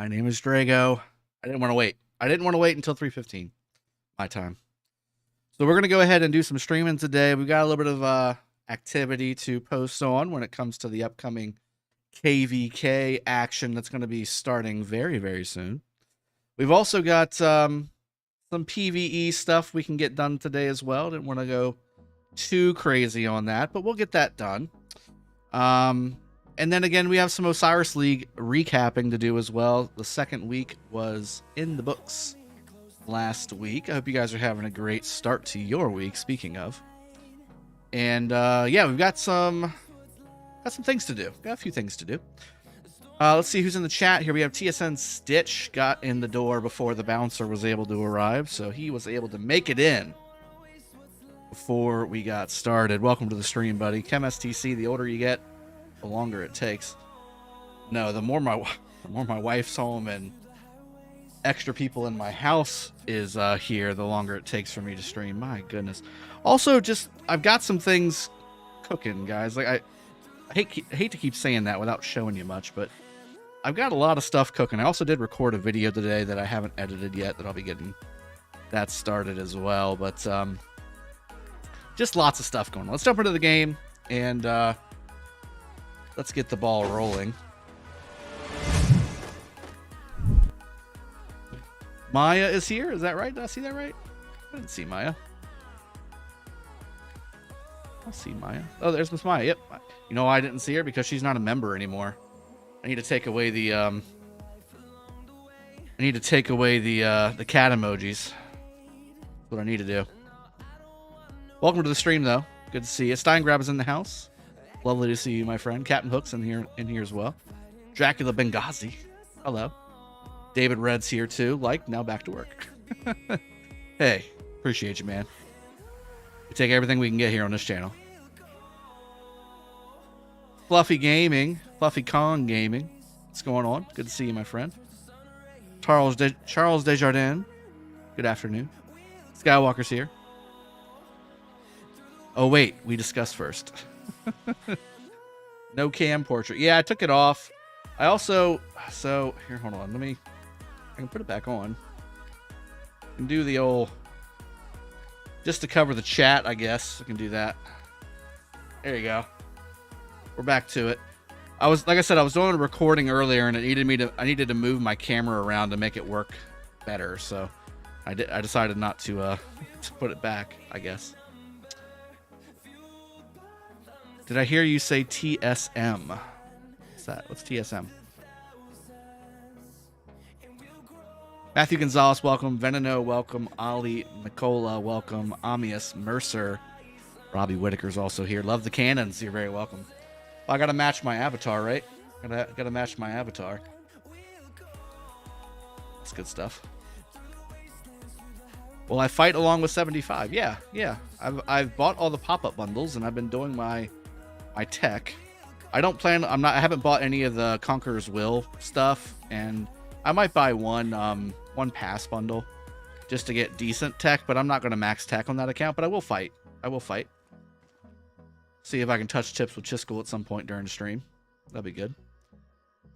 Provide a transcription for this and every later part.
My name is Drago. I didn't want to wait. I didn't want to wait until 3:15 my time. So we're going to go ahead and do some streaming today. We've got a little bit of activity to post on when it comes to the upcoming KvK action that's going to be starting very, very soon. We've also got some PvE stuff we can get done today as well. Didn't want to go too crazy on that, but we'll get that done. And then again, we have some Osiris League recapping to do as well. The second week was in the books last week. I hope you guys are having a great start to your week, speaking of. And yeah, we've got some things to do. Got a few things to do. Let's see who's in the chat here. We have TSN Stitch got in the door before the bouncer was able to arrive, so he was able to make it in before we got started. Welcome to the stream, buddy. ChemSTC, the older you get, the longer it takes. No, the more my wife's home and extra people in my house is here, the longer it takes for me to stream. My goodness. Also, just I've got some things cooking, guys. Like I hate to keep saying that without showing you much, but I've got a lot of stuff cooking. I also did record a video today that I haven't edited yet that I'll be getting that started as well. But just lots of stuff going on. Let's jump into the game and let's get the ball rolling. Maya is here. Is that right? Did I see that right? I didn't see Maya. I see Maya. Oh, there's Miss Maya. Yep. You know why I didn't see her? Because she's not a member anymore. I need to take away the cat emojis. That's what I need to do. Welcome to the stream, though. Good to see you. Steingrab is in the house. Lovely to see you, my friend. Captain Hook's in here as well. Dracula Benghazi. Hello. David Red's here too. Now back to work. Hey, appreciate you, man. We take everything we can get here on this channel. Fluffy Gaming, Fluffy Kong Gaming. What's going on? Good to see you, my friend. Charles Desjardins. Good afternoon. Skywalker's here. Oh wait, we discussed first. No cam portrait. Yeah, I took it off. I also here, hold on. I can put it back on. I can do the old just to cover the chat, I guess. I can do that. There you go. We're back to it. Like I said, I was doing a recording earlier and I needed to move my camera around to make it work better. So I decided not to put it back, I guess. Did I hear you say TSM? What's that? What's TSM? Matthew Gonzalez, welcome. Veneno, welcome. Ali Nicola, welcome. Amius Mercer. Robbie Whitaker's also here. Love the cannons. You're very welcome. Well, I gotta match my avatar, right? Gotta match my avatar. That's good stuff. Well, I fight along with 75. Yeah. I've bought all the pop-up bundles and I've been doing my tech. I haven't bought any of the Conqueror's Will stuff, and I might buy one pass bundle just to get decent tech, but I'm not going to max tech on that account, but I will fight. See if I can touch tips with Chiskel at some point during the stream. That'd be good.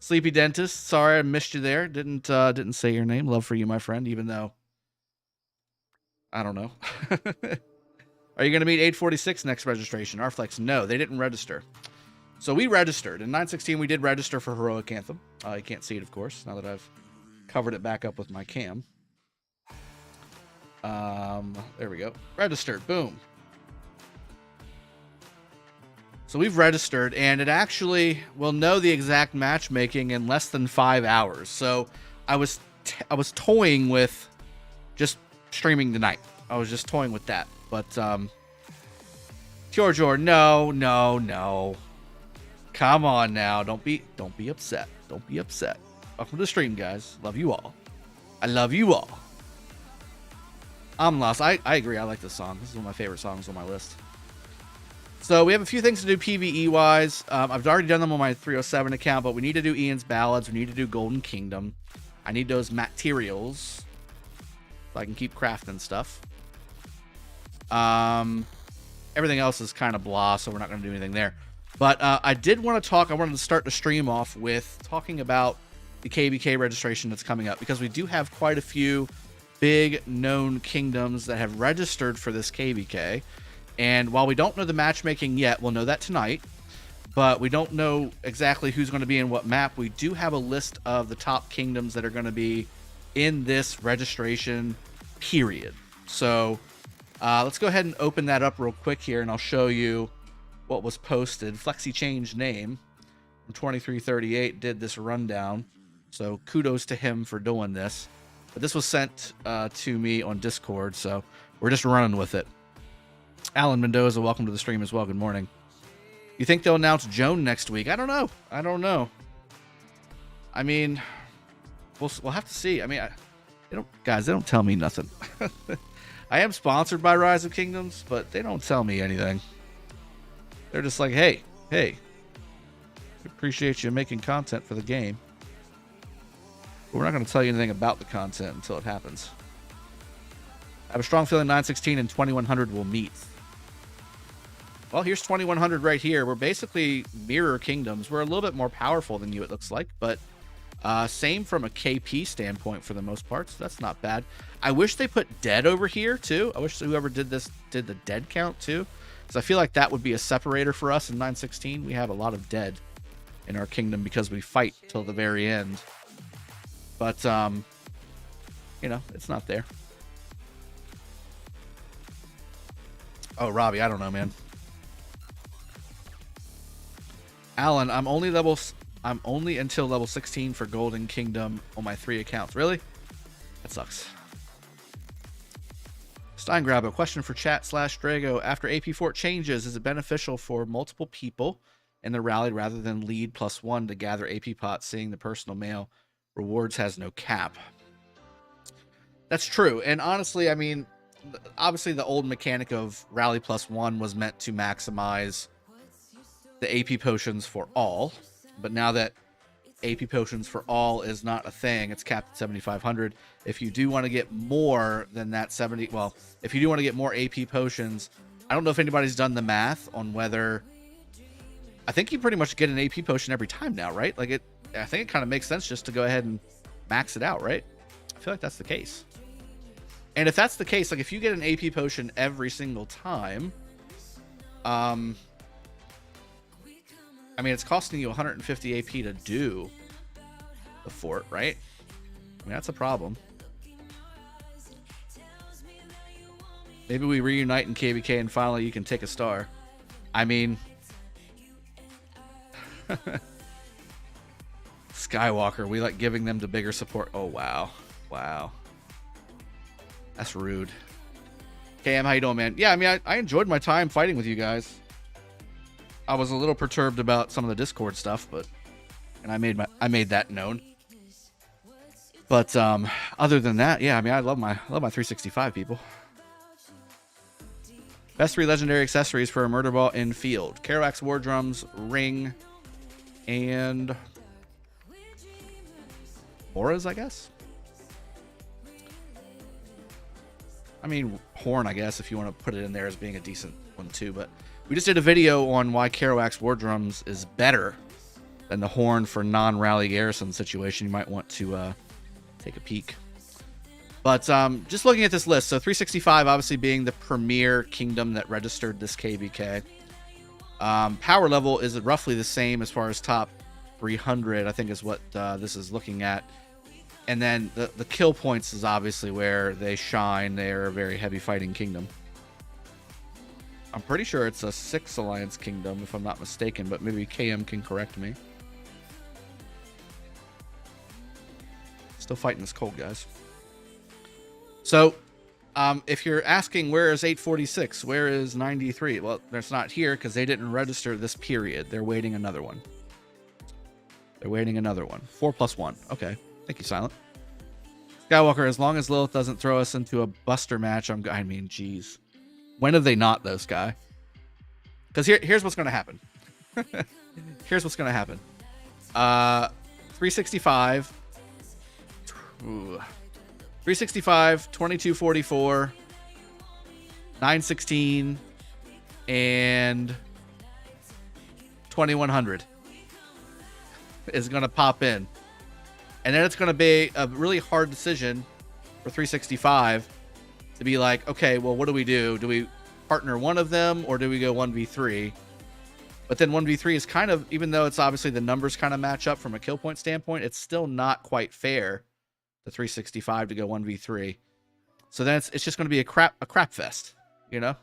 Sleepy Dentist, sorry I missed you there. Didn't say your name. Love for you, my friend, even though I don't know. Are you going to meet 846 next registration? Arflex, no, they didn't register. So we registered. In 916, we did register for Heroic Anthem. You can't see it, of course, now that I've covered it back up with my cam. There we go. Registered. Boom. So we've registered, and it actually will know the exact matchmaking in less than 5 hours. So I was toying with just streaming tonight. I was just toying with that. But, George, no. Come on now. Don't be upset. Don't be upset. Welcome to the stream, guys. Love you all. I love you all. I'm lost. I agree. I like this song. This is one of my favorite songs on my list. So we have a few things to do PvE-wise. I've already done them on my 307 account, but we need to do Ian's Ballads. We need to do Golden Kingdom. I need those materials so I can keep crafting stuff. Everything else is kind of blah, so we're not going to do anything there. But I wanted to start the stream off with talking about the KvK registration that's coming up, because we do have quite a few big known kingdoms that have registered for this KvK. And while we don't know the matchmaking yet, we'll know that tonight, but we don't know exactly who's going to be in what map. We do have a list of the top kingdoms that are going to be in this registration period. So let's go ahead and open that up real quick here, and I'll show you what was posted. Flexi changed name from 2338 did this rundown, so kudos to him for doing this. But this was sent to me on Discord, so we're just running with it. Alan Mendoza, welcome to the stream as well. Good morning. You think they'll announce Joan next week? I don't know. I mean, we'll have to see. I mean, guys, they don't tell me nothing. I am sponsored by Rise of Kingdoms, but they don't tell me anything. They're just like, hey, we appreciate you making content for the game. But we're not going to tell you anything about the content until it happens. I have a strong feeling 916 and 2100 will meet. Well, here's 2100 right here. We're basically mirror kingdoms. We're a little bit more powerful than you, it looks like, but same from a KP standpoint for the most part, so that's not bad. I wish they put dead over here too. I wish whoever did this did the dead count too, because I feel like that would be a separator for us in 916. We have a lot of dead in our kingdom because we fight till the very end. But, you know, it's not there. Oh, Robbie, I don't know, man. Alan, I'm only until level 16 for Golden Kingdom on my 3 accounts. Really? That sucks. Steingrab, a question for chat/Drago. After AP Fort changes, is it beneficial for multiple people in the rally rather than lead +1 to gather AP pots, seeing the personal mail rewards has no cap? That's true. And honestly, I mean, obviously the old mechanic of rally +1 was meant to maximize the AP potions for all, but now that AP potions for all is not a thing, it's capped at 7,500. If you do want to get more than that 70, well, if you do want to get more AP potions, I don't know if anybody's done the math on whether, I think you pretty much get an AP potion every time now, right? Like I think it kind of makes sense just to go ahead and max it out, right? I feel like that's the case. And if that's the case, like if you get an AP potion every single time, I mean, it's costing you 150 AP to do the fort, right? I mean, that's a problem. Maybe we reunite in KvK and finally you can take a star. I mean, Skywalker, we like giving them the bigger support. Oh, wow. Wow. That's rude. KM, how you doing, man? Yeah, I mean, I enjoyed my time fighting with you guys. I was a little perturbed about some of the Discord stuff, and I made that known. But other than that, yeah, I mean, I love my 365 people. Best 3 legendary accessories for a murder ball in field: Kerouac's war drums, ring, and auras, I guess. I mean, horn, I guess, if you want to put it in there as being a decent one too, but we just did a video on why Kerouac's War Drums is better than the horn for non-rally garrison situation. You might want to take a peek. But just looking at this list, so 365 obviously being the premier kingdom that registered this KvK. Power level is roughly the same as far as top 300, I think is what this is looking at. And then the kill points is obviously where they shine. They're a very heavy fighting kingdom. I'm pretty sure it's a 6 alliance kingdom, if I'm not mistaken, but maybe KM can correct me. Still fighting this cold, guys. So, if you're asking where is 846, where is 93? Well, it's not here because they didn't register this period. They're waiting another one. 4+1. Okay. Thank you, Silent. Skywalker, as long as Lilith doesn't throw us into a buster match, I mean, geez. When have they not, though, Sky? Because here's what's going to happen. Here's what's going to happen. 365. 365, 2244, 916, and 2100 is going to pop in. And then it's going to be a really hard decision for 365 to be like, okay, well, what do we do? Do we partner one of them or do we go 1v3? But then 1v3 is kind of, even though it's obviously the numbers kind of match up from a kill point standpoint, it's still not quite fair to 365 to go 1v3. So then it's just going to be a crap fest, you know?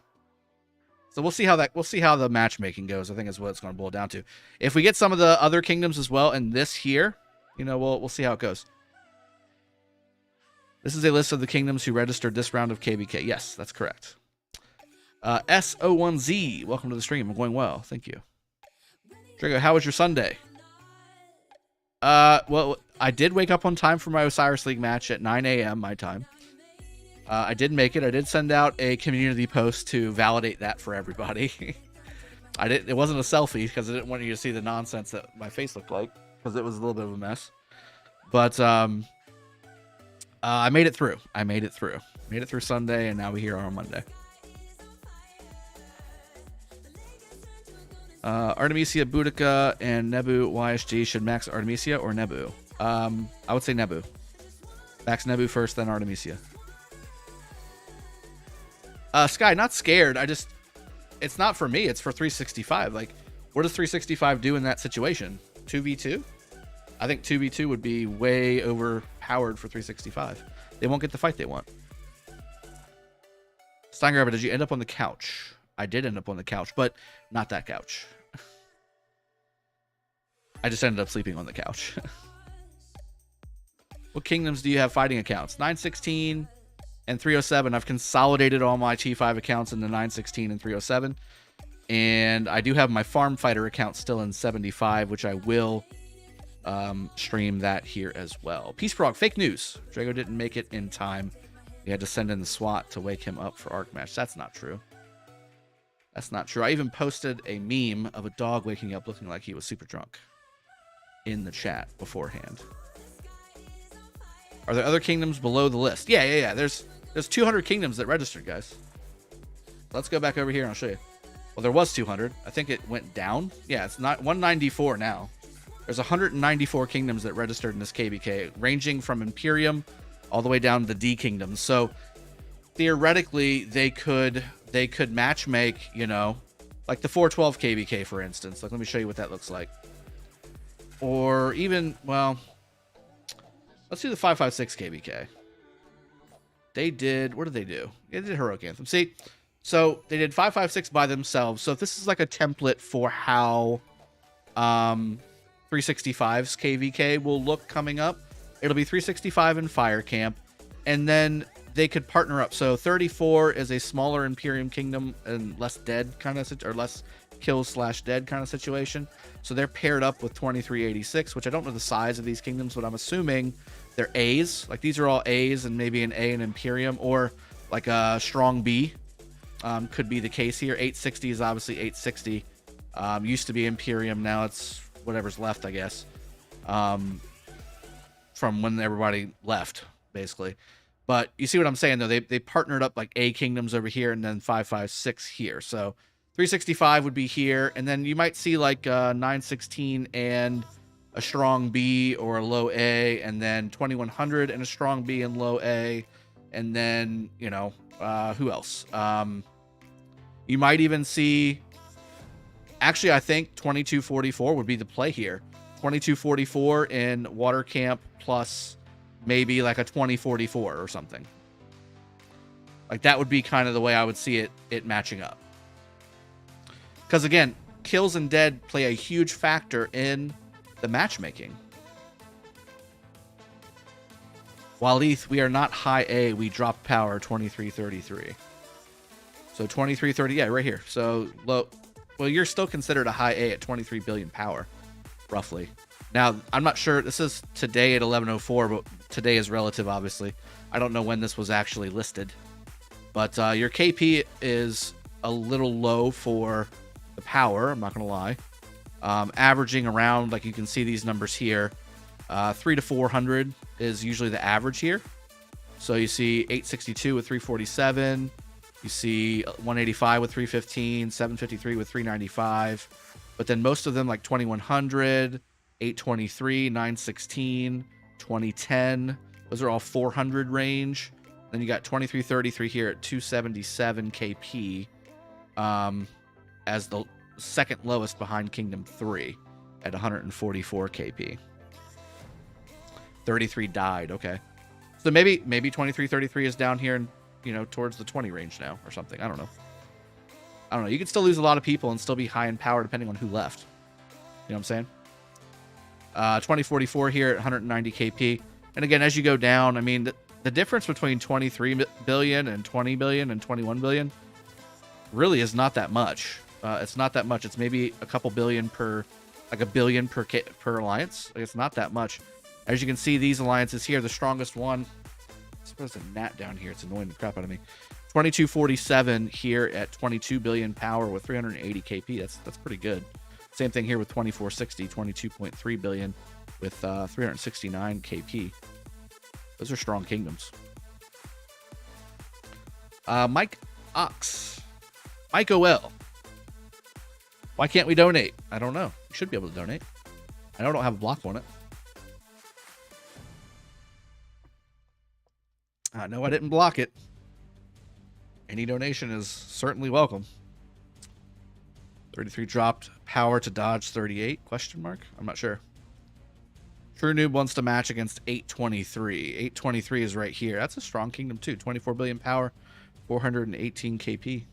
So we'll see how the matchmaking goes. I think is what it's going to boil down to. If we get some of the other kingdoms as well and this here, you know, we'll see how it goes. This is a list of the kingdoms who registered this round of KvK. Yes, that's correct. SO1Z, welcome to the stream. I'm going well, thank you. Drago, how was your Sunday? Well, I did wake up on time for my Osiris League match at 9 a.m. my time. I did make it. I did send out a community post to validate that for everybody. It wasn't a selfie because I didn't want you to see the nonsense that my face looked like because it was a little bit of a mess. But I made it through. Made it through Sunday, and now we're here on Monday. Artemisia, Boudica, and Nebu YSG should max Artemisia or Nebu? I would say Nebu. Max Nebu first, then Artemisia. Sky, not scared. It's not for me. It's for 365. Like, what does 365 do in that situation? 2v2? I think 2v2 would be way overpowered for 365. They won't get the fight they want. Steingraber, did you end up on the couch? I did end up on the couch, but not that couch. I just ended up sleeping on the couch. What kingdoms do you have fighting accounts? 916 and 307. I've consolidated all my T5 accounts into 916 and 307. And I do have my farm fighter account still in 75, which I will stream that here as well. Peace Frog, fake news. Drago didn't make it in time. He had to send in the SWAT to wake him up for Arc Match. That's not true. That's not true. I even posted a meme of a dog waking up looking like he was super drunk in the chat beforehand. Are there other kingdoms below the list? Yeah. There's 200 kingdoms that registered, guys. Let's go back over here and I'll show you. Well, there was 200. I think it went down. Yeah, it's not 194 now. There's 194 kingdoms that registered in this KvK, ranging from Imperium all the way down to the D kingdoms. So theoretically, they could match make, you know, like the 412 KvK, for instance. Like, let me show you what that looks like. Or even, well, let's do the 556 KvK. They did, what did they do? They did Heroic Anthem. See, so they did 556 by themselves. So if this is like a template for how 365's KvK will look coming up, it'll be 365 in Fire Camp, and then they could partner up. So 34 is a smaller Imperium kingdom and less dead kind of, or less kills / dead kind of situation. So they're paired up with 2386, which I don't know the size of these kingdoms, but I'm assuming they're A's. Like, these are all A's, and maybe an A in Imperium, or like a strong B could be the case here. 860 is obviously 860. Used to be Imperium, now it's whatever's left, I guess, from when everybody left, basically. But you see what I'm saying, though? They partnered up like A kingdoms over here, and then 556 here. So 365 would be here, and then you might see like 916 and a strong B or a low A, and then 2100 and a strong B and low A, and then, you know, who else? You might even see, actually, I think 2244 would be the play here. 2244 in Water Camp plus maybe like a 2044 or something. Like, that would be kind of the way I would see it matching up. Because again, kills and dead play a huge factor in the matchmaking. Walith, we are not high A. We drop power 2333. So 2330, yeah, right here. So low. Well, you're still considered a high A at 23 billion power, roughly. Now, I'm not sure. This is today at 11:04, but today is relative, obviously. I don't know when this was actually listed. But your KP is a little low for the power, I'm not going to lie. Averaging around, like you can see these numbers here, 300 to 400 is usually the average here. So you see 862 with 347. You see 185 with 315, 753 with 395. But then most of them, like 2100, 823, 916, 2010. Those are all 400 range. Then you got 2333 here at 277 KP as the second lowest behind Kingdom 3 at 144 KP. 33 died. Okay. So maybe 2333 is down here and, you know, towards the 20 range now or something. I don't know. You could still lose a lot of people and still be high in power depending on who left. You know what I'm saying? 2044 here at 190 KP. And again, as you go down, I mean, the difference between 23 billion and 20 billion and 21 billion really is not that much. It's not that much. It's maybe a couple billion per, like a billion per alliance. Like, it's not that much. As you can see, these alliances here, the strongest one, I suppose a gnat down here. It's annoying the crap out of me. 2247 here at 22 billion power with 380 KP. That's pretty good. Same thing here with 2460, 22.3 billion with 369 KP. Those are strong kingdoms. Mike Ox. Mike OL. Why can't we donate? I don't know. You should be able to donate. I don't have a block on it. No, I didn't block it. Any donation is certainly welcome. 33 dropped power to dodge 38? Question mark? I'm not sure. True Noob wants to match against 823. 823 is right here. That's a strong kingdom too. 24 billion power, 418 KP.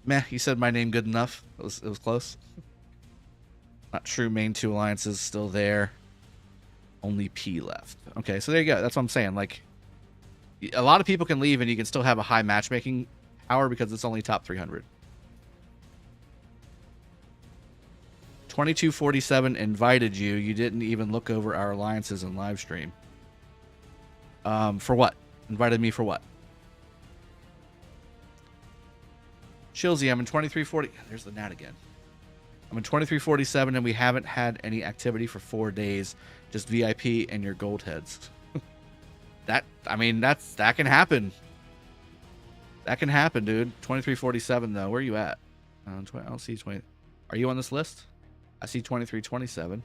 Meh, you said my name good enough. It was close. Not true. Main 2 alliances still there. Only P left. Okay, so there you go. That's what I'm saying. Like, a lot of people can leave and you can still have a high matchmaking power because it's only top 300. 2247 invited you. You didn't even look over our alliances in live stream. For what? Invited me for what? Chilsy, I'm in 2340. There's the gnat again. I'm in 2347 and we haven't had any activity for 4 days. Just VIP and your gold heads. That can happen. That can happen, dude. 2347 though. Where are you at? I don't see 20. Are you on this list? I see 2327.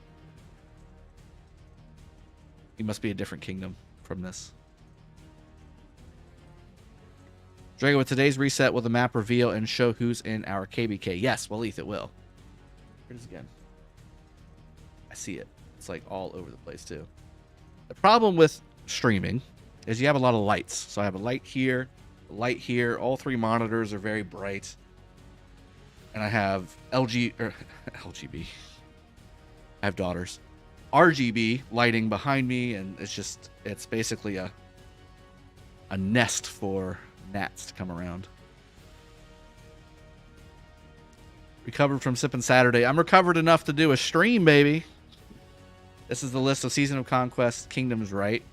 You must be a different kingdom from this. Drago, with today's reset, will the map reveal and show who's in our KvK? Yes, Walith, it will. Here it is again. I see it. It's like all over the place too. The problem with streaming is you have a lot of lights. So I have a light here, a light here. All 3 monitors are very bright. And I have LGB. I have daughters. RGB lighting behind me, and it's basically a nest for gnats to come around. Recovered from sipping Saturday. I'm recovered enough to do a stream, baby. This is the list of Season of Conquest kingdoms, right?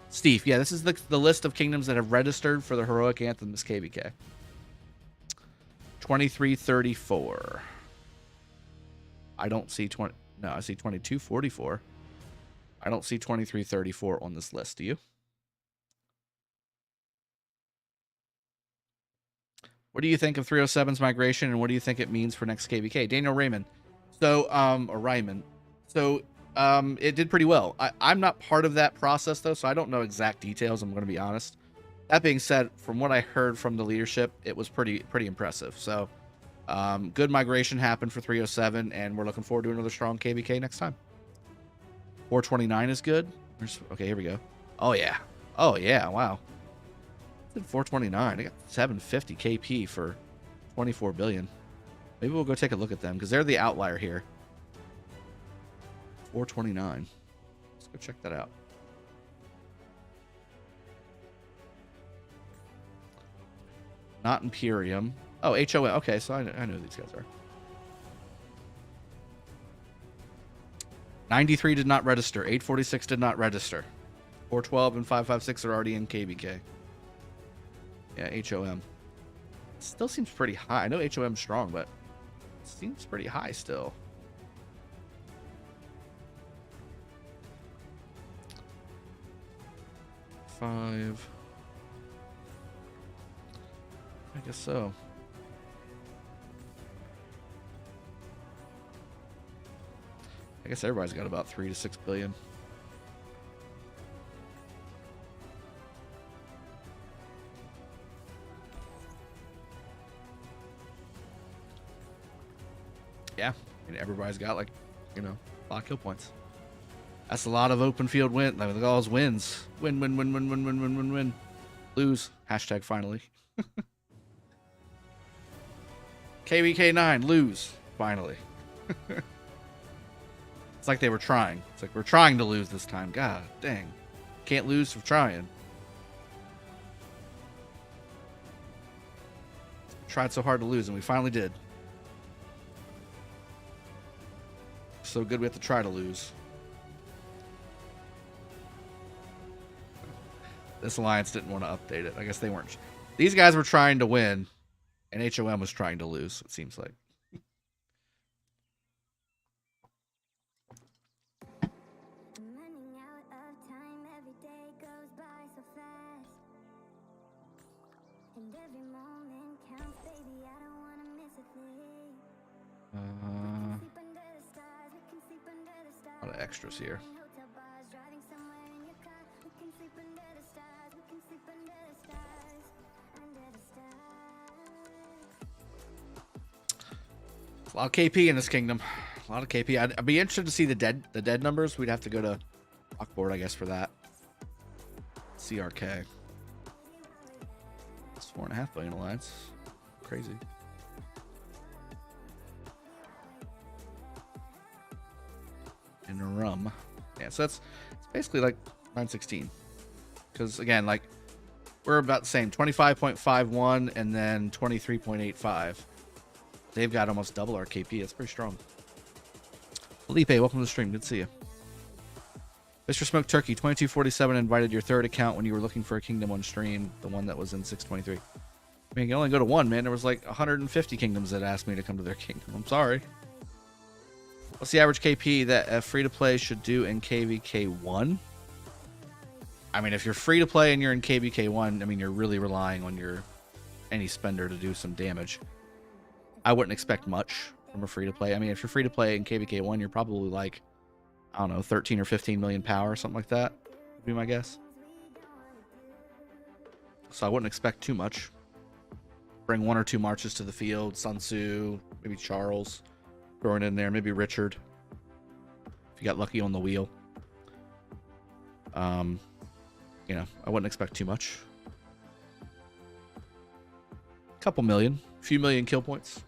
Steve, yeah, this is the list of kingdoms that have registered for the Heroic Anthem, this KvK. 2334. I don't see 20. No, I see 2244. I don't see 2334 on this list. Do you? What do you think of 307's migration, and what do you think it means for next KvK? Daniel Raymond. So, or Ryman. So, it did pretty well. I'm not part of that process, though, so I don't know exact details. I'm going to be honest. That being said, from what I heard from the leadership, it was pretty impressive. So, good migration happened for 307, and we're looking forward to another strong KvK next time. 429 is good. Okay, here we go. Oh, yeah. Oh, yeah. Wow. 429. I got 750 KP for 24 billion. Maybe we'll go take a look at them because they're the outlier here. 429. Let's go check that out. Not Imperium. Oh, HOM. Okay, so I know who these guys are. 93 did not register. 846 did not register. 412 and 556 are already in KvK. Yeah, HOM. Still seems pretty high. I know HOM's strong, but it seems pretty high still. I guess so. I guess everybody's got about 3 to 6 billion. Yeah, I mean, everybody's got like, you know, a lot of kill points. That's a lot of open field win. Like, look at all those wins. Win, win, win, win, win, win, win, win, win. Lose. Hashtag finally. KvK 9, lose. Finally. It's like they were trying. It's like we're trying to lose this time. God dang. Can't lose for trying. We tried so hard to lose, and we finally did. So good we have to try to lose. This alliance didn't want to update it. I guess they weren't. These guys were trying to win, and HOM was trying to lose, it seems like. A lot of extras here. A lot of KP in this kingdom. A lot of KP. I'd be interested to see the dead numbers. We'd have to go to Rockboard, I guess, for that. CRK. It's 4.5 billion alliance. Crazy. And a rum. Yeah, so it's basically like 916. Because again, like we're about the same. 25.51 and then 23.85. They've got almost double our KP. That's pretty strong. Felipe, welcome to the stream. Good to see you. Mr. Smoke Turkey, 2247 invited your third account when you were looking for a Kingdom on stream, the one that was in 623. I mean, you can only go to one, man. There was like 150 kingdoms that asked me to come to their kingdom. I'm sorry. What's the average KP that a free-to-play should do in KvK 1? I mean, if you're free-to-play and you're in KvK 1, I mean, you're really relying on any spender to do some damage. I wouldn't expect much from a free-to-play. I mean, if you're free-to-play in KvK 1, you're probably like, I don't know, 13 or 15 million power or something like that, would be my guess. So I wouldn't expect too much. Bring 1 or 2 marches to the field. Sun Tzu, maybe Charles. Throwing in there, maybe Richard. If you got lucky on the wheel. You know, I wouldn't expect too much. Couple million. Few million kill points.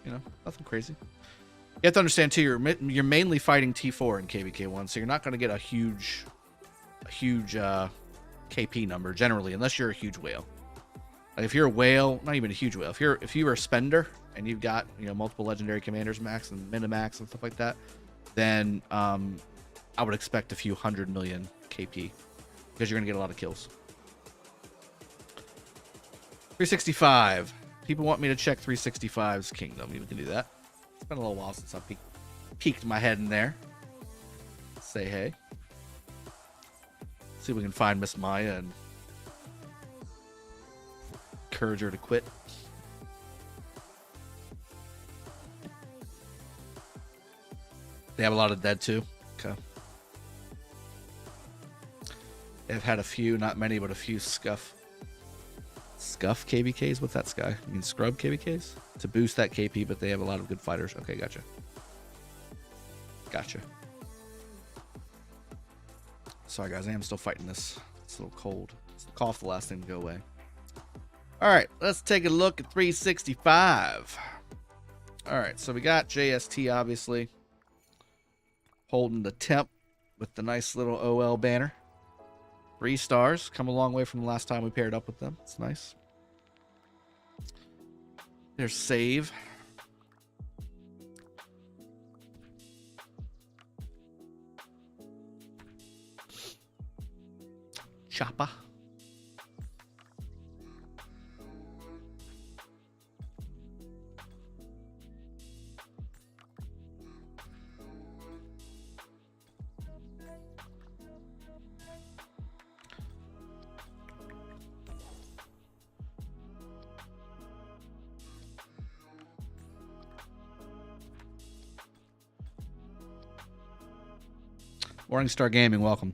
You know, nothing crazy. You have to understand too, you're mainly fighting T4 in KvK 1, so you're not going to get a huge KP number generally, unless you're a huge whale. Like if you're a whale, not even a huge whale. If you were a spender and you've got, you know, multiple legendary commanders max and minimax and stuff like that, then I would expect a few 100 million KP because you're gonna get a lot of kills. 365. People want me to check 365's kingdom. We can do that. It's been a little while since I peeked my head in there. Say hey. See if we can find Miss Maya and encourage her to quit. They have a lot of dead too. Okay. They've had a few, not many, but a few scuff KvKs. What's that, Sky? I mean scrub KvKs to boost that KP, but they have a lot of good fighters. Okay, gotcha. Gotcha. Sorry guys, I am still fighting this. It's a little cold. It's the cough, the last thing to go away. All right, let's take a look at 365. All right, so we got JST obviously holding the temp with the nice little OL banner. 3 stars. Come a long way from the last time we paired up with them. It's nice. There's save. Choppa. Morningstar Gaming, welcome.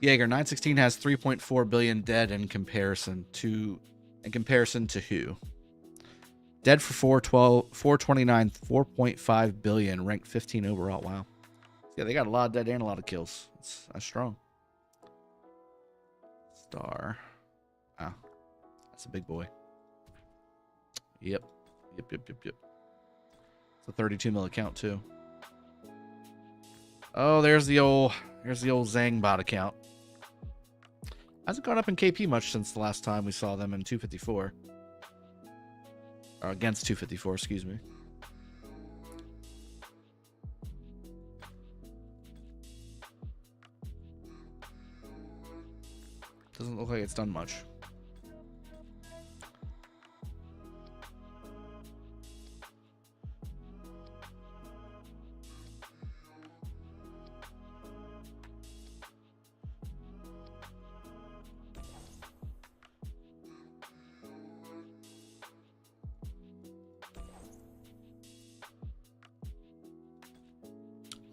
Jaeger 916 has 3.4 billion dead in comparison to who? Dead for 429, 4.5 billion, ranked 15 overall. Wow. Yeah, they got a lot of dead and a lot of kills. That's strong. Star. Wow. That's a big boy. Yep. It's a 32 mil account too. Oh, there's the old Zang bot account. Hasn't gone up in KP much since the last time we saw them in 254. Or against 254, excuse me. Doesn't look like it's done much.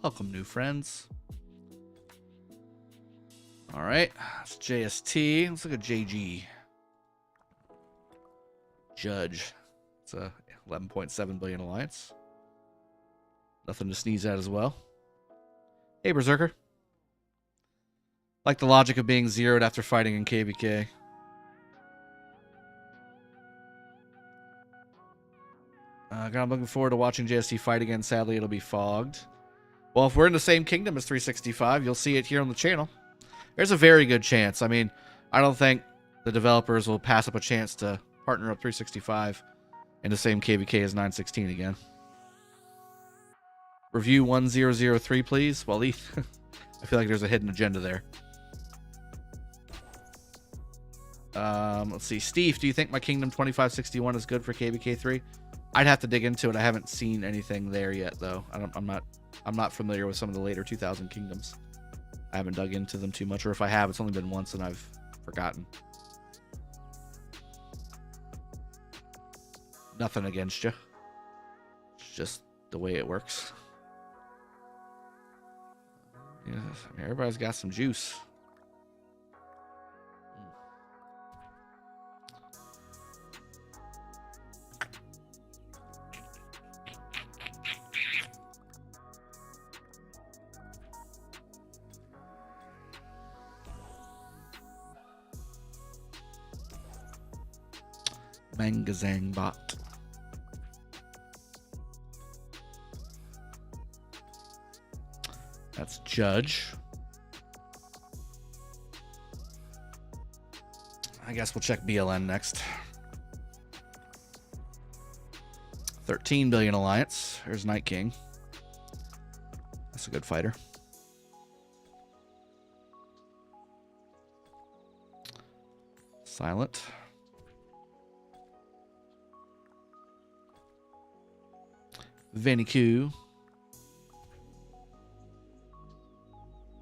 Welcome, new friends. All right, it's JST. Let's look at JG. Judge. It's a 11.7 billion alliance. Nothing to sneeze at as well. Hey, Berserker. Like the logic of being zeroed after fighting in KvK. I'm looking forward to watching JST fight again. Sadly, it'll be fogged. Well, if we're in the same kingdom as 365, you'll see it here on the channel. There's a very good chance. I mean, I don't think the developers will pass up a chance to partner up 365 in the same KvK as 916 again. Review 1003, please, Wally. I feel like there's a hidden agenda there. Let's see. Steve, do you think my Kingdom 2561 is good for KvK 3? I'd have to dig into it. I haven't seen anything there yet, though. I'm not familiar with some of the later 2000 kingdoms. I haven't dug into them too much, or if I have, it's only been once and I've forgotten. Nothing against you. It's just the way it works. Yeah, everybody's got some juice. Mangazang bot. That's Judge. I guess we'll check BLN next. 13 billion alliance. There's Night King. That's a good fighter. Silent. Vaniku.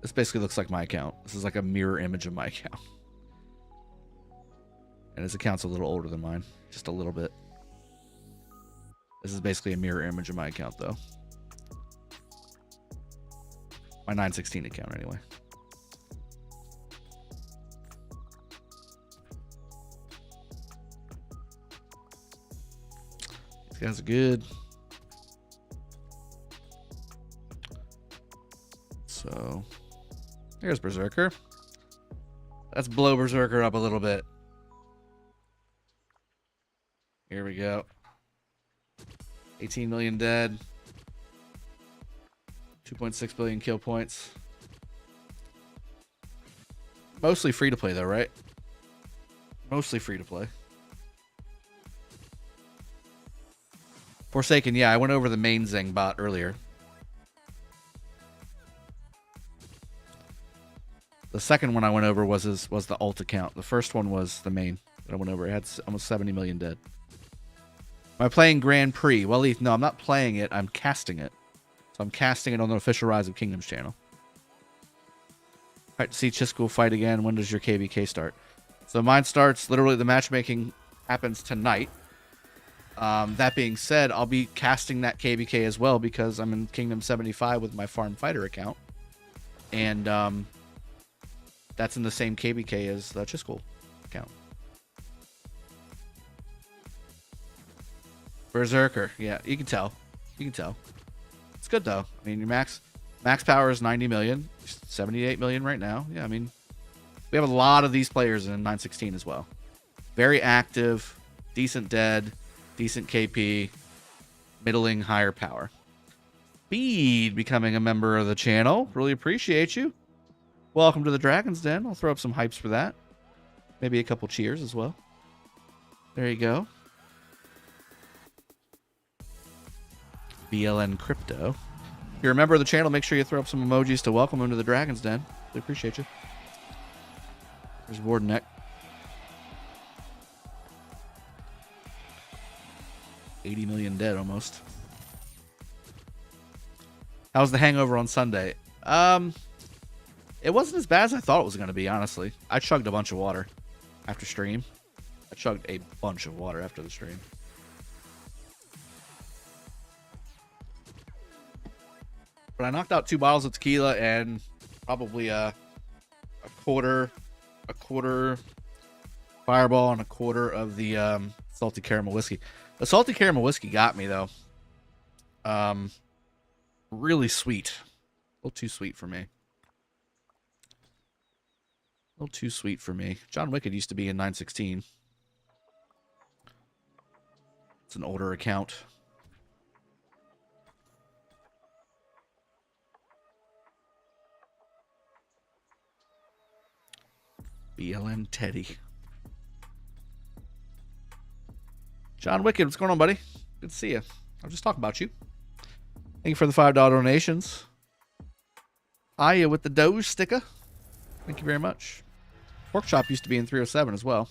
This basically looks like my account. This is like a mirror image of my account. And his account's a little older than mine. Just a little bit. This is basically a mirror image of my account, though. My 916 account, anyway. These guys are good. So, here's Berserker. Let's blow Berserker up a little bit. Here we go. 18 million dead. 2.6 billion kill points. Mostly free to play, though, right? Mostly free to play. Forsaken, yeah, I went over the main Zeng bot earlier. The second one I went over was the alt account. The first one was the main that I went over. It had almost 70 million dead. Am I playing Grand Prix? Well, Leith, no, I'm not playing it. I'm casting it. So I'm casting it on the official Rise of Kingdoms channel. All right, see Chisco fight again. When does your KvK start? So mine starts, literally, the matchmaking happens tonight. That being said, I'll be casting that KvK as well because I'm in Kingdom 75 with my Farm Fighter account. And that's in the same KvK as the Chiscool account. Berserker. Yeah, you can tell. You can tell. It's good, though. I mean, your max power is 90 million. 78 million right now. Yeah, I mean, we have a lot of these players in 916 as well. Very active, decent dead, decent KP, middling higher power. Speed becoming a member of the channel. Really appreciate you. Welcome to the Dragon's Den. I'll throw up some hypes for that. Maybe a couple cheers as well. There you go. BLN Crypto. If you're a member of the channel, make sure you throw up some emojis to welcome him to the Dragon's Den. Really appreciate you. There's Wardenek. $80 million dead almost. How was the hangover on Sunday? It wasn't as bad as I thought it was going to be, honestly. I chugged a bunch of water after stream. I chugged a bunch of water after the stream. But I knocked out 2 bottles of tequila and probably a quarter Fireball and a quarter of the salty caramel whiskey. The salty caramel whiskey got me, though. Really sweet. A little too sweet for me. A little too sweet for me. John Wicked used to be in 916. It's an older account. BLN Teddy. John Wicked, what's going on, buddy? Good to see you. I'll just talk about you. Thank you for the $5 donations. Aya with the Doge sticker. Thank you very much. Pork Chop used to be in 307 as well.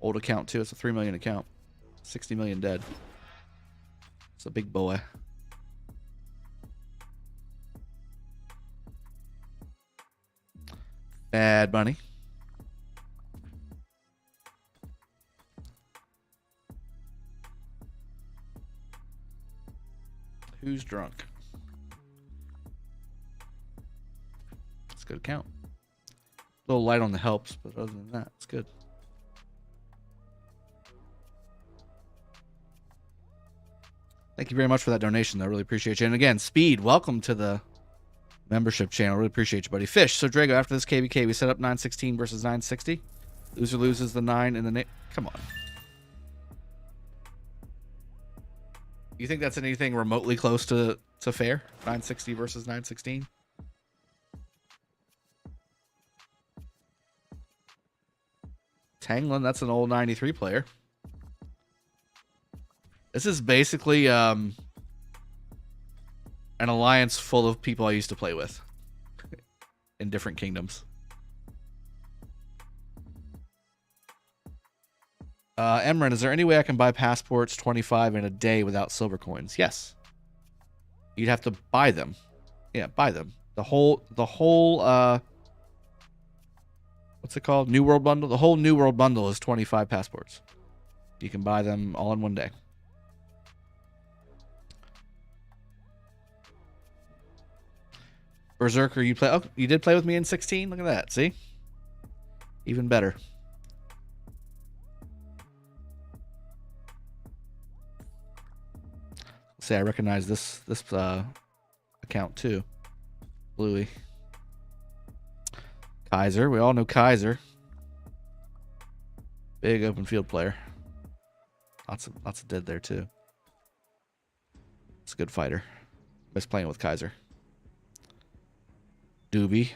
Old account, too. It's a 3 million account. 60 million dead. It's a big boy. Bad Bunny. Who's drunk? It's a good account. A little light on the helps, but other than that, it's good. Thank you very much for that donation, though. I really appreciate you. And again, Speed, welcome to the membership channel. Really appreciate you, buddy. Fish. So, Drago, after this KvK, we set up 916 versus 960. Loser loses the 9 and the... Come on. You think that's anything remotely close to fair? 960 versus 916? Tanglin, that's an old 93 player. This is basically an alliance full of people I used to play with in different kingdoms. Emran, is there any way I can buy passports 25 in a day without silver coins? Yes. You'd have to buy them. Yeah, buy them. The whole what's it called? New World Bundle? The whole New World Bundle is 25 passports. You can buy them all in one day. Berserker, you play? Oh, you did play with me in 16? Look at that. See? Even better. Say I recognize this account too. Bluey. Kaiser. We all know Kaiser. Big open field player. Lots of dead there too. It's a good fighter. Miss playing with Kaiser. Doobie.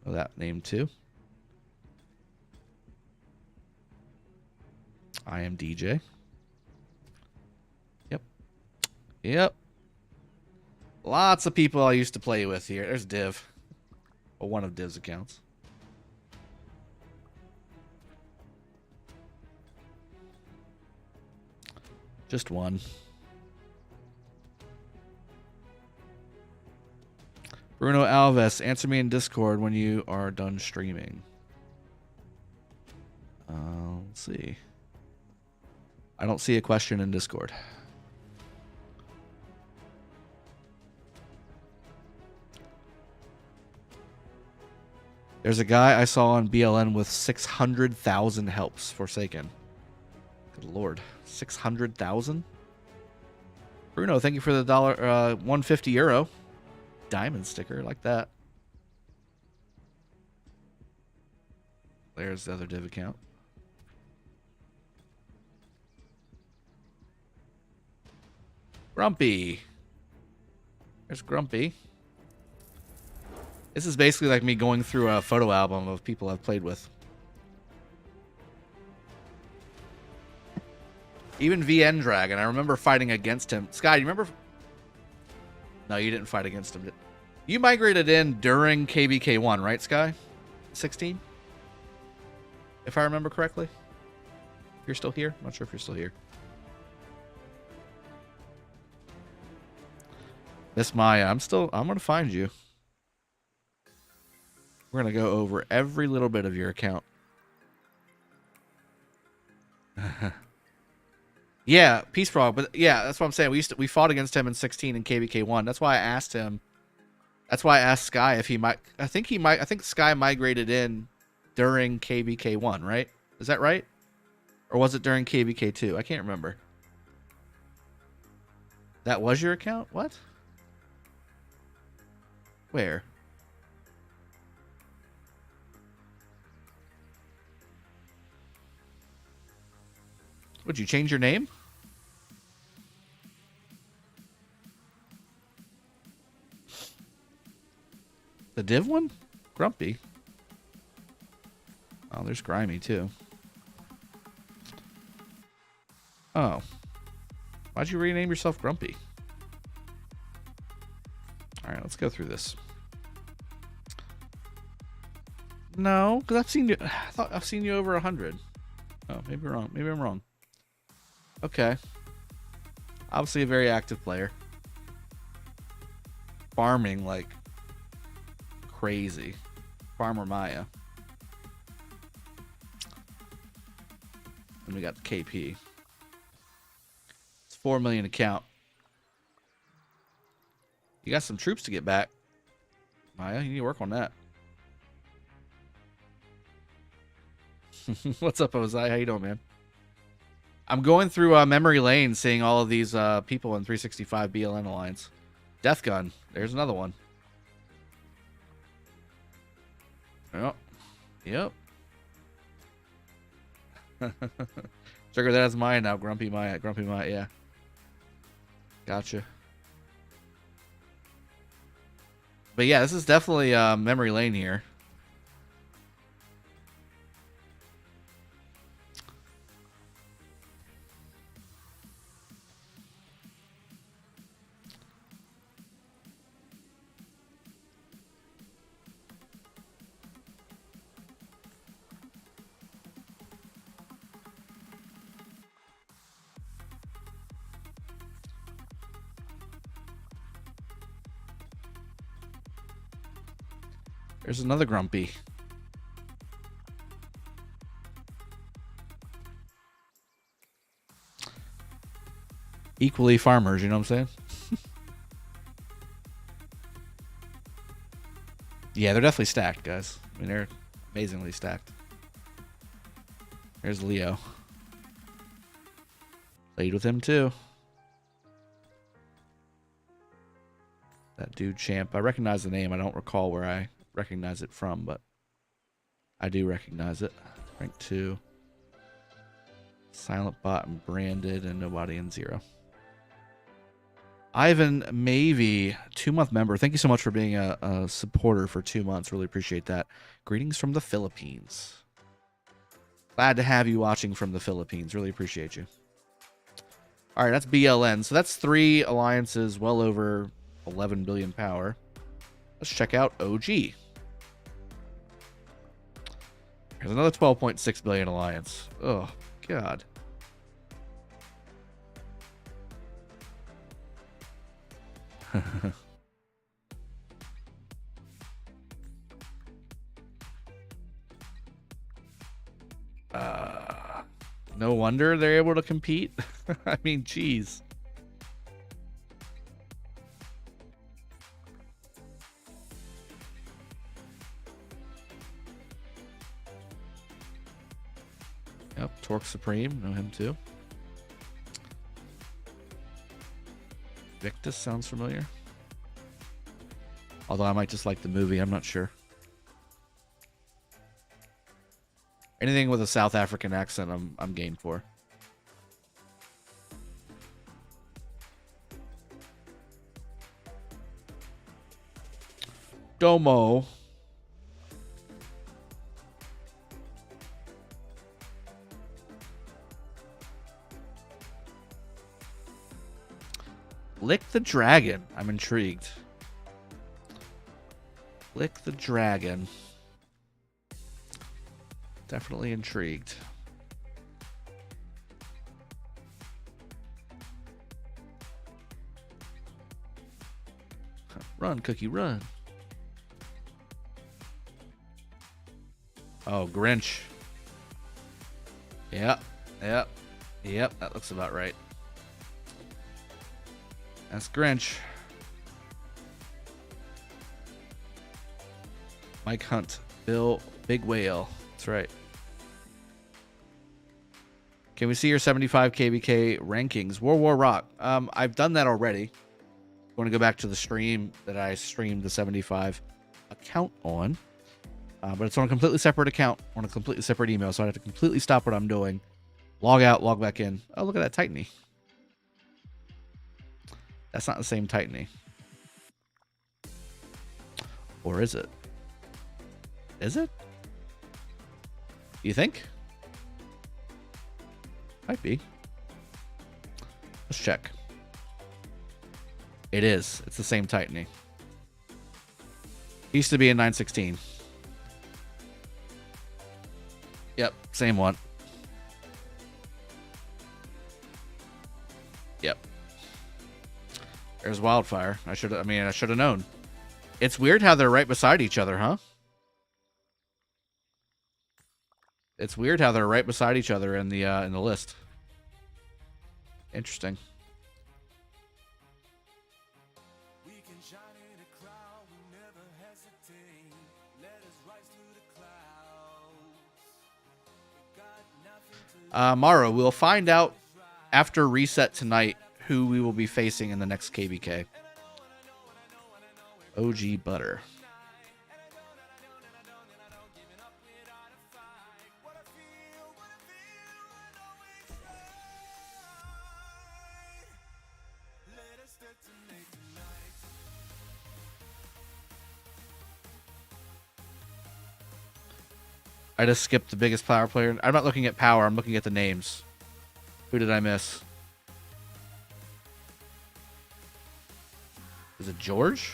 Know that name too. I am DJ. Yep. Lots of people I used to play with here. There's Div. Or one of Div's accounts. Just one. Bruno Alves, answer me in Discord when you are done streaming. Let's see. I don't see a question in Discord. There's a guy I saw on BLN with 600,000 helps Forsaken. Good lord. 600,000? Bruno, thank you for the €150 diamond sticker like that. There's the other div account. Grumpy. There's Grumpy. This is basically like me going through a photo album of people I've played with. Even VN Dragon, I remember fighting against him. Sky, you remember? No, you didn't fight against him. You migrated in during KvK 1, right, Sky? 16? If I remember correctly. You're still here? I'm not sure if you're still here. Miss Maya, I'm gonna find you. We're gonna go over every little bit of your account. Yeah, Peace Frog, but yeah, that's what I'm saying. We fought against him in 16 in KvK 1. That's why I asked him. That's why I asked Sky if he might. I think Sky migrated in during KvK 1, right? Is that right? Or was it during KvK 2? I can't remember. That was your account? What? Where? Would you change your name? The div one? Grumpy. Oh, there's Grimy too. Oh. Why'd you rename yourself Grumpy? Alright, let's go through this. No, because I've seen you. I thought I've seen you over 100. Oh, maybe wrong. Maybe I'm wrong. Okay. Obviously a very active player. Farming like crazy. Farmer Maya. And we got the KP. It's 4 million account. You got some troops to get back. Maya, you need to work on that. What's up, Ozai? How you doing, man? I'm going through memory lane, seeing all of these people in 365 BLN Alliance. Death Gun. There's another one. Yep. Yep. Trigger that as mine now. Grumpy Maya. Grumpy Maya, yeah. Gotcha. But yeah, this is definitely memory lane here. There's another Grumpy. Equally farmers, you know what I'm saying? Yeah, they're definitely stacked, guys. I mean, they're amazingly stacked. There's Leo. Played with him, too. That dude, Champ. I recognize the name. I don't recall where I recognize it from, but I do recognize it. Rank 2. Silent Bot and Branded and Nobody in 0. Ivan Mavey, 2-month member. Thank you so much for being a supporter for 2 months. Really appreciate that. Greetings from the Philippines. Glad to have you watching from the Philippines. Really appreciate you. All right, that's BLN. So that's 3 alliances, well over 11 billion power. Let's check out OG. There's another 12.6 billion alliance. Oh, God. No wonder they're able to compete. I mean, geez. Torque Supreme, know him too. Victus sounds familiar. Although I might just like the movie, I'm not sure. Anything with a South African accent, I'm game for. Domo. Lick the Dragon. I'm intrigued. Lick the Dragon. Definitely intrigued. Run, Cookie, run. Oh, Grinch. Yep. That looks about right. That's Grinch. Mike Hunt. Bill Big Whale. That's right. Can we see your 75 KvK rankings? World War Rock. I've done that already. I want to go back to the stream that I streamed the 75 account on. But it's on a completely separate account, on a completely separate email, so I have to completely stop what I'm doing. Log out, log back in. Oh, look at that Titany. That's not the same Titany. Or is it? Is it? You think? Might be. Let's check. It is. It's the same Titany. Used to be in 916. Yep, same one. Yep. There's Wildfire. I should have known. It's weird how they're right beside each other, huh? It's weird how they're right beside each other in the list. Interesting. Maro, we'll find out after reset tonight who we will be facing in the next KvK. OG Butter. I just skipped the biggest power player. I'm not looking at power. I'm looking at the names. Who did I miss? Is it George?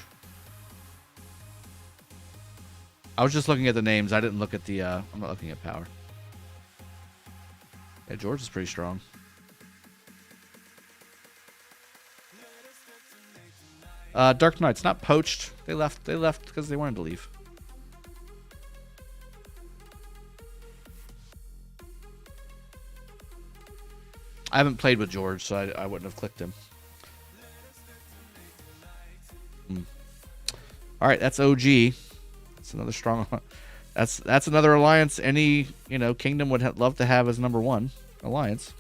I was just looking at the names. I didn't look at the... I'm not looking at power. Yeah, George is pretty strong. Dark Knights, not poached. They left because they wanted to leave. I haven't played with George, so I wouldn't have clicked him. All right, that's OG. That's another strong. That's another alliance. Any kingdom would love to have as number one alliance.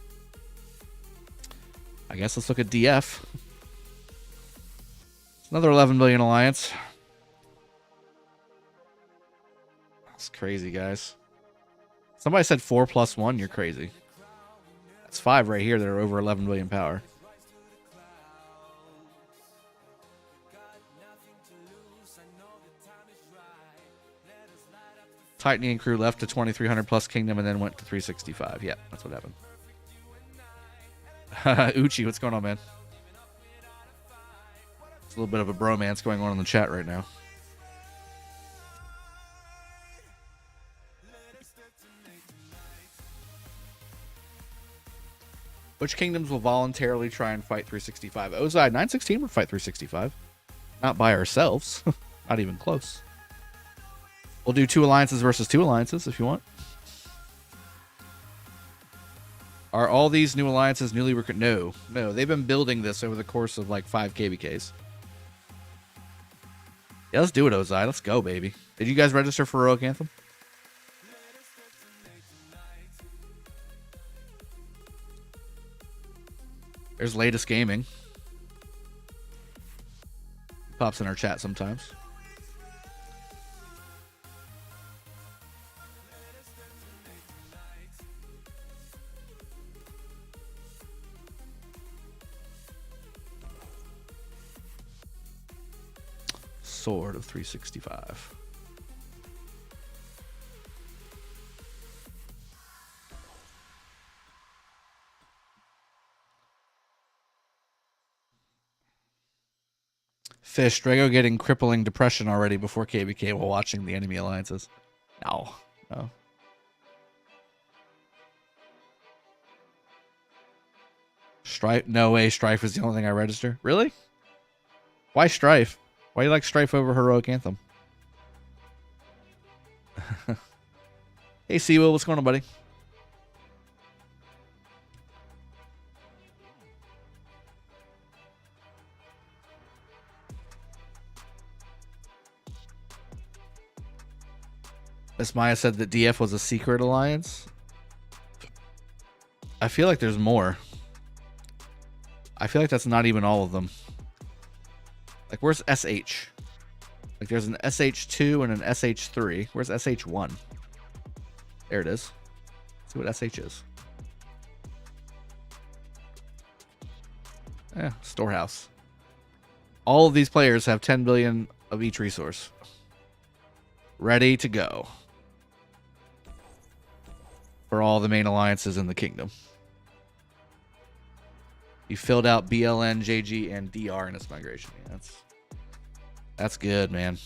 I guess let's look at DF. It's another 11 million alliance. That's crazy, guys. Somebody said 4+1. You're crazy. That's 5 right here that are over 11 billion power. Titany and crew left to 2300 plus kingdom and then went to 365. Yeah, that's what happened. Uchi, what's going on, man? It's a little bit of a bromance going on in the chat right now. Which kingdoms will voluntarily try and fight 365? Ozai, 916 would fight 365. Not by ourselves. Not even close. We'll do 2 alliances versus 2 alliances if you want. Are all these new alliances newly recruited? No. They've been building this over the course of like 5 KvKs. Yeah, let's do it, Ozai. Let's go, baby. Did you guys register for Heroic Anthem? There's latest gaming. He pops in our chat sometimes. Sword of 365. Fish, Drago getting crippling depression already before KvK while watching the enemy alliances. No. No. Strife? No way Strife is the only thing I register. Really? Why Strife? Why do you like Strife over Heroic Anthem? Hey, Seawell, what's going on, buddy? Miss Maya said that DF was a secret alliance. I feel like there's more. I feel like that's not even all of them. Like, where's SH? Like, there's an SH2 and an SH3. Where's SH1? There it is. Let's see what SH is. Yeah, storehouse. All of these players have 10 billion of each resource. Ready to go. For all the main alliances in the kingdom. You filled out BLN, JG, and DR in this migration. Yeah, that's good, man.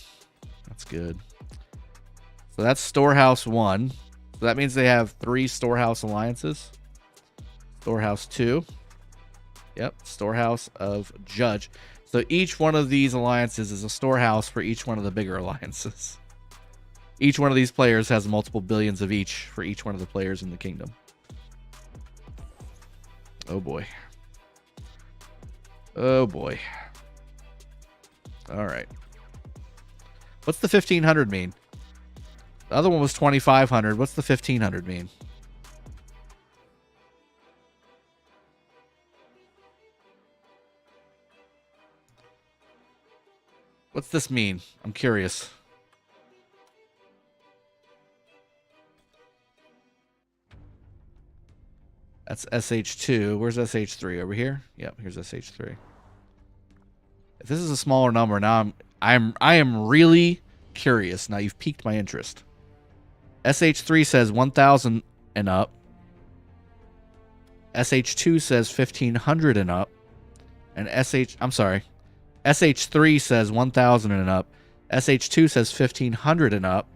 That's good. So that's Storehouse 1. So that means they have 3 Storehouse alliances. Storehouse 2. Yep, Storehouse of Judge. So each one of these alliances is a storehouse for each one of the bigger alliances. Each one of these players has multiple billions of each for each one of the players in the kingdom. Oh boy. Oh boy. All right. What's the 1500 mean? The other one was 2500. What's the 1500 mean? What's this mean? I'm curious. That's SH2. Where's SH3? Over here? Yep, here's SH3. If this is a smaller number, now I am really curious. Now you've piqued my interest. SH3 says 1000 and up. SH2 says 1500 and up. And SH3 says 1000 and up. SH2 says 1500 and up.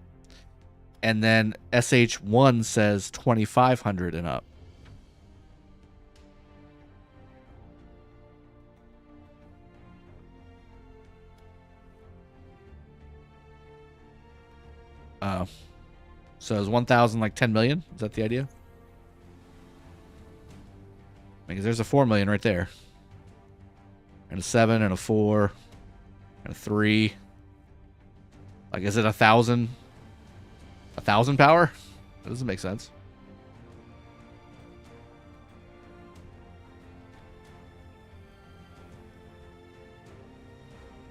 And then SH1 says 2500 and up. Oh. So is 1,000 like 10 million? Is that the idea? Because there's a 4 million right there. And a 7 and a 4 and a 3. Like, is it 1,000? 1,000 power? That doesn't make sense.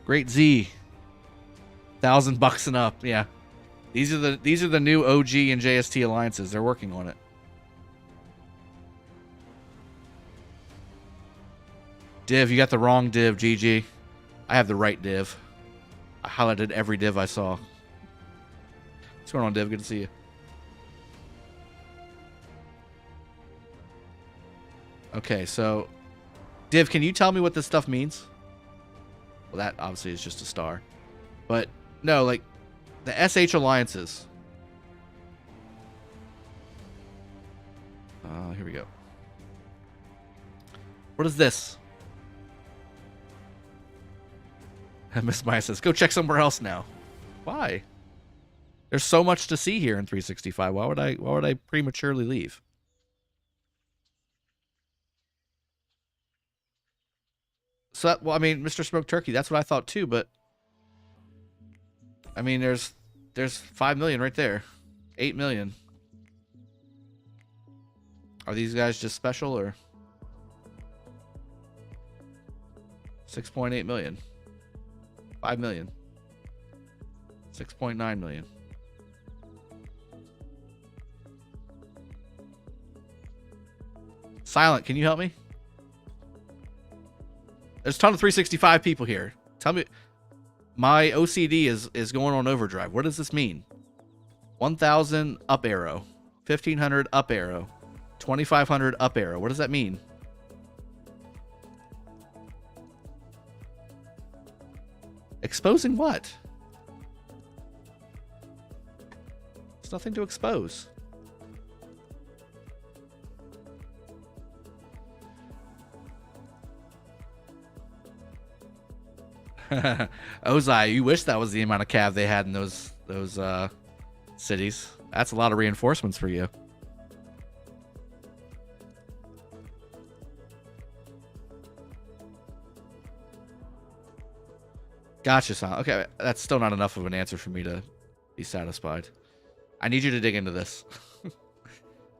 Great Z. $1,000 and up. Yeah. These are the new OG and JST alliances. They're working on it. Div, you got the wrong div, GG. I have the right div. I highlighted every div I saw. What's going on, Div? Good to see you. Okay, so Div, can you tell me what this stuff means? Well, that obviously is just a star. But no, like the SH alliances. Here we go. What is this? Miss Maya says, go check somewhere else now. Why? There's so much to see here in 365. Why would I prematurely leave? So, well, I mean, Mr. Smoked Turkey, that's what I thought too, but I mean, there's 5 million right there. 8 million. Are these guys just special or? 6.8 million. 5 million. 6.9 million. Silent, can you help me? There's a ton of 365 people here. Tell me, my OCD is going on overdrive. What does this mean? 1,000 up arrow, 1,500 up arrow, 2,500 up arrow. What does that mean? Exposing what? There's nothing to expose. Ozai, you wish that was the amount of cav they had in those cities. That's a lot of reinforcements for you. Gotcha, son. Okay, that's still not enough of an answer for me to be satisfied. I need you to dig into this.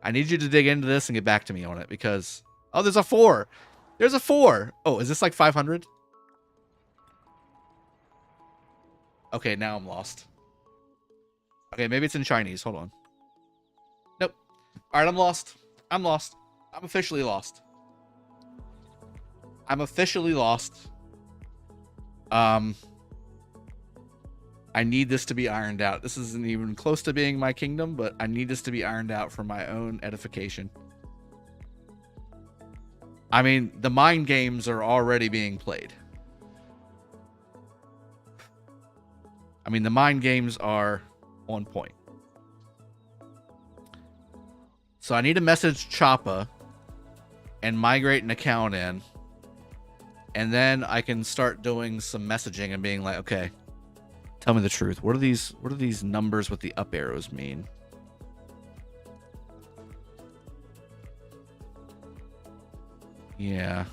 I need you to dig into this and get back to me on it because... Oh, there's a 4. There's a 4. Oh, is this like 500? Okay, now I'm lost. Okay, maybe it's in Chinese. Hold on. Nope. All right, I'm lost. I'm lost. I'm officially lost. I'm officially lost. I need this to be ironed out. This isn't even close to being my kingdom, but I need this to be ironed out for my own edification. I mean, the mind games are already being played. I mean, the mind games are on point. So I need to message Choppa and migrate an account in. And then I can start doing some messaging and being like, okay, tell me the truth. What do these numbers with the up arrows mean? Yeah.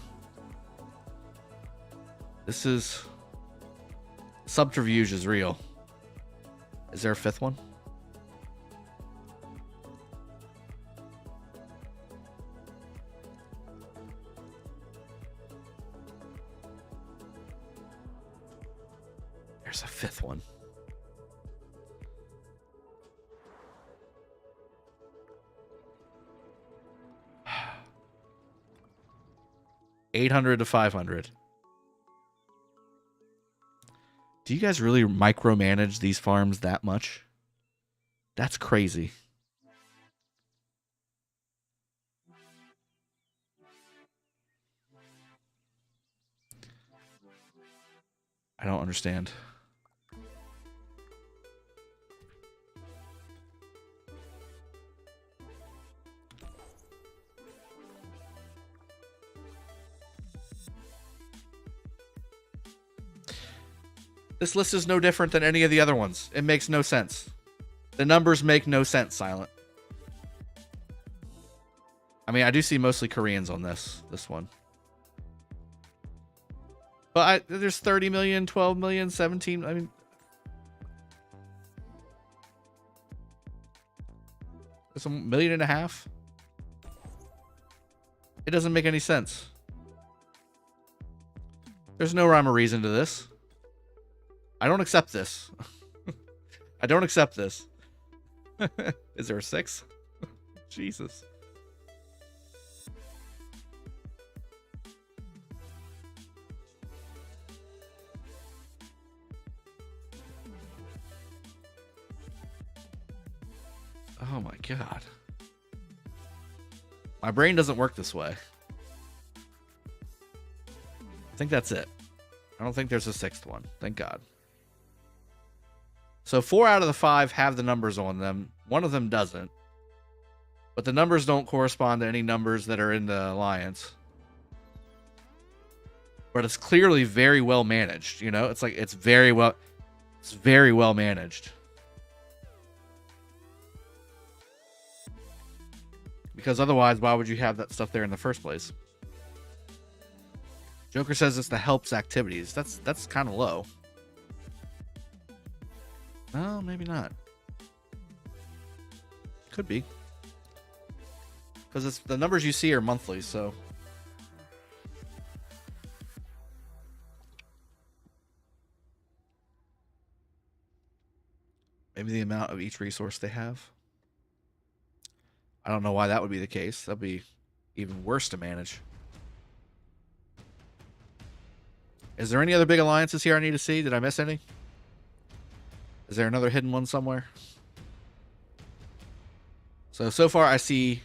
This is... Subterfuge is real. Is there a 5th one? There's a 5th one. $800 to $500. Do you guys really micromanage these farms that much? That's crazy. I don't understand. This list is no different than any of the other ones. It makes no sense. The numbers make no sense, Silent. I mean, I do see mostly Koreans on this one. But there's 30 million, 12 million, 17. I mean, there's $1.5 million. It doesn't make any sense. There's no rhyme or reason to this. I don't accept this. I don't accept this. Is there a 6? Jesus. Oh my God. My brain doesn't work this way. I think that's it. I don't think there's a 6th one. Thank God. So 4 out of the 5 have the numbers on them. One of them doesn't. But the numbers don't correspond to any numbers that are in the alliance. But it's clearly very well managed. You know, it's like it's very well managed. Because otherwise, why would you have that stuff there in the first place? Joker says it's the helps activities. That's kind of low. Oh, maybe not. Could be. Because it's the numbers you see are monthly, so. Maybe the amount of each resource they have. I don't know why that would be the case. That'd be even worse to manage. Is there any other big alliances here I need to see? Did I miss any? Is there another hidden one somewhere? So far I see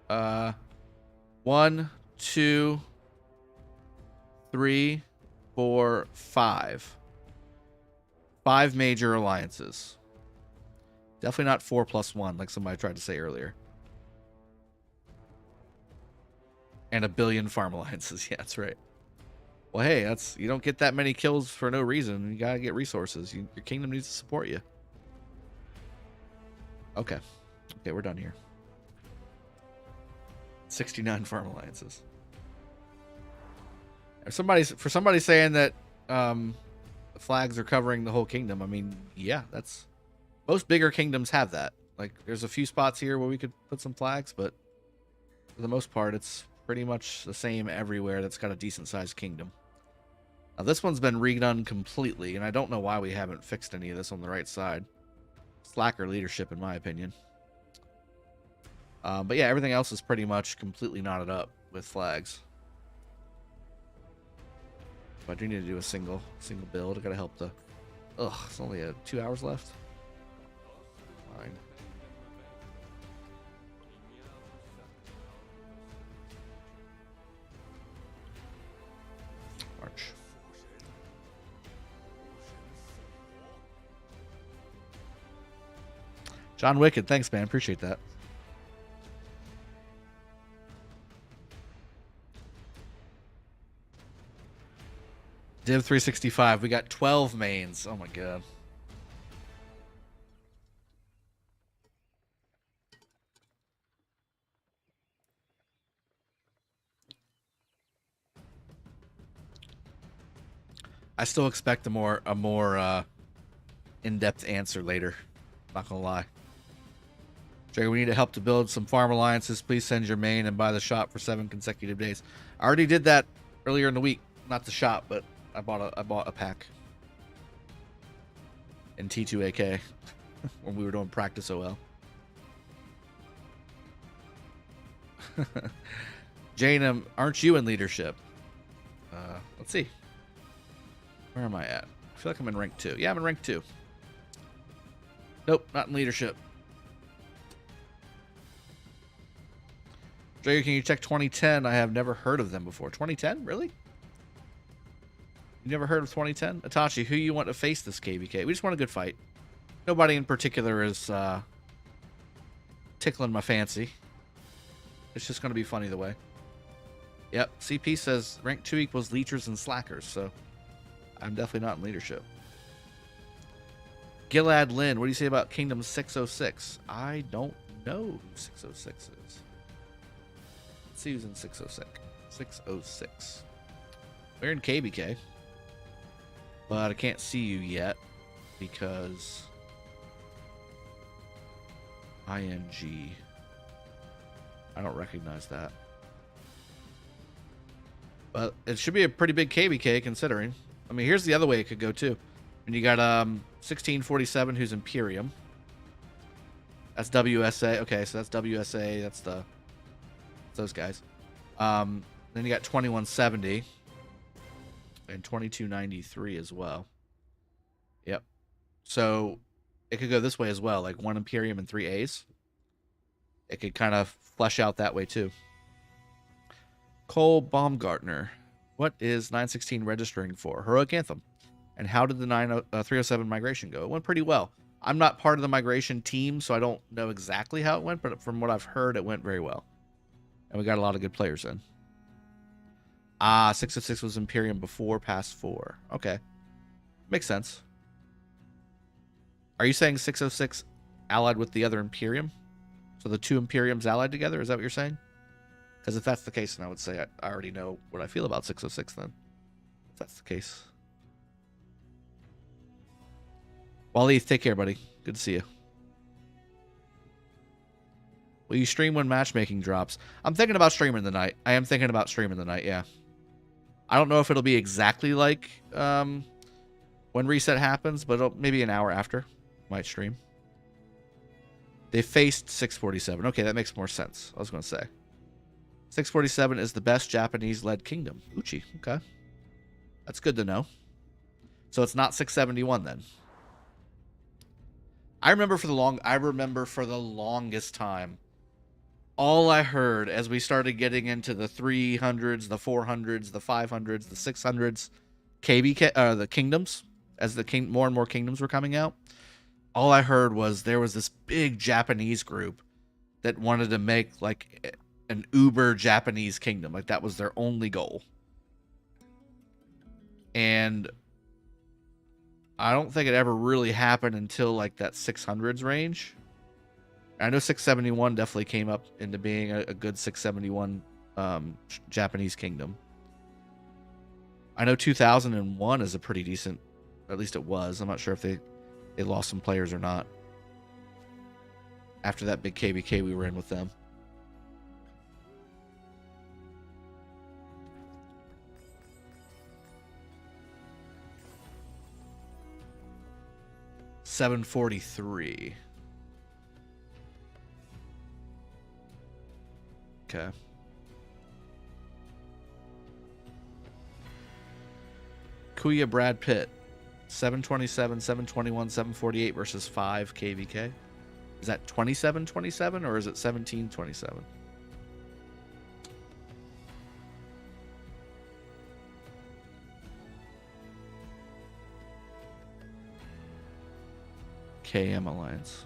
1, 2, 3, 4, 5. 5 major alliances. Definitely not 4+1 like somebody tried to say earlier. And a billion farm alliances. Yeah, that's right. Well, hey, you don't get that many kills for no reason. You gotta get resources. Your kingdom needs to support you. Okay. Okay, we're done here. 69 farm alliances. For somebody saying that the flags are covering the whole kingdom, I mean, yeah, that's most bigger kingdoms have that. Like, there's a few spots here where we could put some flags, but for the most part, it's pretty much the same everywhere that's got a decent sized kingdom. Now, this one's been redone completely, and I don't know why we haven't fixed any of this on the right side. Slacker leadership, in my opinion. But yeah, everything else is pretty much completely knotted up with flags. But I do need to do a single build. I gotta help the... Ugh, it's only 2 hours left. Fine. March. John Wicked, thanks, man. Appreciate that. Div 365. We got 12 mains. Oh my god. I still expect a more in-depth answer later. Not gonna lie. Jay, we need help to build some farm alliances. Please send your main and buy the shop for 7 consecutive days. I already did that earlier in the week. Not the shop, but I bought a pack in T2AK when we were doing practice OL. Jane, aren't you in leadership? Let's see. Where am I at? I feel like I'm in rank 2. Yeah, I'm in rank 2. Nope, not in leadership. Drago, can you check 2010? I have never heard of them before. 2010? Really? You never heard of 2010? Itachi, who you want to face this KvK? We just want a good fight. Nobody in particular is tickling my fancy. It's just going to be fun either way. Yep, CP says rank 2 equals leechers and slackers, so I'm definitely not in leadership. Gilad Lynn, what do you say about Kingdom 606? I don't know who 606 is. Let's see who's in 606. 606. We're in KvK. But I can't see you yet because ING. I don't recognize that. But it should be a pretty big KvK considering. I mean, here's the other way it could go too. And you got 1647 who's Imperium. That's WSA. Okay, so that's WSA. That's those guys. Then you got 2170. And 2293 as well. Yep. So it could go this way as well, like 1 Imperium and 3 A's. It could kind of flesh out that way too. Cole Baumgartner. What is 916 registering for? Heroic Anthem. And how did the 307 migration go? It went pretty well. I'm not part of the migration team, so I don't know exactly how it went, but from what I've heard, it went very well. And we got a lot of good players in. 606 was Imperium before Pass 4. Okay. Makes sense. Are you saying 606 allied with the other Imperium? So the 2 Imperiums allied together? Is that what you're saying? Because if that's the case, then I would say I already know what I feel about 606 then. If that's the case. Waleith, take care, buddy. Good to see you. Will you stream when matchmaking drops? I'm thinking about streaming tonight. I am thinking about streaming tonight, yeah. I don't know if it'll be exactly like when reset happens, but maybe an hour after. Might stream. They faced 647. Okay, that makes more sense. I was going to say 647 is the best Japanese-led kingdom. Uchi. Okay, that's good to know. So it's not 671 then. I remember for the longest time, all I heard as we started getting into the 300s, the 400s, the 500s, the 600s, KvK, the kingdoms, as more and more kingdoms were coming out, all I heard was there was this big Japanese group that wanted to make like an uber Japanese kingdom. Like that was their only goal. And I don't think it ever really happened until like that 600s range. I know 671 definitely came up into being a good 671 Japanese kingdom. I know 2001 is a pretty decent, or at least it was. I'm not sure if they lost some players or not. After that big KvK we were in with them. $743. Okay. Kuya Brad Pitt. 727, 721, 748 versus 5 KvK. Is that 2727 or is it 1727? KM Alliance.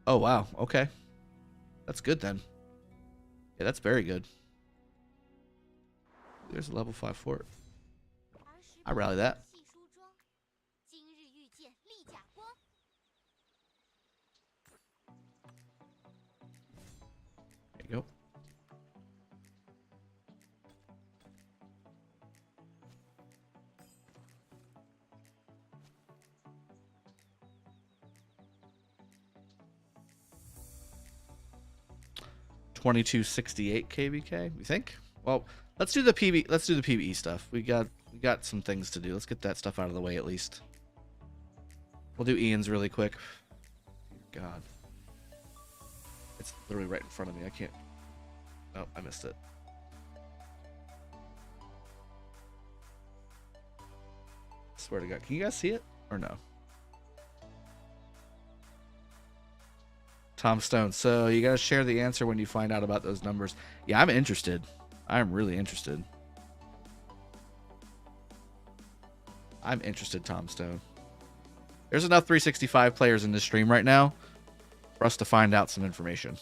Oh, wow. Okay. That's good then. Yeah, that's very good. There's a level 5 fort. I rally that. There you go. $22.68 KvK. You think? Well, let's do the PB. Let's do the PvE stuff. We got some things to do. Let's get that stuff out of the way at least. We'll do Ian's really quick. God, it's literally right in front of me. I can't. Oh, I missed it. Swear to God, can you guys see it or no? Tom Stone. So you got to share the answer when you find out about those numbers. Yeah, I'm interested. I'm really interested. I'm interested, Tom Stone. There's enough 365 players in this stream right now for us to find out some information.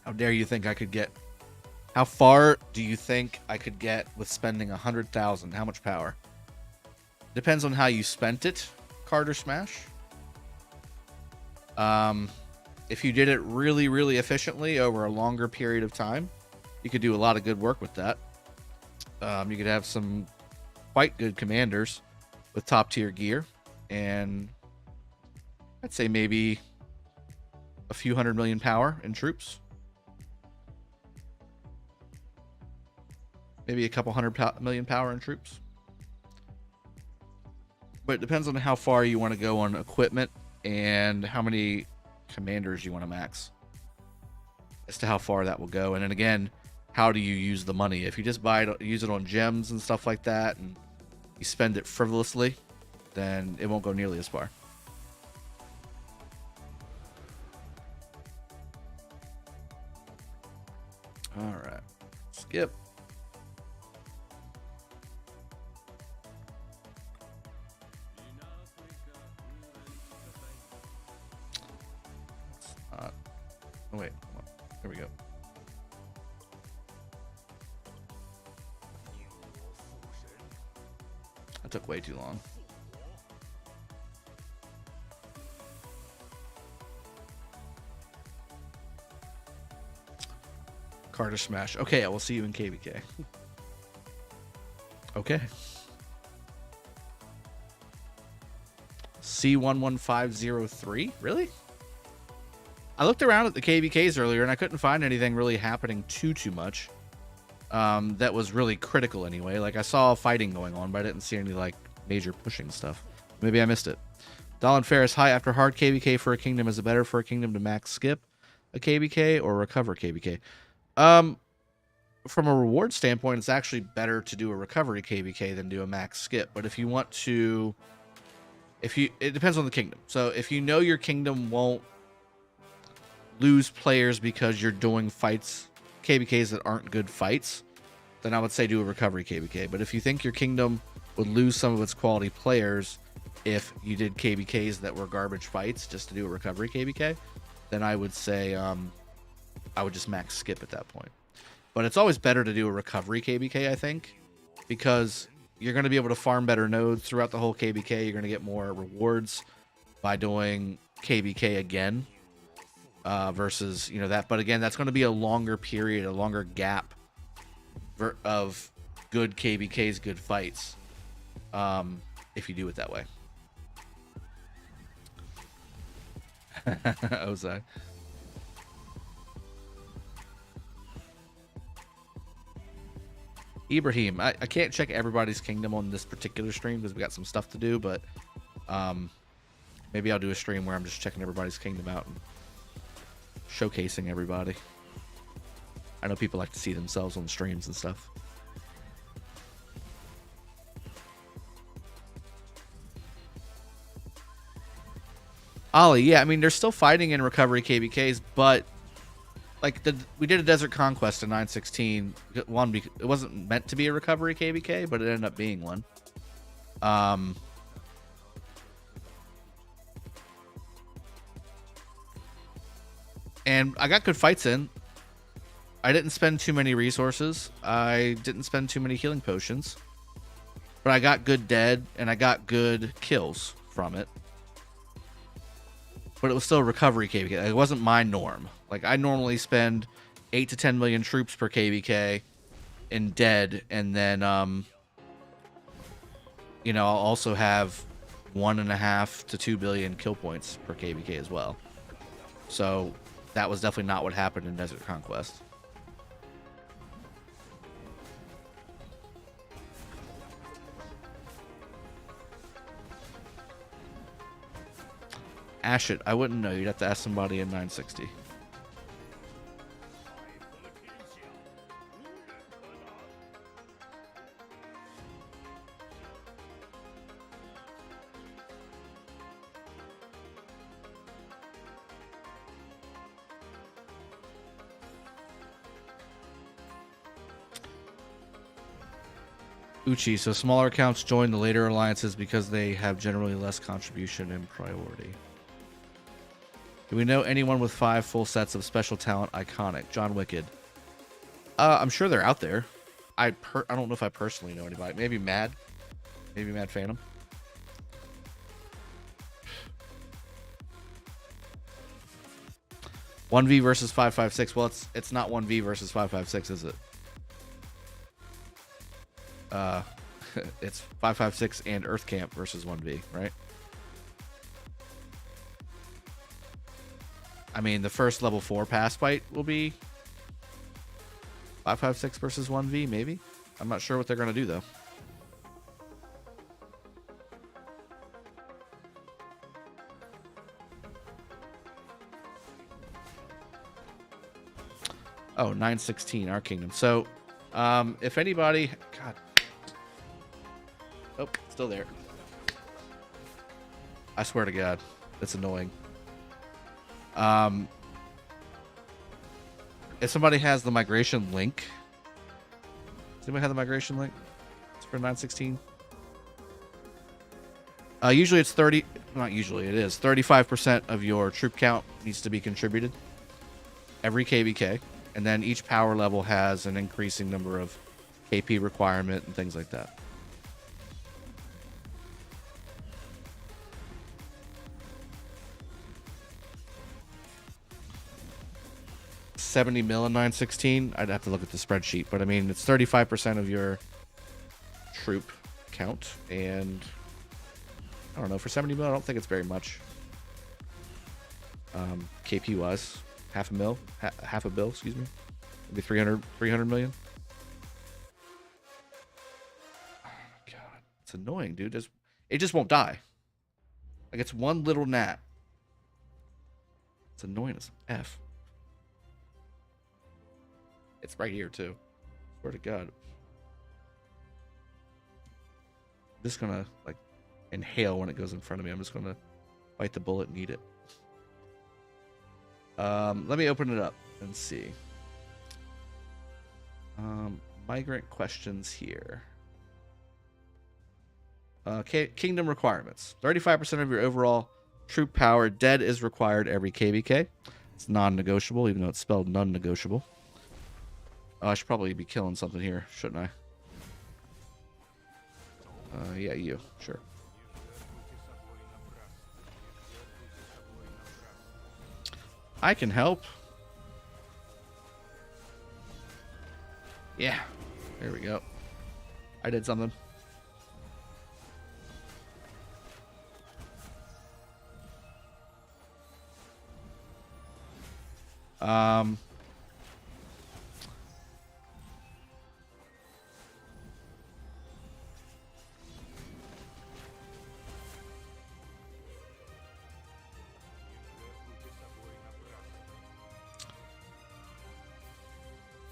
How dare you think I could get... How far do you think I could get with spending 100,000? How much power? Depends on how you spent it, Carter Smash. If you did it really, really efficiently over a longer period of time, you could do a lot of good work with that. You could have some quite good commanders with top tier gear, and I'd say maybe a few 100 million power in troops. Maybe a couple million power in troops. But it depends on how far you want to go on equipment and how many commanders you want to max as to how far that will go. And then again, how do you use the money? If you just use it on gems and stuff like that, and you spend it frivolously, then it won't go nearly as far. All right, skip. Oh wait, hold on. There we go. That took way too long. Carter Smash. Okay, I will see you in KvK. Okay. C11503? Really? I looked around at the KvKs earlier, and I couldn't find anything really happening too much. That was really critical anyway. Like, I saw fighting going on, but I didn't see any, like, major pushing stuff. Maybe I missed it. Dolan Ferris, hi. After hard KvK for a kingdom, is it better for a kingdom to max skip a KvK or recover KvK? From a reward standpoint, it's actually better to do a recovery KvK than do a max skip. But if you want to, it depends on the kingdom. So if you know your kingdom won't lose players because you're doing fights, KvKs that aren't good fights, then I would say do a recovery KvK. But if you think your kingdom would lose some of its quality players if you did KvKs that were garbage fights just to do a recovery KvK, then I would say I would just max skip at that point. But it's always better to do a recovery KvK, I think, because you're going to be able to farm better nodes throughout the whole KvK. You're going to get more rewards by doing KvK again versus, you know, that. But again, that's going to be a longer period, a longer gap of good KvKs, good fights, if you do it that way. Ozai. Ibrahim, I can't check everybody's kingdom on this particular stream because we got some stuff to do, but maybe I'll do a stream where I'm just checking everybody's kingdom out and showcasing everybody. I know people like to see themselves on streams and stuff. Ollie, yeah, I mean, they're still fighting in recovery KvKs, but like we did a Desert Conquest in 916. One, it wasn't meant to be a recovery KvK, but it ended up being one. And I got good fights in. I didn't spend too many resources. I didn't spend too many healing potions. But I got good dead, and I got good kills from it. But it was still a recovery KvK. It wasn't my norm. Like, I normally spend 8 to 10 million troops per KvK in dead, and then, you know, I'll also have 1.5 to 2 billion kill points per KvK as well. So that was definitely not what happened in Desert Conquest. Ashit, I wouldn't know. You'd have to ask somebody in 960. Uchi, so smaller accounts join the later alliances because they have generally less contribution and priority. Do we know anyone with 5 full sets of special talent iconic? John Wicked. I'm sure they're out there. I don't know if I personally know anybody. Maybe Mad. Maybe Mad Phantom. One V versus 556. Well, it's not 1v versus 556, is it? It's 556 and Earth Camp versus 1v, right? I mean, the first level 4 pass fight will be 556 versus 1v, maybe? I'm not sure what they're going to do, though. Oh, 916, our kingdom. So, if anybody... God. Oh, still there. I swear to God, that's annoying. If somebody has the migration link, does anybody have the migration link? It's for 916. Usually it's 30. Not usually, it is 35% of your troop count needs to be contributed every KvK, and then each power level has an increasing number of KP requirement and things like that. $70 million in 916. I'd have to look at the spreadsheet, but I mean, it's 35% of your troop count, and I don't know, for $70 million, I don't think it's very much. KP was half a bill, excuse me. Maybe 300 million. Oh my god, it's annoying, dude. It just won't die. Like, it's one little gnat. It's annoying as F. It's right here too. Swear to God. I'm just gonna like inhale when it goes in front of me. I'm just gonna bite the bullet and eat it. Let me open it up and see. Migrant questions here. Kingdom requirements. 35% of your overall troop power dead is required every KvK. It's non-negotiable, even though it's spelled non-negotiable. I should probably be killing something here, shouldn't I? Yeah, you. Sure. I can help. Yeah. There we go. I did something.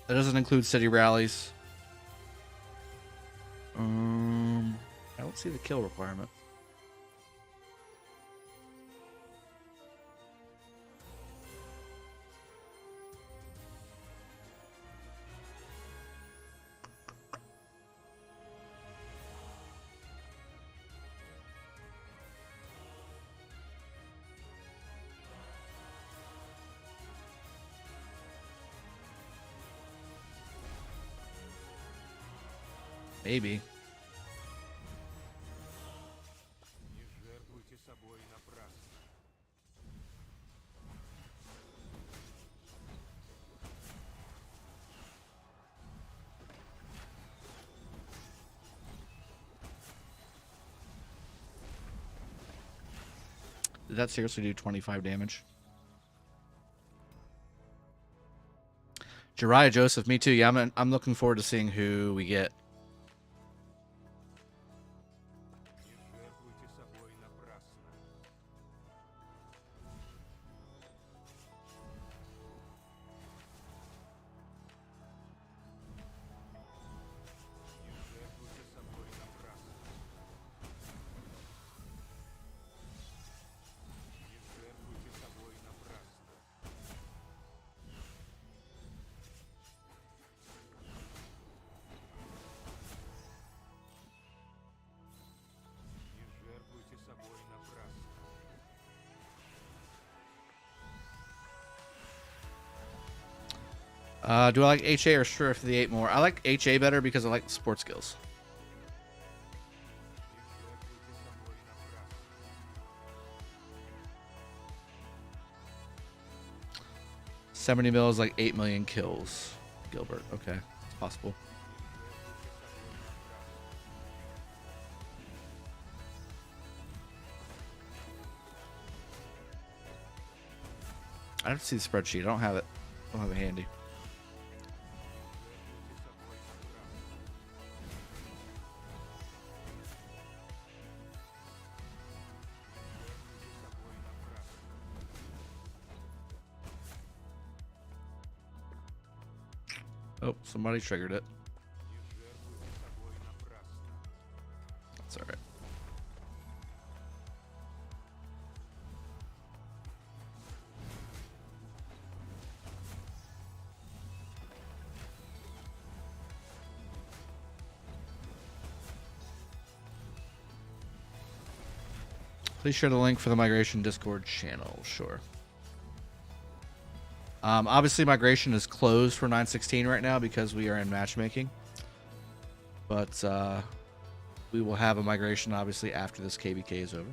That doesn't include city rallies. I don't see the kill requirement. Maybe. Did that seriously do 25 damage? Jariah Joseph, me too. Yeah, I'm looking forward to seeing who we get. Do I like HA or Strife the 8 more? I like HA better because I like the sports skills. $70 mil is like 8 million kills. Gilbert, okay, it's possible. I have to see the spreadsheet. I don't have it. I don't have it handy. Oh, somebody triggered it. That's all right. Please share the link for the migration Discord channel. Sure. Obviously, migration is closed for 916 right now because we are in matchmaking. But we will have a migration, obviously, after this KvK is over.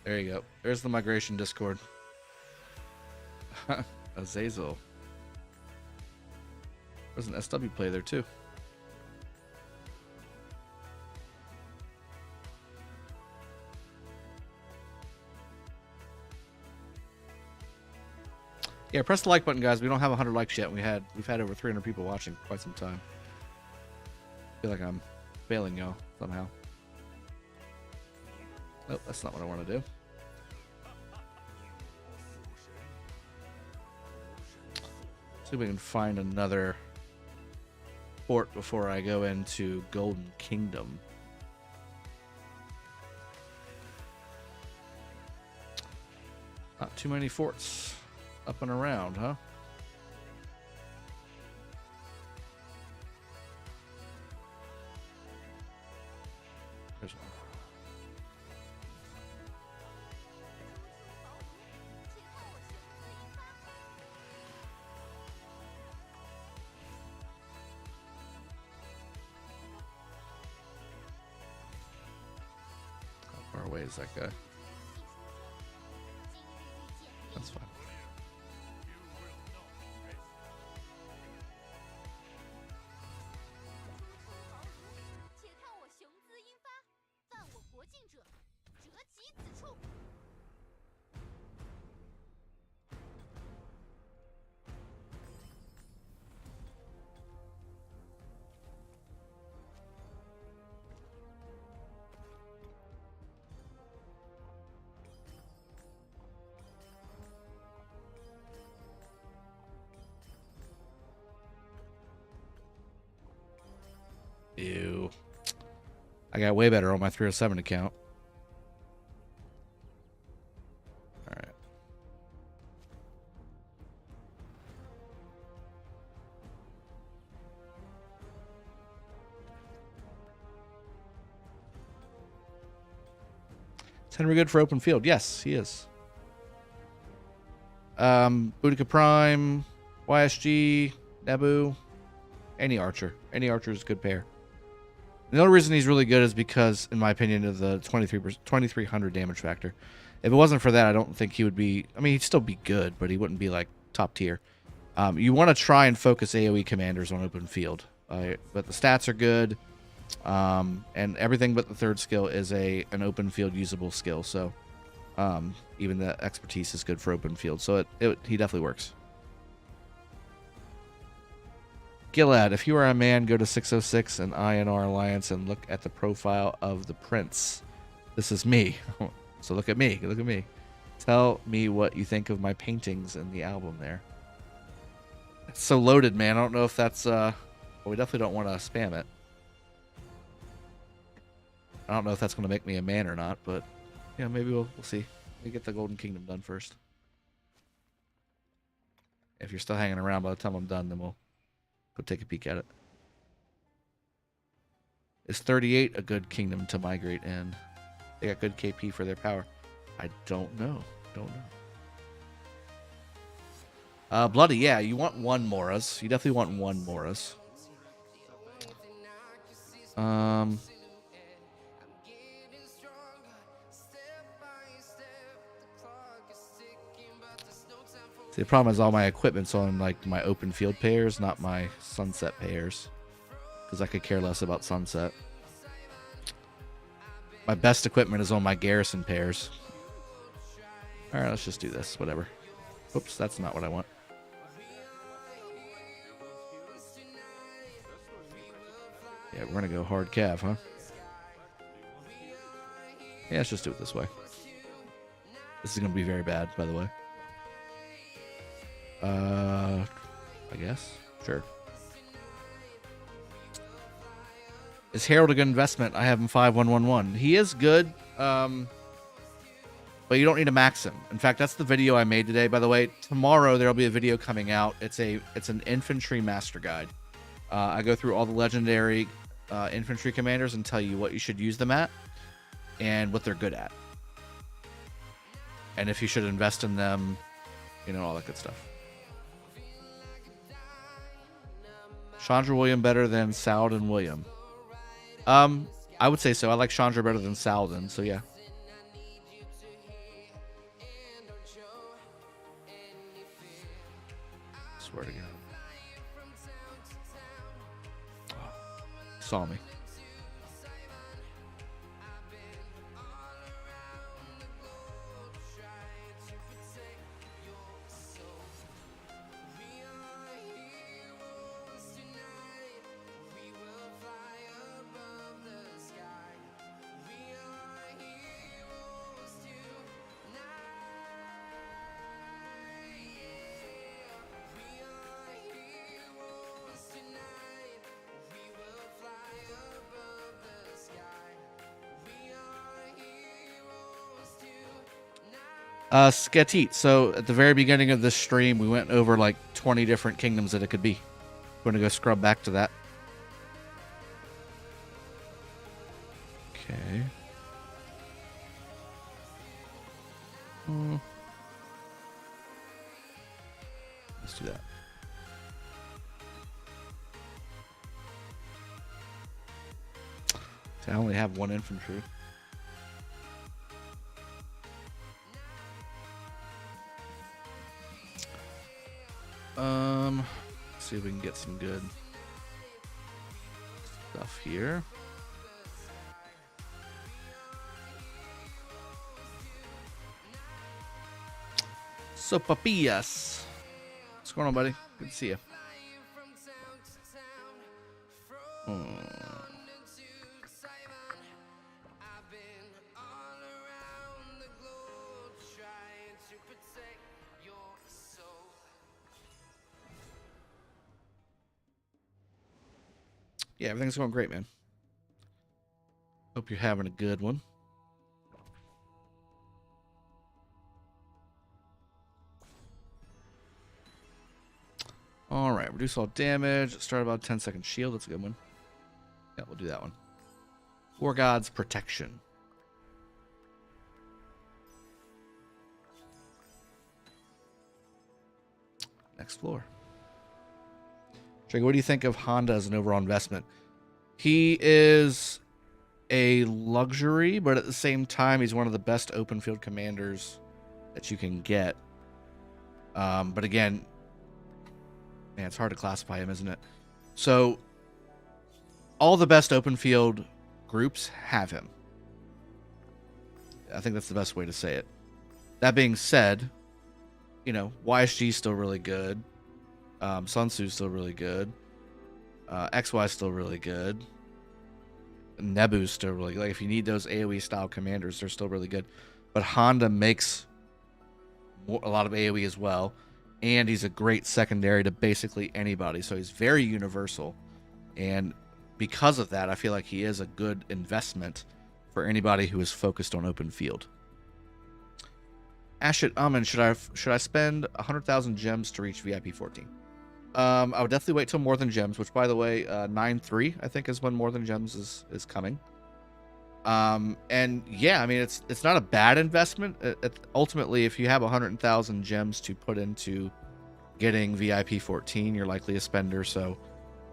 There you go. There's the migration Discord. Azazel. There's an SW play there too. Yeah, press the like button, guys. We don't have 100 likes yet. We've had over 300 people watching for quite some time. I feel like I'm failing y'all somehow. Nope, that's not what I want to do. See if we can find another fort before I go into Golden Kingdom. Not too many forts up and around, huh? There's one. How far away is that guy? That's fine. Ew. I got way better on my 307 account. All right. Is Henry good for open field? Yes, he is. Boudica Prime, YSG, Nebu, any archer. Any archer is a good pair. The only reason he's really good is because, in my opinion, of the 2300 damage factor. If it wasn't for that, I don't think he would be... I mean, he'd still be good, but he wouldn't be, like, top tier. You want to try and focus AoE commanders on open field. But the stats are good, and everything but the third skill is an open field usable skill. So even the expertise is good for open field. So he definitely works. Gilad, if you are a man, go to 606 and INR Alliance and look at the profile of the prince. This is me. So look at me. Look at me. Tell me what you think of my paintings in the album there. It's so loaded, man. I don't know if that's... Well, we definitely don't want to spam it. I don't know if that's going to make me a man or not, but... Yeah, maybe we'll see. Let me get the Golden Kingdom done first. If you're still hanging around by the time I'm done, then we'll... go take a peek at it. Is 38 a good kingdom to migrate in? They got good KP for their power. I don't know. Bloody, yeah. You want one Moras. You definitely want one Moras. See, the problem is all my equipment's on like my open field pairs, not my sunset pairs, because I could care less about sunset. My best equipment is on my garrison pairs. All right, let's just do this. Whatever. Oops, that's not what I want. Yeah, we're gonna go hard cav, huh? Yeah, let's just do it this way. This is gonna be very bad, by the way. I guess. Sure. Is Harold a good investment? I have him 5111. He is good, but you don't need to max him. In fact, that's the video I made today. By the way, tomorrow there'll be a video coming out. It's an infantry master guide. I go through all the legendary infantry commanders and tell you what you should use them at and what they're good at, and if you should invest in them, you know, all that good stuff. Chandra William better than Saladin William? I would say so. I like Chandra better than Saladin, so yeah. swear to God. Oh, saw me. Skatit. So at the very beginning of this stream, we went over like 20 different kingdoms that it could be. We're gonna go scrub back to that. Okay. Let's do that. See, I only have 1 infantry. Let's see if we can get some good stuff here. So, papillas. What's going on, buddy? Good to see you. Yeah, everything's going great, man. Hope you're having a good one. All right, reduce all damage. Start about 10-second shield. That's a good one. Yeah, we'll do that one. War God's Protection. Next floor. Drago, what do you think of Honda as an overall investment? He is a luxury, but at the same time, he's one of the best open field commanders that you can get. But again, man, it's hard to classify him, isn't it? So, all the best open field groups have him. I think that's the best way to say it. That being said, you know, YSG is still really good. Sun Tzu's still really good. XY's still really good. Nebu's still really good. Like, if you need those AoE style commanders, they're still really good. But Honda makes a lot of AoE as well. And he's a great secondary to basically anybody. So he's very universal. And because of that, I feel like he is a good investment for anybody who is focused on open field. Ashit Amin, should I spend 100,000 gems to reach VIP 14? I would definitely wait till More Than Gems, which, by the way, 9.3 I think is when More Than Gems is coming. And yeah, I mean, it's not a bad investment. Ultimately, if you have 100,000 gems to put into getting VIP 14, you're likely a spender. So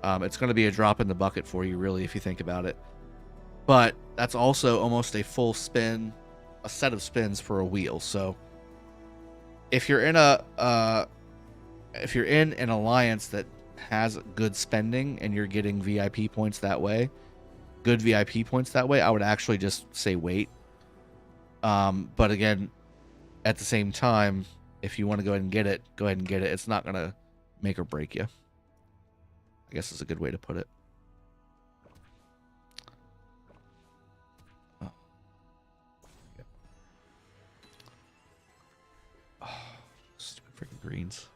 it's going to be a drop in the bucket for you, really, if you think about it. But that's also almost a full spin, a set of spins for a wheel. So if you're in an alliance that has good spending and you're getting VIP points that way, good VIP points that way, I would actually just say wait. But again, at the same time, if you want to go ahead and get it, go ahead and get it. It's not going to make or break you, I guess is a good way to put it. Stupid freaking greens.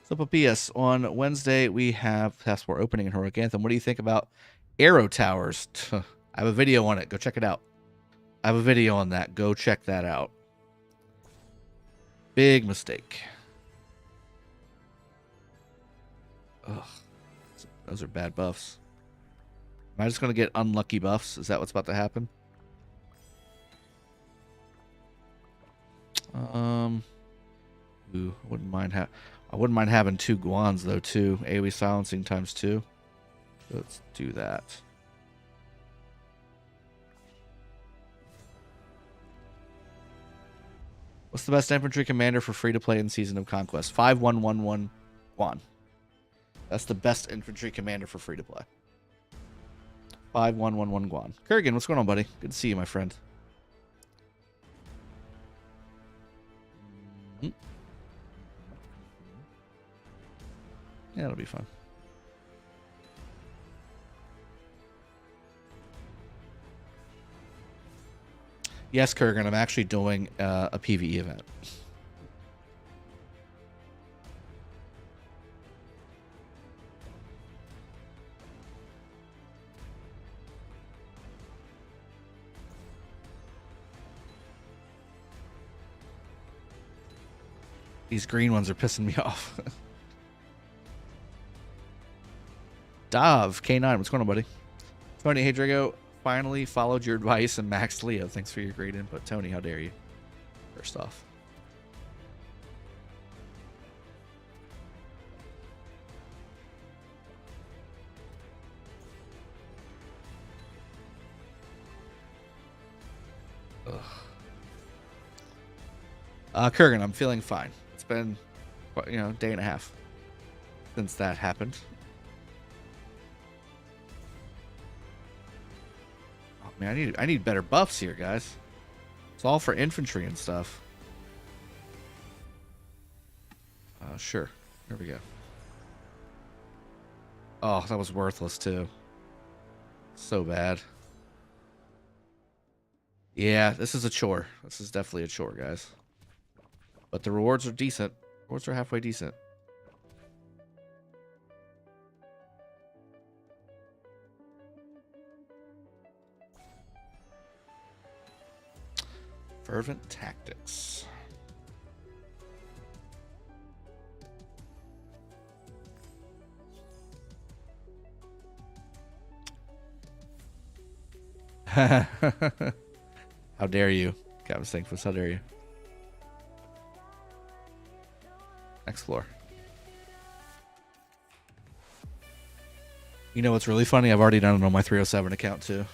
So, Papias, on Wednesday, we have Passport opening in Heroic Anthem. What do you think about Arrow Towers? I have a video on it. Go check it out. I have a video on that. Go check that out. Big mistake. Ugh. Those are bad buffs. Am I just going to get unlucky buffs? Is that what's about to happen? Ooh, I wouldn't mind having 2 Guans, though, too. AoE silencing times 2. Let's do that. What's the best infantry commander for free-to-play in Season of Conquest? 5111 Guan. That's the best infantry commander for free to play. 5111 Guan. Kurgan, what's going on, buddy? Good to see you, my friend. Yeah, it'll be fun. Yes, Kurgan, I'm actually doing a PvE event. These green ones are pissing me off. Dav, K9, what's going on, buddy? Tony, hey, Drago, finally followed your advice and maxed Leo. Thanks for your great input. Tony, how dare you? First off. Kurgan, I'm feeling fine. It's been, a day and a half since that happened. Oh man, I need better buffs here, guys. It's all for infantry and stuff. Sure. Here we go. Oh, that was worthless too. So bad. Yeah, this is a chore. This is definitely a chore, guys. But the rewards are decent. Rewards are halfway decent. Fervent Tactics. How dare you? Captain Stinkfist, how dare you? Next floor. You know what's really funny? I've already done it on my 307 account too.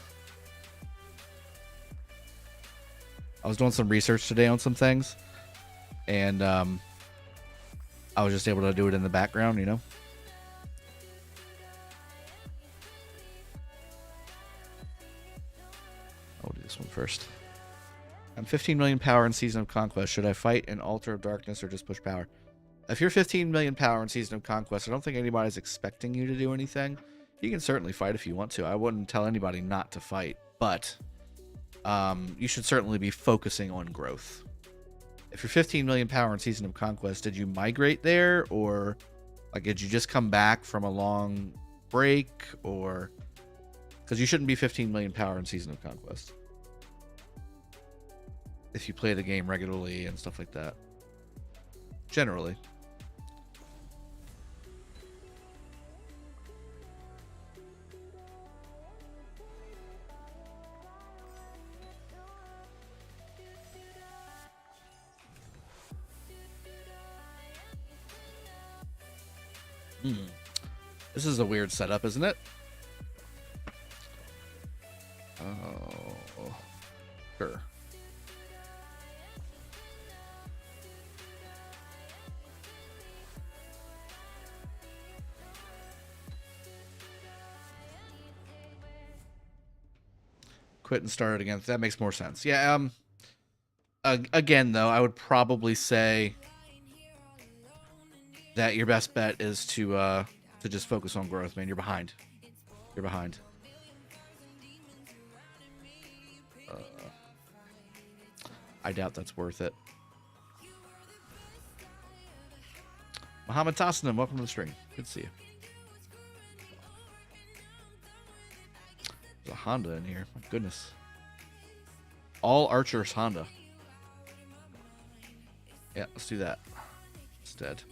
I was doing some research today on some things, and I was just able to do it in the background, you know? I'll do this one first. I'm 15 million power in Season of Conquest. Should I fight in Altar of Darkness or just push power? If you're 15 million power in Season of Conquest, I don't think anybody's expecting you to do anything. You can certainly fight if you want to. I wouldn't tell anybody not to fight, but you should certainly be focusing on growth. If you're 15 million power in Season of Conquest, did you migrate there, or like did you just come back from a long break, or because you shouldn't be 15 million power in Season of Conquest if you play the game regularly and stuff like that. Generally. This is a weird setup, isn't it? Oh, sure. Quit and start it again. That makes more sense. Yeah. Again, though, I would probably say that your best bet is to just focus on growth, man. You're behind. You're behind. I doubt that's worth it. Muhammad Tasnim, welcome to the stream. Good to see you. There's a Honda in here. My goodness. All Archers Honda. Yeah, let's do that instead.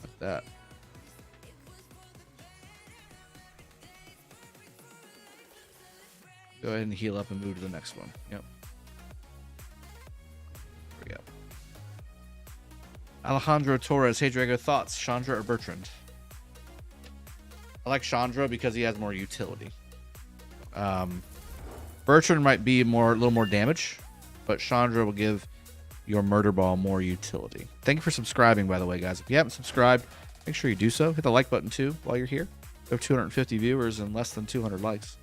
Like that. Go ahead and heal up and move to the next one. Yep. There we go. Alejandro Torres. Hey, Drago, thoughts? Chandra or Bertrand? I like Chandra because he has more utility. Bertrand might be a little more damage, but Chandra will give your murder ball more utility. Thank you for subscribing, by the way, guys. If you haven't subscribed, make sure you do so. Hit the like button too while you're here. We have 250 viewers and less than 200 likes.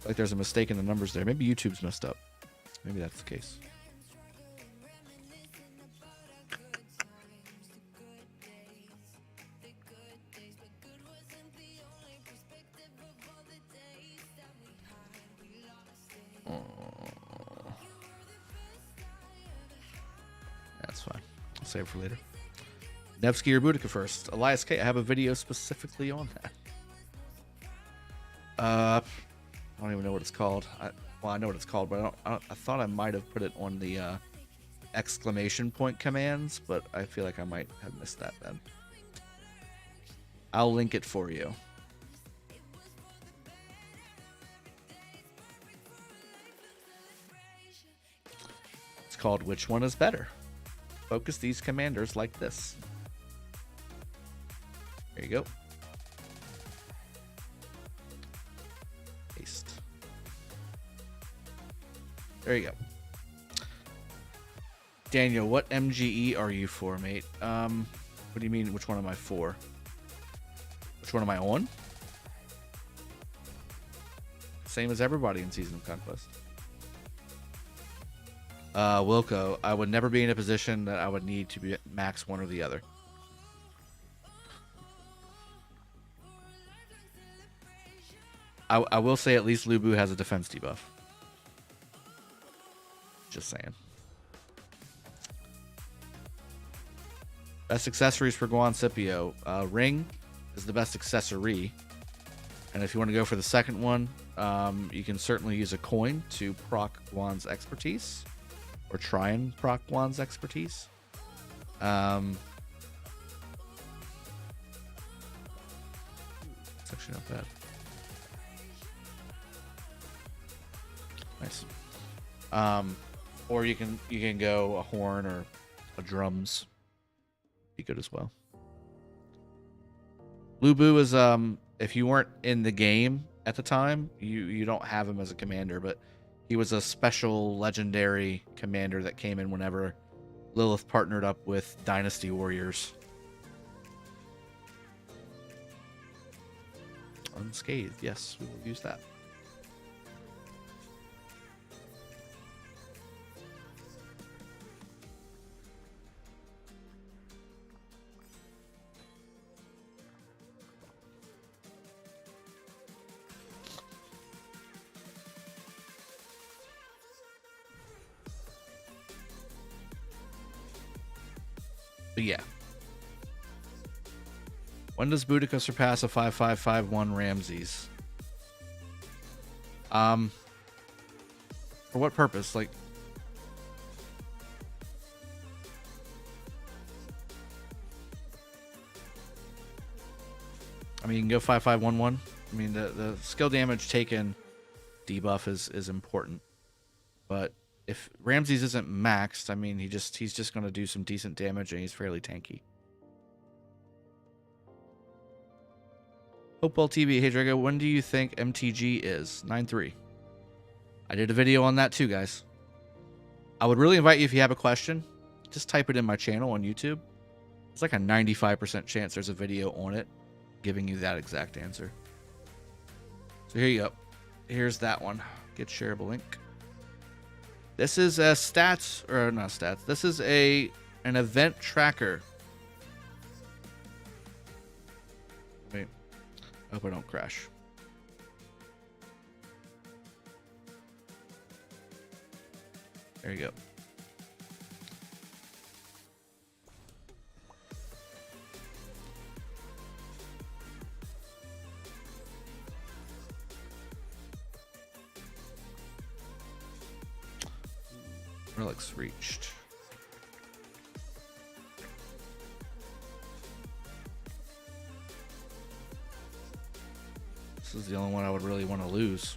Like there's a mistake in the numbers there. Maybe YouTube's messed up. Maybe that's the case. That's fine. I'll save it for later. Nevsky or Boudica first. Elias K, I have a video specifically on that. I don't even know what it's called. Well, I know what it's called, but I thought I might have put it on the exclamation point commands, but I feel like I might have missed that then. I'll link it for you. It's called Which One is Better? Focus these commanders like this. There you go. Paste. There you go. Daniel, what MGE are you for, mate? What do you mean, which one am I for? Which one am I on? Same as everybody in Season of Conquest. Wilco, I would never be in a position that I would need to be max one or the other. I will say at least Lubu has a defense debuff. Just saying. Best accessories for Guan Scipio. Ring is the best accessory. And if you want to go for the second one, you can certainly use a coin to proc Guan's expertise. Or try and proc Guan's expertise. It's actually not bad. Nice. Or you can go a horn or a drums. Be good as well. Lubu is if you weren't in the game at the time, you don't have him as a commander, but he was a special legendary commander that came in whenever Lilith partnered up with Dynasty Warriors. Unscathed, yes, we will use that. But yeah. When does Boudica surpass a 5551 Ramses? For what purpose? Like, I mean, you can go 5511. I mean, the skill damage taken debuff is important, but if Ramses isn't maxed, I mean, he's just going to do some decent damage, and he's fairly tanky. Hopewell TV, hey Drago, when do you think MTG is? 9-3. I did a video on that too, guys. I would really invite you, if you have a question, just type it in my channel on YouTube. It's like a 95% chance there's a video on it giving you that exact answer. So here you go. Here's that one. Get shareable link. This is a stats, or not stats. This is an event tracker. Wait, I hope I don't crash. There you go. Relics reached. This is the only one I would really want to lose.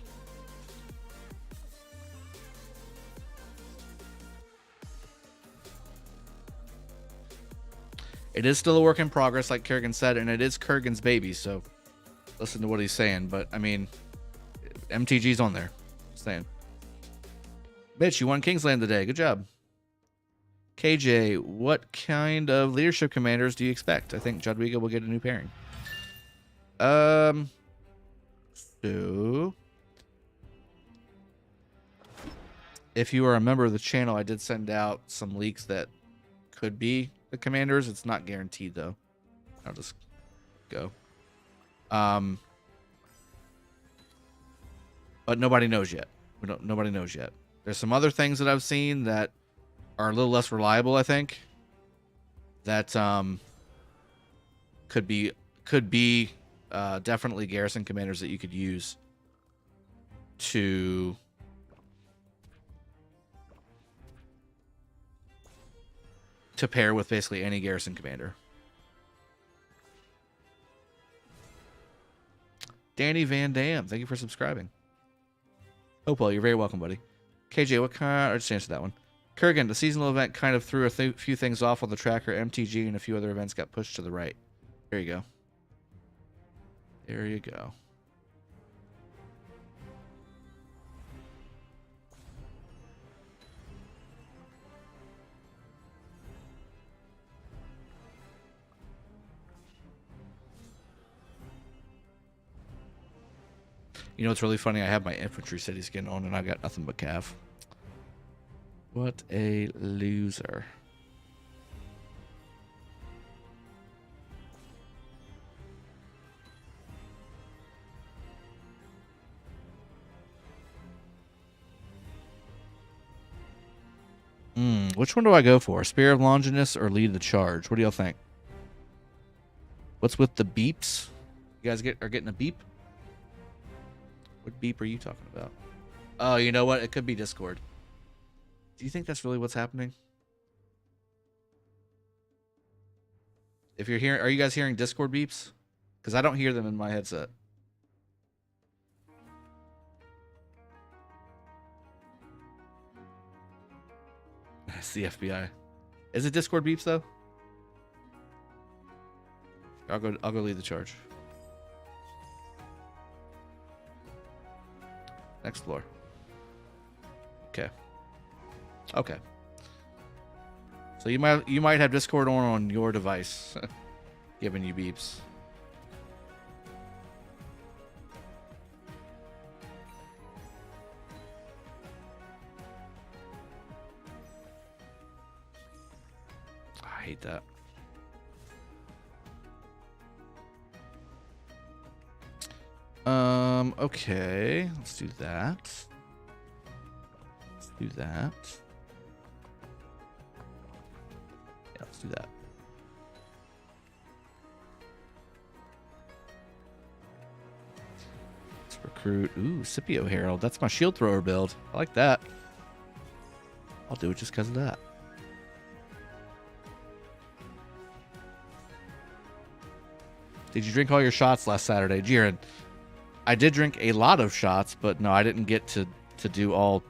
It is still a work in progress, like Kerrigan said, and it is Kurgan's baby, so listen to what he's saying. But, I mean, MTG's on there. Just saying. Mitch, you won Kingsland today. Good job. KJ, what kind of leadership commanders do you expect? I think Jadwiga will get a new pairing. So if you are a member of the channel, I did send out some leaks that could be the commanders. It's not guaranteed though. I'll just go. But nobody knows yet. Nobody knows yet. There's some other things that I've seen that are a little less reliable, I think. That could be definitely garrison commanders that you could use to pair with basically any garrison commander. Danny Van Dam, thank you for subscribing. Hopewell, you're very welcome, buddy. KJ, what kind? Or just answer that one. Kurgan, the seasonal event kind of threw a few things off on the tracker. MTG and a few other events got pushed to the right. There you go. There you go. You know what's really funny? I have my infantry city skin on and I got nothing but cav. What a loser. Which one do I go for? Spear of Longinus or Lead the Charge? What do y'all think? What's with the beeps? You guys are getting a beep? What beep are you talking about? Oh, you know what? It could be Discord. Do you think that's really what's happening? If you're hearing, are you guys hearing Discord beeps? Because I don't hear them in my headset. It's the FBI. Is it Discord beeps though? I'll go lead the charge. Next floor. Okay. Okay. So you might have Discord on your device, giving you beeps. I hate that. Okay. Let's do that. Let's do that. Yeah, let's do that. Let's recruit. Ooh, Scipio Herald. That's my shield thrower build. I like that. I'll do it just because of that. Did you drink all your shots last Saturday? Jiren, I did drink a lot of shots, but no, I didn't get to do all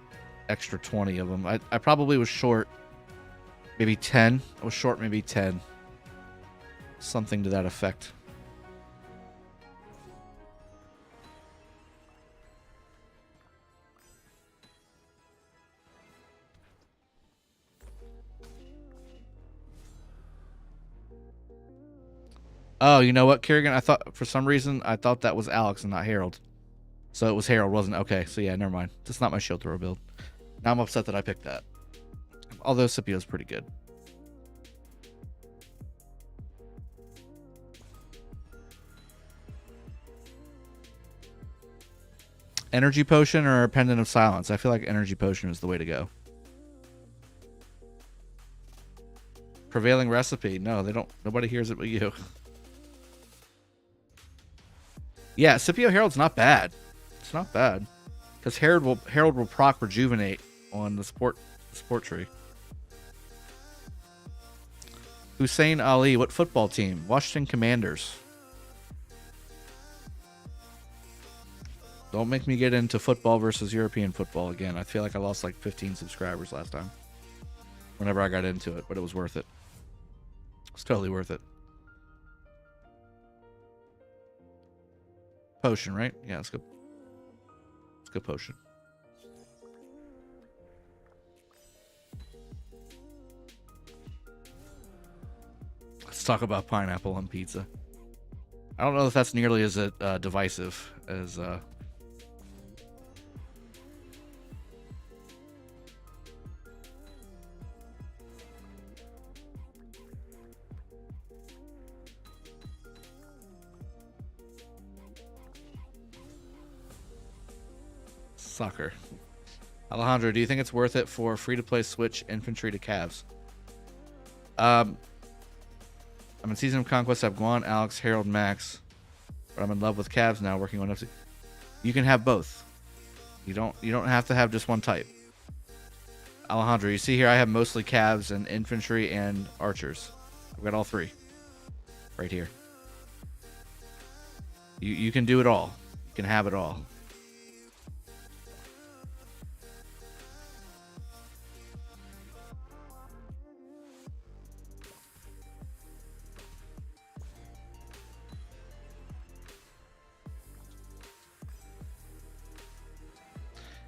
extra 20 of them. I probably was short maybe 10. I was short maybe 10. Something to that effect. Oh, you know what, Kerrigan? I thought, for some reason, I thought that was Alex and not Harold. So it was Harold, wasn't it? Okay, so yeah, never mind. That's not my shield thrower build. Now I'm upset that I picked that. Although Scipio's pretty good. Energy Potion or Pendant of Silence? I feel like Energy Potion is the way to go. Prevailing Recipe? No, they don't. Nobody hears it but you. Yeah, Scipio Herald's not bad. It's not bad. Because Harold will proc Rejuvenate on the support tree. Hussein Ali, what football team? Washington Commanders. Don't make me get into football versus European football again. I feel like I lost like 15 subscribers last time. Whenever I got into it, but it was worth it. It's totally worth it. Potion, right? Yeah, let's go. Let's go potion. talk about pineapple on pizza. I don't know if that's nearly as divisive as soccer. Alejandro, do you think it's worth it for free-to-play switch infantry to Cavs? I'm in Season of Conquest. I have Guan, Alex, Harold, Max, but I'm in love with Cavs now. Working on FC. You can have both. You don't have to have just one type. Alejandro, you see here I have mostly Cavs and infantry and archers. I've got all three right here. You can do it all. You can have it all.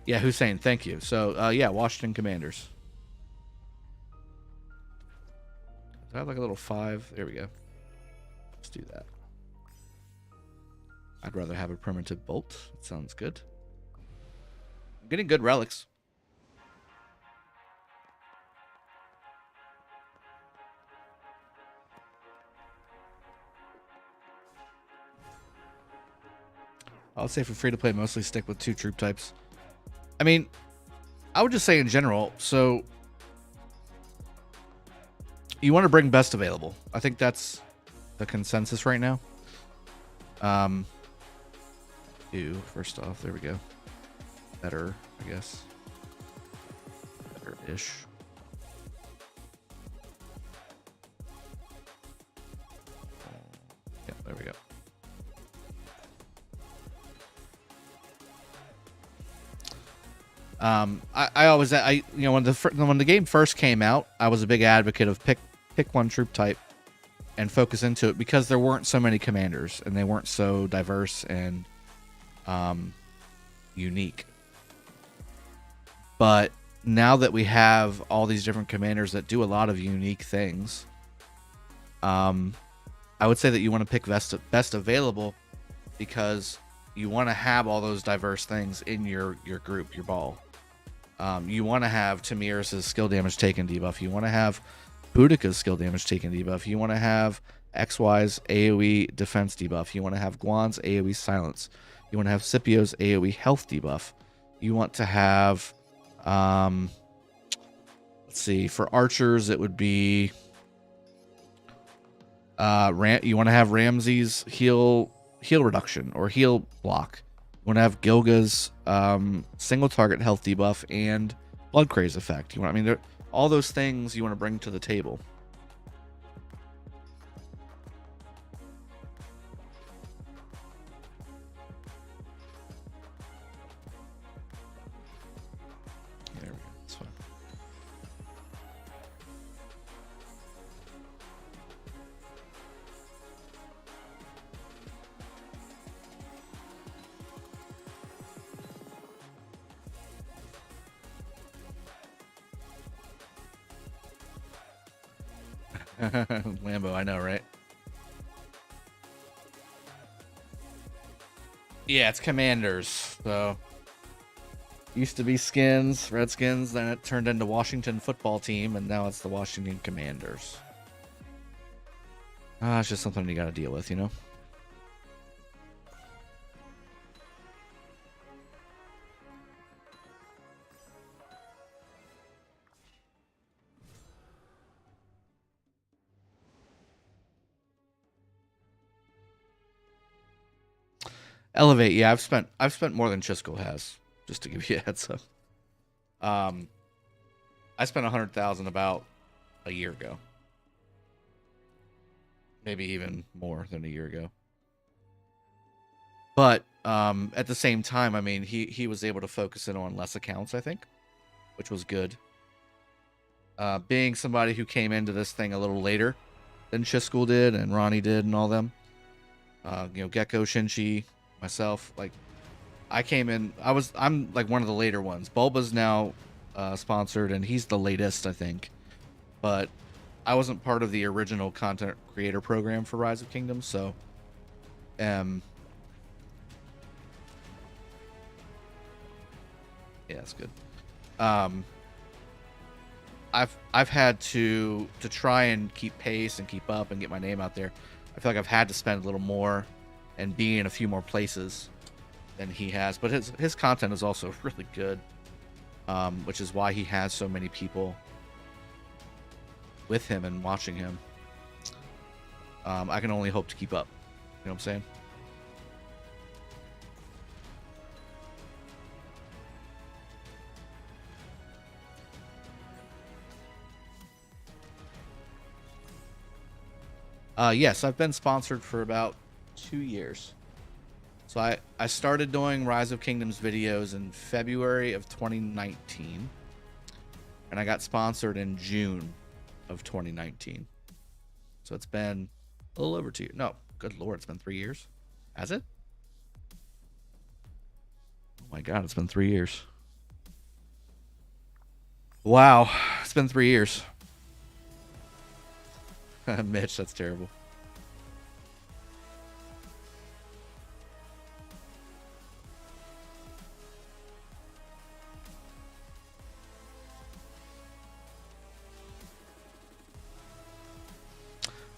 Yeah, Hussein, thank you. So, yeah, Washington Commanders. Do I have like a little 5? There we go. Let's do that. I'd rather have a primitive bolt. That sounds good. I'm getting good relics. I'll say for free to play, mostly stick with 2 troop types. I mean, I would just say in general, so you want to bring best available. I think that's the consensus right now. First off, there we go. Better, I guess. Better-ish. Yeah, there we go. I always, you know, when the game first came out, I was a big advocate of pick one troop type and focus into it because there weren't so many commanders and they weren't so diverse and unique. But now that we have all these different commanders that do a lot of unique things, I would say that you want to pick best available because you want to have all those diverse things in your group, your ball. You want to have Tamir's skill damage taken debuff. You want to have Boudica's skill damage taken debuff. You want to have XY's AoE defense debuff. You want to have Guan's AoE silence. You want to have Scipio's AoE health debuff. You want to have, let's see, for archers it would be, you want to have Ramsey's heal reduction or heal block. You want to have Gilga's single target health debuff and blood craze effect. You want, I mean, all those things you want to bring to the table. There we go. That's fine. Lambo, I know, right? Yeah, it's Commanders. So used to be Skins, Redskins, then it turned into Washington Football Team, and now it's the Washington Commanders. It's just something you got to deal with, you know. Elevate, yeah, I've spent more than Chisco has, just to give you a heads up. I spent 100,000 about a year ago. Maybe even more than a year ago. But at the same time, I mean, he was able to focus in on less accounts, I think, which was good. Being somebody who came into this thing a little later than Chisco did and Ronnie did and all them. You know, Gecko, Shinchi, myself, like I came in, I'm like one of the later ones. Bulba's now sponsored and he's the latest, I think. But I wasn't part of the original content creator program for Rise of Kingdoms, so yeah, that's good. I've had to try and keep pace and keep up and get my name out there. I feel like I've had to spend a little more and be in a few more places than he has, but his content is also really good, which is why he has so many people with him and watching him. I can only hope to keep up. You know what I'm saying? Yes, I've been sponsored for about 2 years. So I started doing Rise of Kingdoms videos in February of 2019, and I got sponsored in June of 2019. So it's been a little over 2 years. No, good lord, it's been 3 years. Has it? Oh my god, it's been 3 years. Wow, it's been 3 years. Mitch, that's terrible.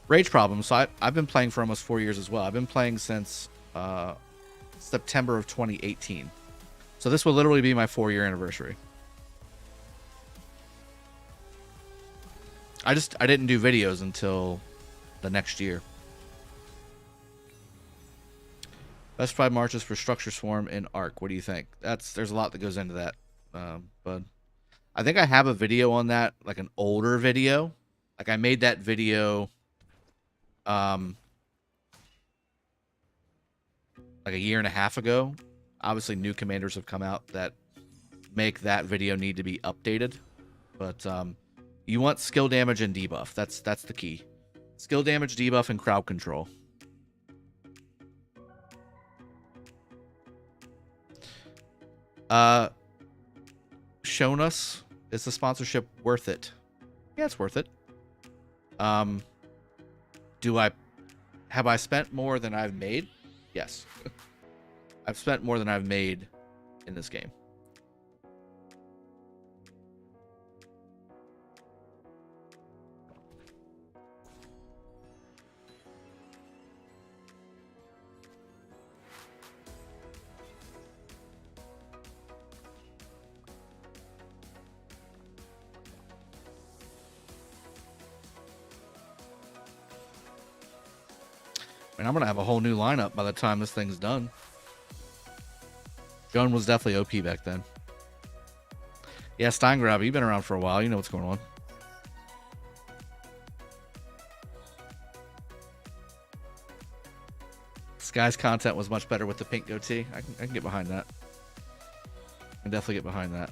Rage problems. So I've been playing for almost 4 years as well. I've been playing since September of 2018. So this will literally be my 4-year anniversary. I didn't do videos until the next year. Best 5 marches for Structure Swarm in Arc. What do you think? There's a lot that goes into that, but I think I have a video on that, like an older video. Like I made that video, like a year and a half ago. Obviously, new commanders have come out that make that video need to be updated, but you want skill damage and debuff. That's the key. Skill damage, debuff, and crowd control. Shown us, is the sponsorship worth it? Yeah, it's worth it. Have I spent more than I've made? Yes. I've spent more than I've made in this game. And I'm going to have a whole new lineup by the time this thing's done. Joan was definitely OP back then. Yeah, Steingrab, you've been around for a while. You know what's going on. Sky's content was much better with the pink goatee. I can get behind that. I can definitely get behind that.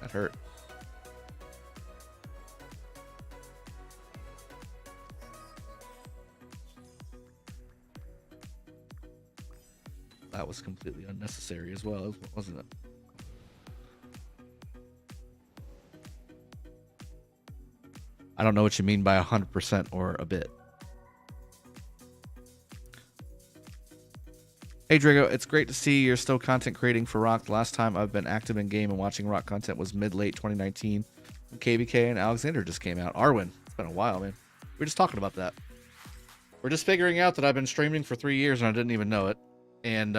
That hurt. That was completely unnecessary as well, wasn't it? I don't know what you mean by 100% or a bit. Hey Drago, it's great to see you're still content creating for Rock. The last time I've been active in game and watching Rock content was mid-late 2019. KvK and Alexander just came out. Arwen, it's been a while, man. We were just talking about that. We're just figuring out that I've been streaming for 3 years and I didn't even know it. And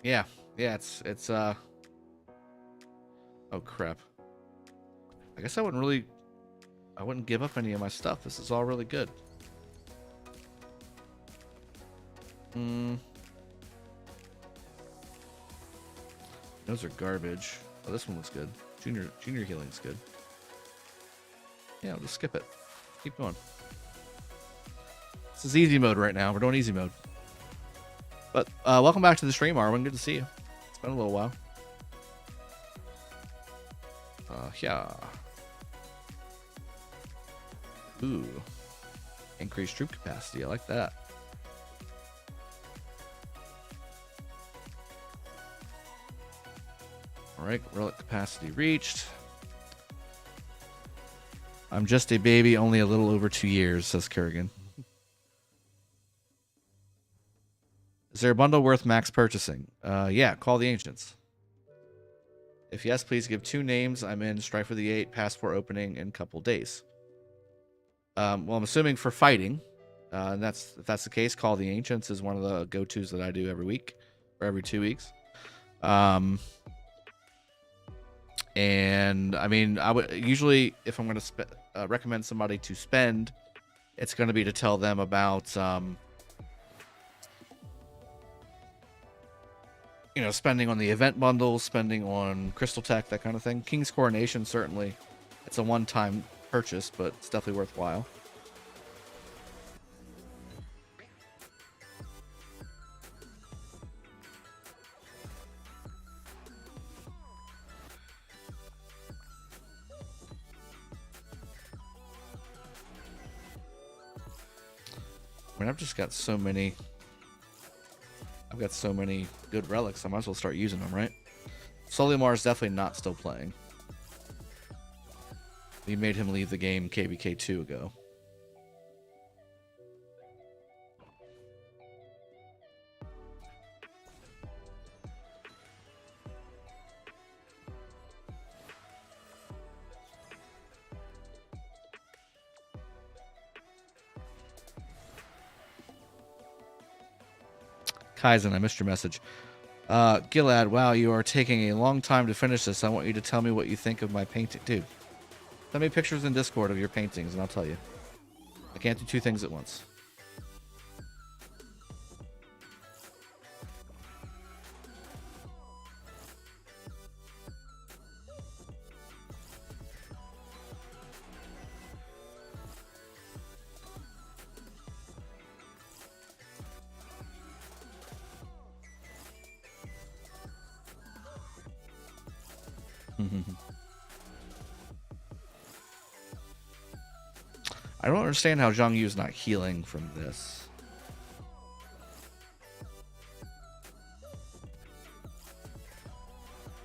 yeah, it's oh crap. I guess I wouldn't give up any of my stuff. This is all really good. Those are garbage. Oh, this one looks good. Junior healing's good. Yeah, I'll just skip it. Keep going. This is easy mode right now. We're doing easy mode. But welcome back to the stream, Arwen. Good to see you. It's been a little while. Yeah. Ooh. Increased troop capacity. I like that. All right, relic capacity reached. I'm just a baby, only a little over 2 years, says Kerrigan. Is there a bundle worth max purchasing? Yeah, call the Ancients. If yes, please give 2 names. I'm in Strife for the 8, passport opening in a couple days. Well, I'm assuming for fighting. And if that's the case, call the Ancients is one of the go-tos that I do every week or every 2 weeks. And I mean, I would usually, if I'm going to recommend somebody to spend, it's going to be to tell them about, spending on the event bundles, spending on Crystal Tech, that kind of thing. King's Coronation, certainly, it's a one-time purchase, but it's definitely worthwhile. I mean, I've got so many good relics, I might as well start using them, right? Solimar is definitely not still playing. We made him leave the game KvK 2 ago. Kaizen, I missed your message. Gilad, wow, you are taking a long time to finish this. I want you to tell me what you think of my painting. Dude, send me pictures in Discord of your paintings and I'll tell you. I can't do 2 things at once. I don't understand how Zhang Yu's not healing from this.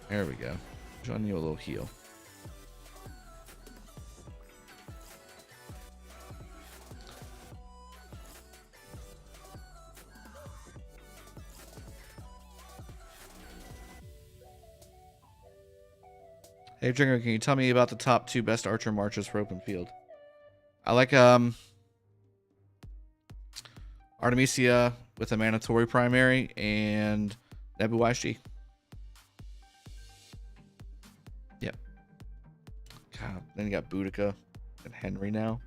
There we go. Zhang Yu a little heal. Hey, Dringer, can you tell me about the top 2 best archer marches for open field? I like Artemisia with a mandatory primary and Nebu YG. Yep. God, then you got Boudica and Henry now.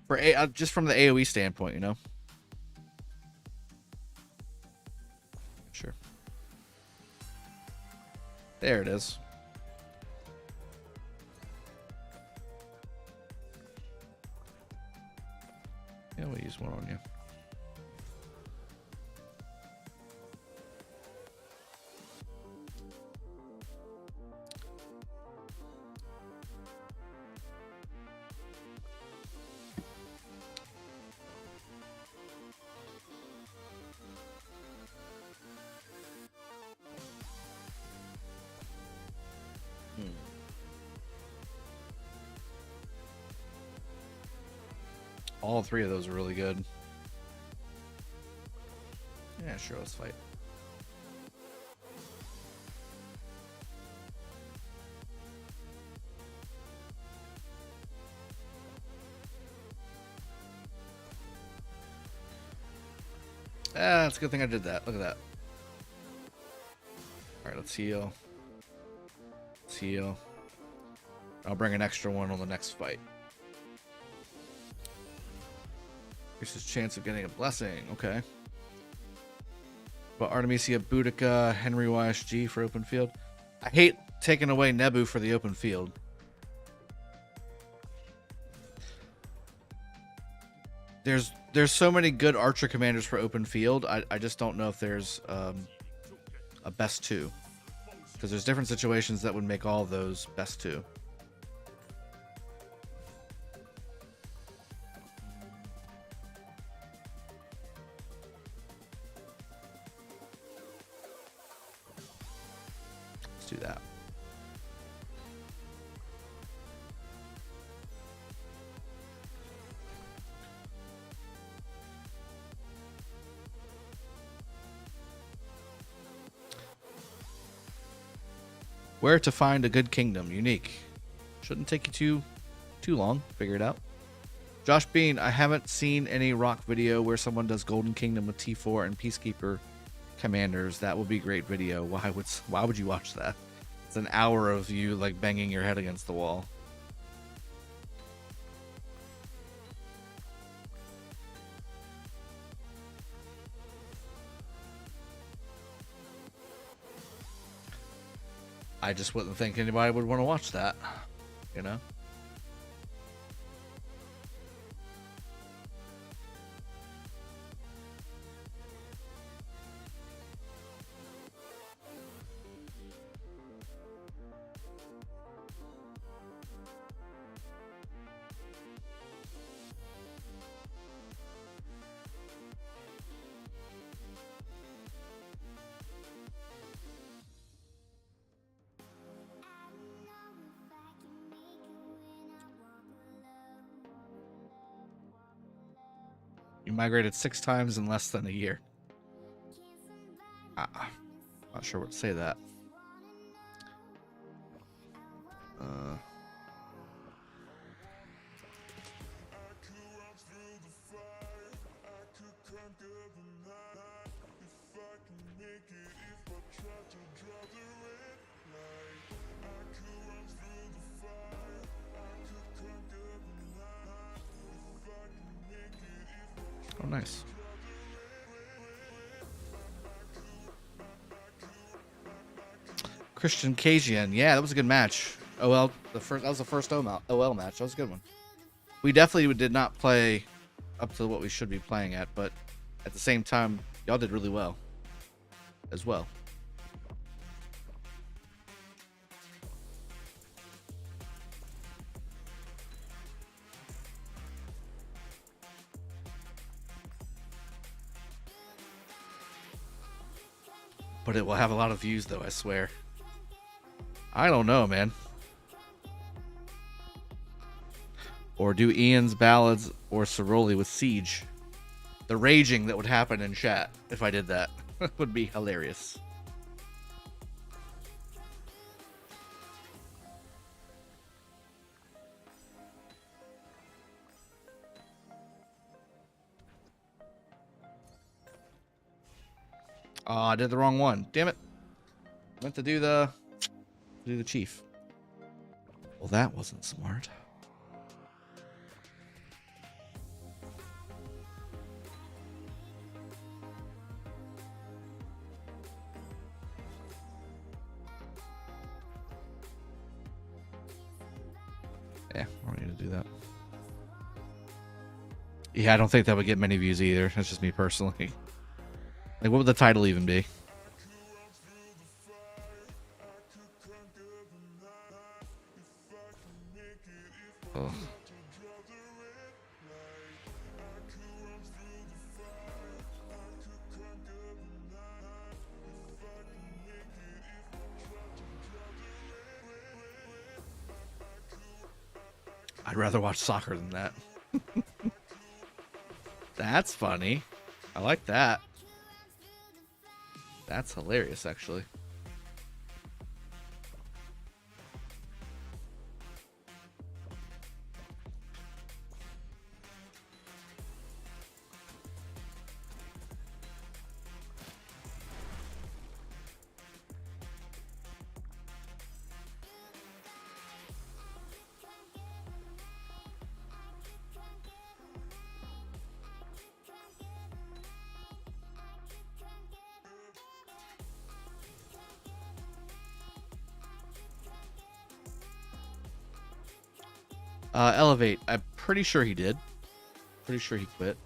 For just from the AoE standpoint, you know. Sure. There it is. Yeah, we'll use one on you. All 3 of those are really good. Yeah, sure, let's fight. Ah, it's a good thing I did that. Look at that. Alright, let's heal. Let's heal. I'll bring an extra one on the next fight. Increases chance of getting a blessing. Okay. But Artemisia, Boudica, Henry YSG for open field. I hate taking away Nebu for the open field. There's so many good archer commanders for open field. I just don't know if there's a best 2. Because there's different situations that would make all of those best 2. Where to find a good kingdom. Unique. Shouldn't take you too long. Figure it out. Josh Bean, I haven't seen any rock video where someone does Golden Kingdom with T4 and Peacekeeper commanders. That would be great video. Why would you watch that? It's an hour of you like banging your head against the wall. I just wouldn't think anybody would want to watch that, you know? You migrated 6 times in less than a year. Not sure what to say to that. Oh, nice. Christian Cajun. Yeah, that was a good match. OL, that was the first OL match. That was a good one. We definitely did not play up to what we should be playing at, but at the same time, y'all did really well as well. But it will have a lot of views, though, I swear. I don't know, man. Or do Ian's ballads or Ceroli with Siege. The raging that would happen in chat if I did that would be hilarious. Oh, I did the wrong one. Damn it. Meant to do the chief. Well, that wasn't smart. Yeah, I don't need to do that. Yeah, I don't think that would get many views either. That's just me personally. Like, what would the title even be? Oh. I'd rather watch soccer than that. That's funny. I like that. That's hilarious, actually. Elevate. I'm pretty sure he did. Pretty sure he quit.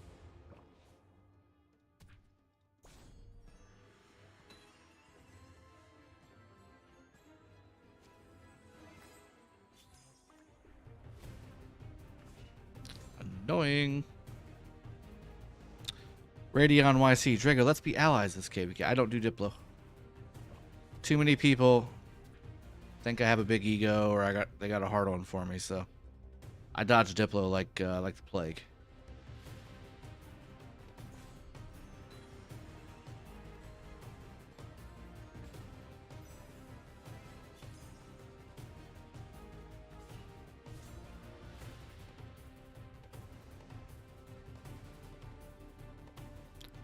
Annoying. Radeon YC. Drago, let's be allies this KvK. I don't do Diplo. Too many people think I have a big ego or they got a hard on for me, so I dodge Diplo like the plague.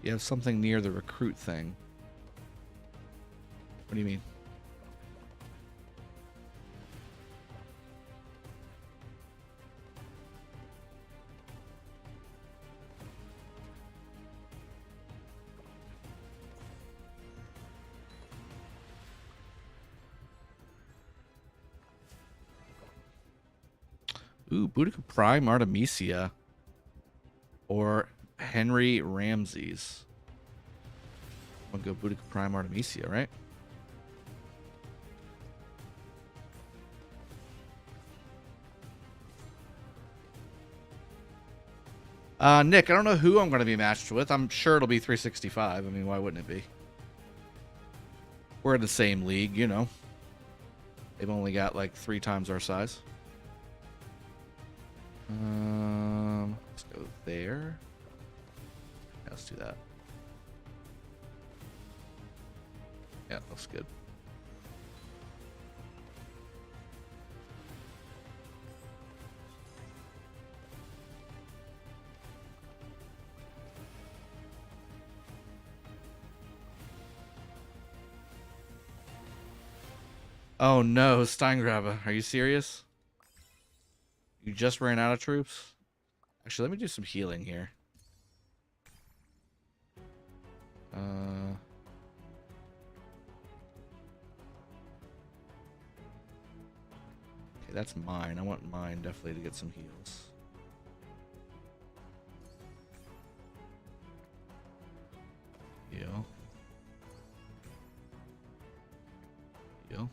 You have something near the recruit thing. What do you mean? Ooh, Boudica Prime Artemisia. Or Henry Ramses. I'm gonna go Boudica Prime Artemisia, right? Nick, I don't know who I'm going to be matched with. I'm sure it'll be 365. I mean, why wouldn't it be? We're in the same league, you know. They've only got like 3 times our size. Let's go there. Yeah, let's do that. Yeah, looks good. Oh no, Steingraber, are you serious? You just ran out of troops? Actually, let me do some healing here. Okay, that's mine. I want mine definitely to get some heals. Heal. Heal.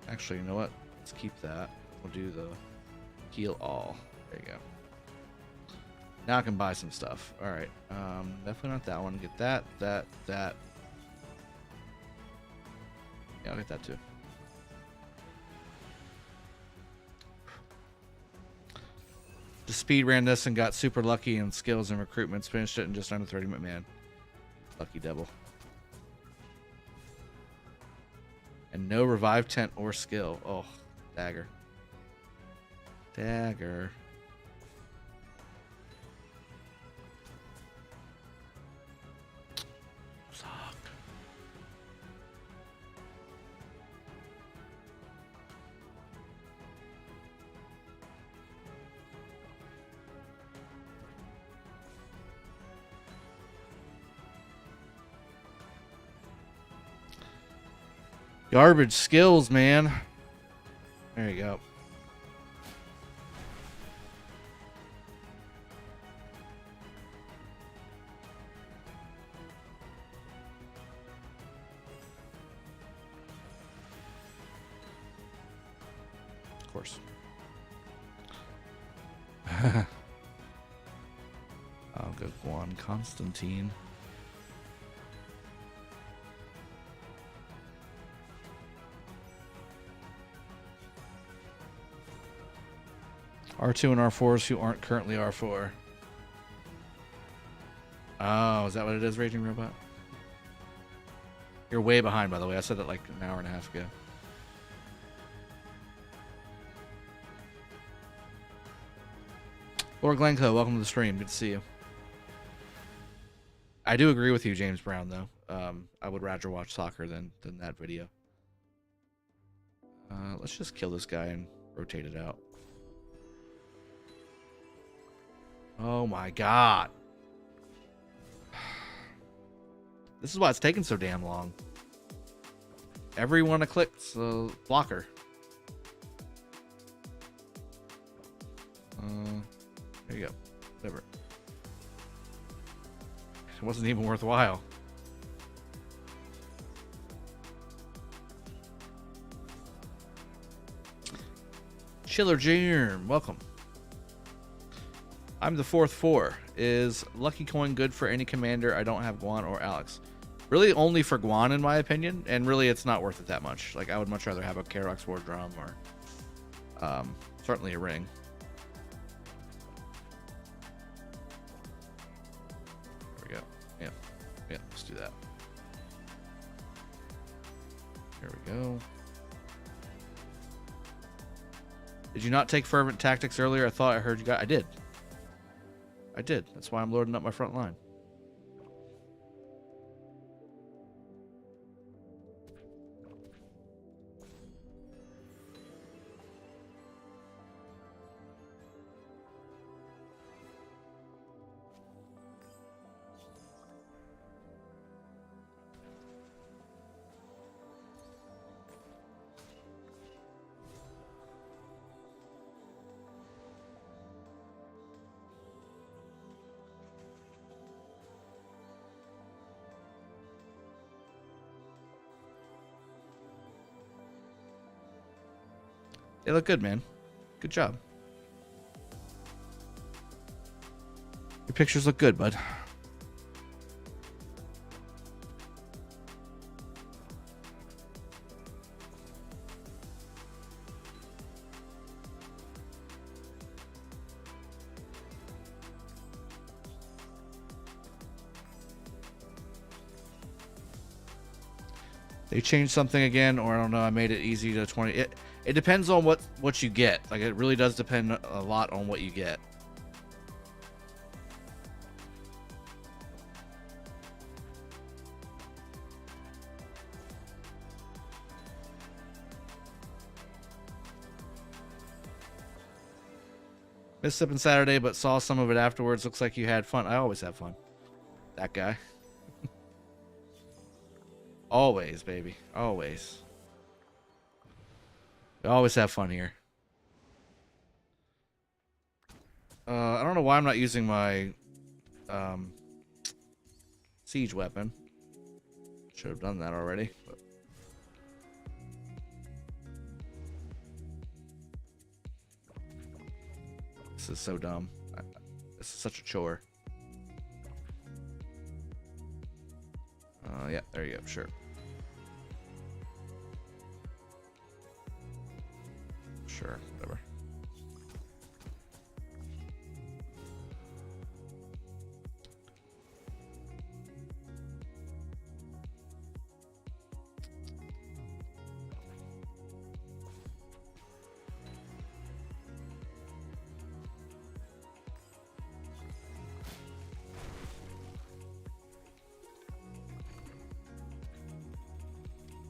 Actually, you know what? Let's keep that. We'll do the heal all. There you go. Now I can buy some stuff. All right. Definitely not that one. Get that, that. Yeah, I'll get that too. The speed ran this and got super lucky in skills and recruitments. Finished it in just under 30 minutes. Man, lucky devil. And no revive tent or skill. Oh, dagger. Dagger. Suck. Garbage skills, man. There you go. Of course. I'll go Juan Constantine. R2 and R4s who aren't currently R4. Oh, is that what it is, Raging Robot? You're way behind, by the way. I said that like an hour and a half ago. Lord Glencoe, welcome to the stream. Good to see you. I do agree with you, James Brown, though. I would rather watch soccer than that video. Let's just kill this guy and rotate it out. Oh my god. This is why it's taking so damn long. Everyone clicks the blocker. There you go. Whatever. It wasn't even worthwhile. Chiller Germ, welcome. I'm the 4th 4. Is Lucky Coin good for any commander? I don't have Guan or Alex. Really only for Guan, in my opinion, and really it's not worth it that much. Like, I would much rather have a Karox War Drum or certainly a ring. There we go. Yeah, let's do that. There we go. Did you not take fervent tactics earlier? I thought I heard you got. I did. I did. That's why I'm loading up my front line. They look good, man. Good job. Your pictures look good, bud. They changed something again, or I don't know. I made it easy to 20. It depends on what you get. Like, it really does depend a lot on what you get. Mississippi Saturday, but saw some of it afterwards. Looks like you had fun. I always have fun. That guy. Always, baby. Always. We always have fun here. I don't know why I'm not using my siege weapon. Should have done that already. But... This is so dumb. This is such a chore. Yeah, there you go. Sure. Sure, whatever.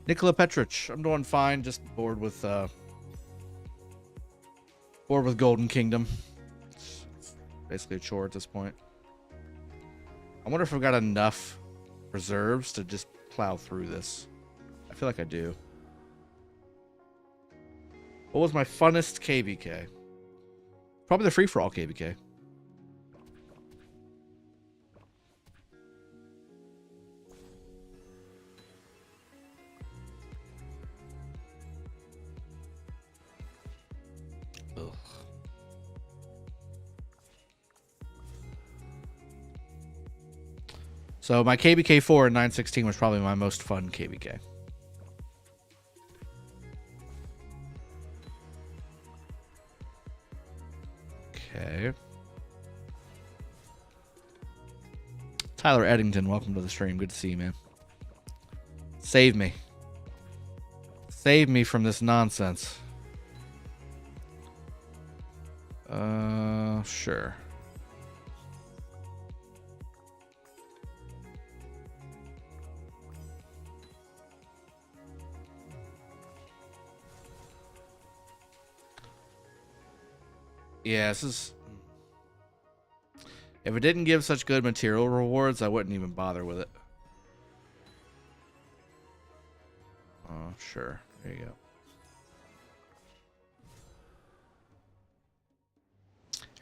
Nikola Petrich, I'm doing fine. Just bored with Golden Kingdom. It's basically a chore at this point. I wonder if I've got enough reserves to just plow through this. I feel like I do. What was my funnest KvK? Probably the free-for-all KvK. So my KvK 4 in 916 was probably my most fun KvK. Okay. Tyler Eddington, welcome to the stream. Good to see you, man. Save me. Save me from this nonsense. Sure. Yeah, this is... If it didn't give such good material rewards, I wouldn't even bother with it. Oh, sure. There you go.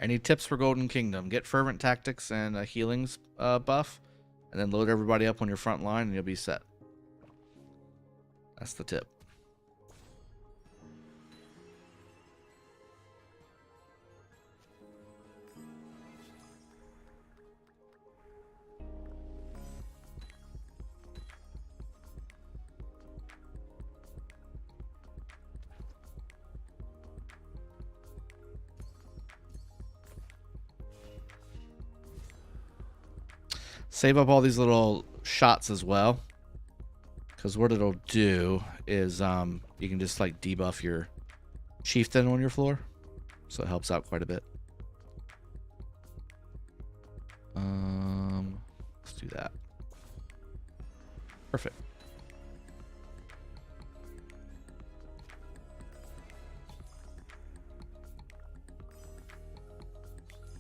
Any tips for Golden Kingdom? Get Fervent Tactics and a Healings buff, and then load everybody up on your front line, and you'll be set. That's the tip. Save up all these little shots as well, because what it'll do is you can just like debuff your chieftain on your floor. So it helps out quite a bit. Let's do that. Perfect.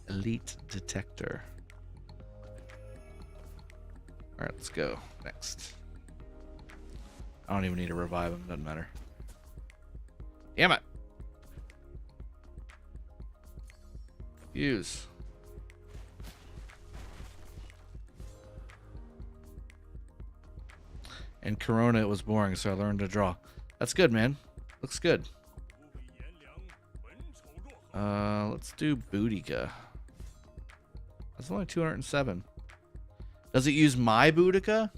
Elite detector. All right, let's go next. I don't even need to revive him. Doesn't matter. Damn it. Use. In Corona, it was boring, so I learned to draw. That's good, man. Looks good. Let's do Boudica. That's only 207. Does it use my Boudica?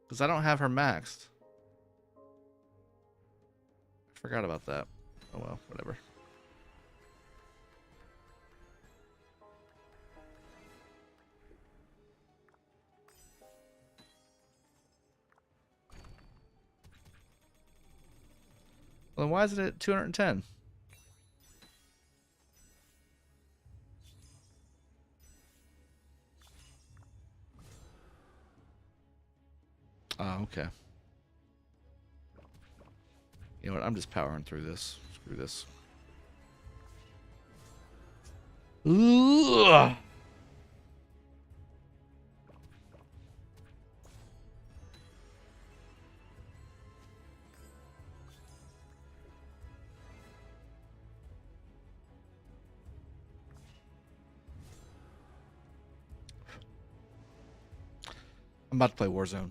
Because I don't have her maxed. I forgot about that. Oh well, whatever. Well, then why is it at 210? Oh, okay. You know what? I'm just powering through this. Screw this. Ugh. I'm about to play Warzone.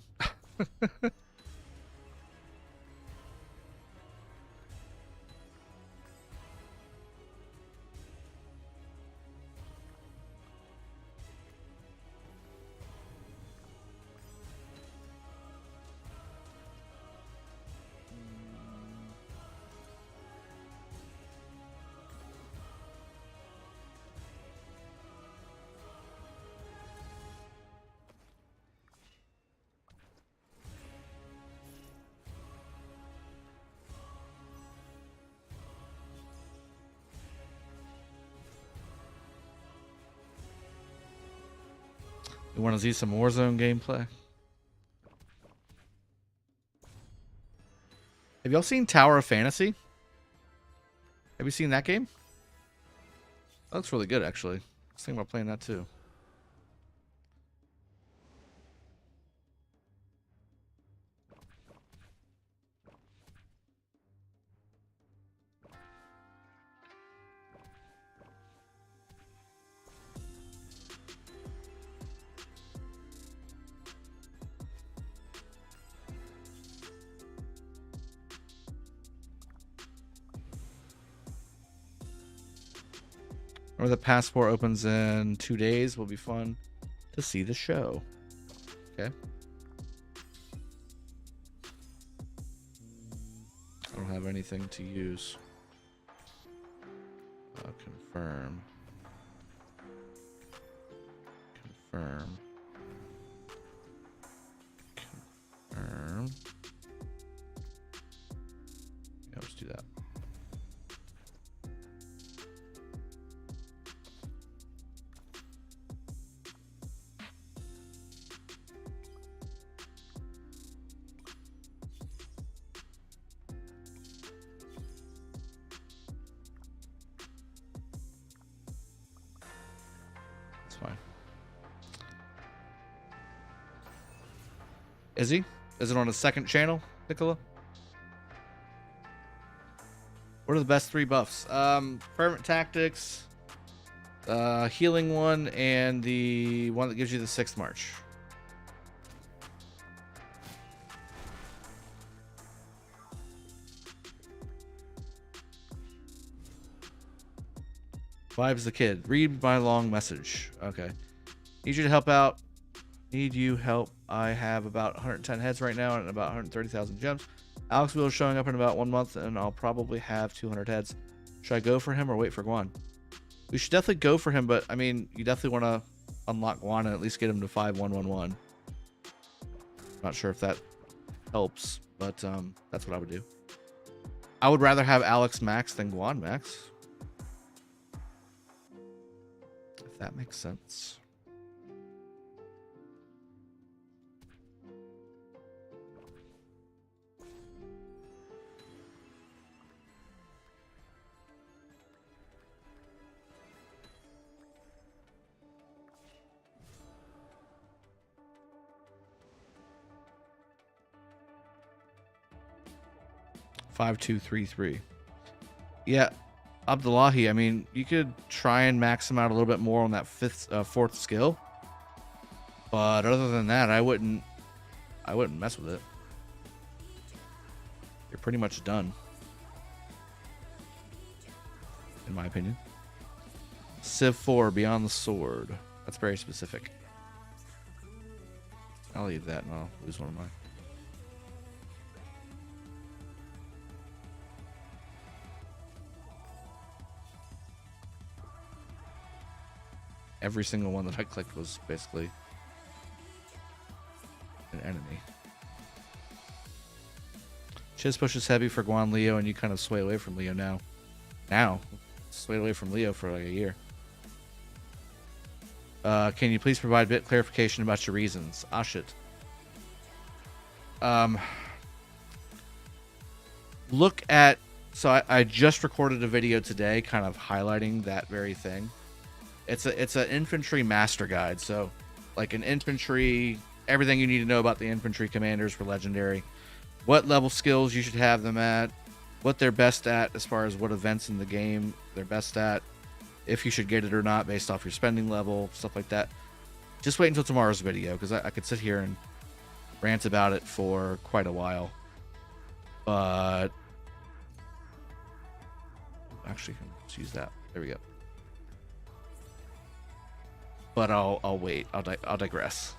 You want to see some Warzone gameplay? Have y'all seen Tower of Fantasy? Have you seen that game? That looks really good, actually. I was thinking about playing that too. Or the passport opens in 2 days. Will be fun to see the show. Okay. I don't have anything to use. Confirm. Confirm. Confirm. Yeah, let's do that. Fine. Is he? Is it on a second channel, Nicola? What are the best 3 buffs? Fervent Tactics, healing one, and the one that gives you the 6th March. Vibes the kid. Read my long message. Okay. Need you to help out. Need you help. I have about 110 heads right now and about 130,000 gems. Alex Wheel is showing up in about 1 month and I'll probably have 200 heads. Should I go for him or wait for Guan? We should definitely go for him, but I mean, you definitely want to unlock Guan and at least get him to 5111. Not sure if that helps, but that's what I would do. I would rather have Alex Max than Guan Max, if that makes sense. Five, 2, 3, 3. Yeah, Abdullahi. I mean, you could try and max him out a little bit more on that fourth skill, but other than that, I wouldn't mess with it. You're pretty much done, in my opinion. Civ 4, Beyond the Sword. That's very specific. I'll leave that and I'll lose one of mine. Every single one that I clicked was basically an enemy. Chiz pushes heavy for Guan Leo, and you kind of sway away from Leo now. Swayed away from Leo for like a year. Can you please provide a bit clarification about your reasons? Ah, shit. Look at... So I just recorded a video today kind of highlighting that very thing. It's an infantry master guide, so like an infantry, everything you need to know about the infantry commanders for legendary, what level skills you should have them at, what they're best at as far as what events in the game they're best at, if you should get it or not based off your spending level, stuff like that. Just wait until tomorrow's video, because I could sit here and rant about it for quite a while. But actually, let's use that. There we go. But I'll wait. I'll digress.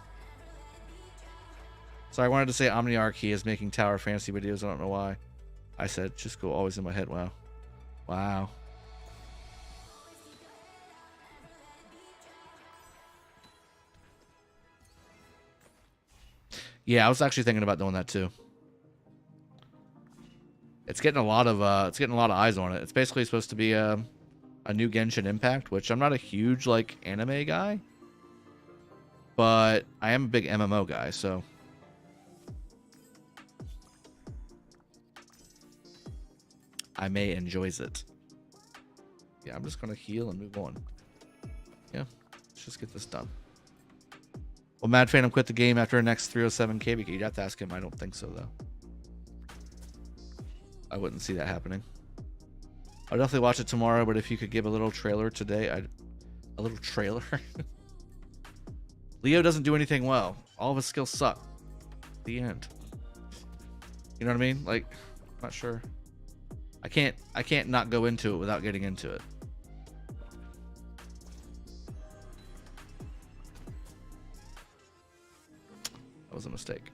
So I wanted to say Omniarch, he is making Tower Fantasy videos. I don't know why. I said just go always in my head. Wow. Wow. Yeah, I was actually thinking about doing that too. It's getting a lot of eyes on it. It's basically supposed to be a new Genshin Impact, which I'm not a huge like anime guy, but I am a big MMO guy, so I may enjoys it. Yeah, I'm just gonna heal and move on. Yeah, let's just get this done. Will Mad Phantom quit the game after the next 307 KvK? You'd have to ask him. I don't think so though. I wouldn't see that happening. I'll definitely watch it tomorrow, but if you could give a little trailer today, a little trailer. Leo doesn't do anything well. All of his skills suck. The end. You know what I mean? Like, I'm not sure. I can't not go into it without getting into it. That was a mistake.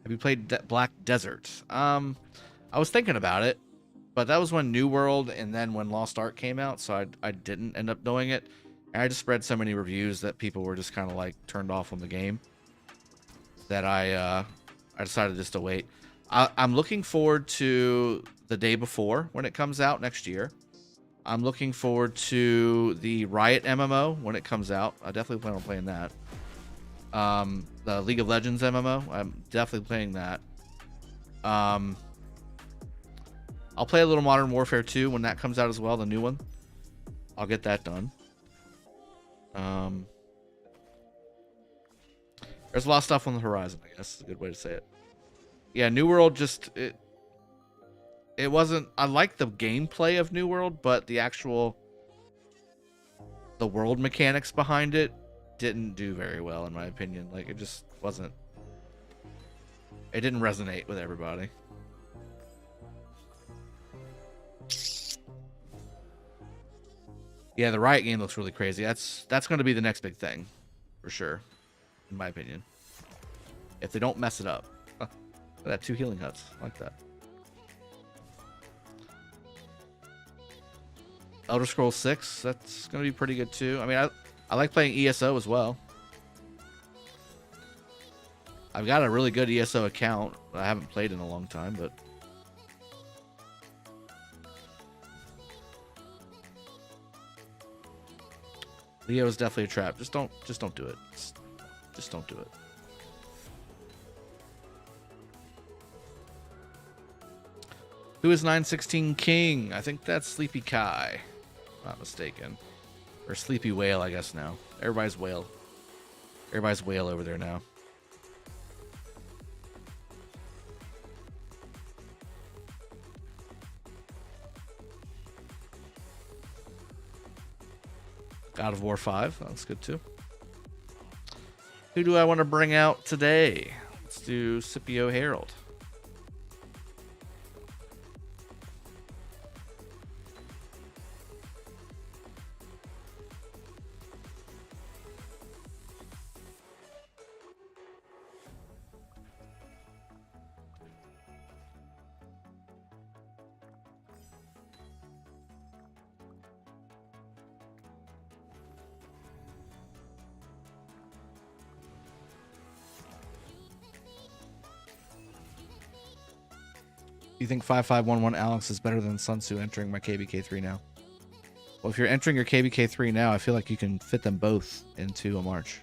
Have you played Black Desert? I was thinking about it, but that was when New World and then when Lost Ark came out, so I didn't end up doing it. And I just read so many reviews that people were just kind of like turned off on the game that I decided just to wait. I'm looking forward to the day before when it comes out next year. I'm looking forward to the Riot MMO when it comes out. I definitely plan on playing that. The League of Legends MMO, I'm definitely playing that. I'll play a little Modern Warfare 2 when that comes out as well, the new one. I'll get that done. There's a lot of stuff on the horizon, I guess is a good way to say it. Yeah, New World just it wasn't. I like the gameplay of New World, but the world mechanics behind it didn't do very well in my opinion. Like it just wasn't. It didn't resonate with everybody. Yeah, the Riot game looks really crazy. That's going to be the next big thing, for sure, in my opinion. If they don't mess it up. Huh. Look at that, 2 healing huts. I like that. Elder Scrolls 6, that's going to be pretty good too. I mean, I like playing ESO as well. I've got a really good ESO account. I haven't played in a long time, but Leo is definitely a trap. Just don't do it. Just don't do it. Who is 916 King? I think that's Sleepy Kai. Not mistaken. Or Sleepy Whale, I guess now. Everybody's whale. Everybody's whale over there now. God of War 5. That's good too. Who do I want to bring out today? Let's do Scipio Herald. You think 5511 Alex is better than Sun Tzu entering my KvK 3 now? Well, if you're entering your KvK 3 now, I feel like you can fit them both into a March.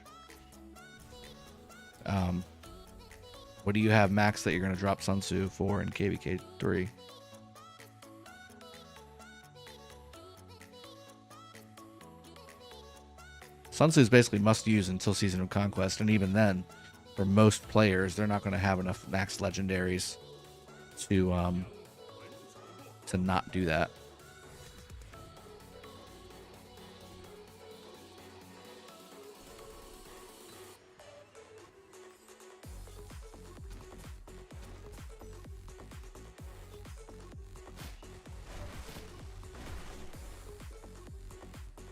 What do you have max that you're going to drop Sun Tzu for in KvK 3? Sun Tzu is basically must use until Season of Conquest, and even then, for most players, they're not going to have enough max legendaries to not do that.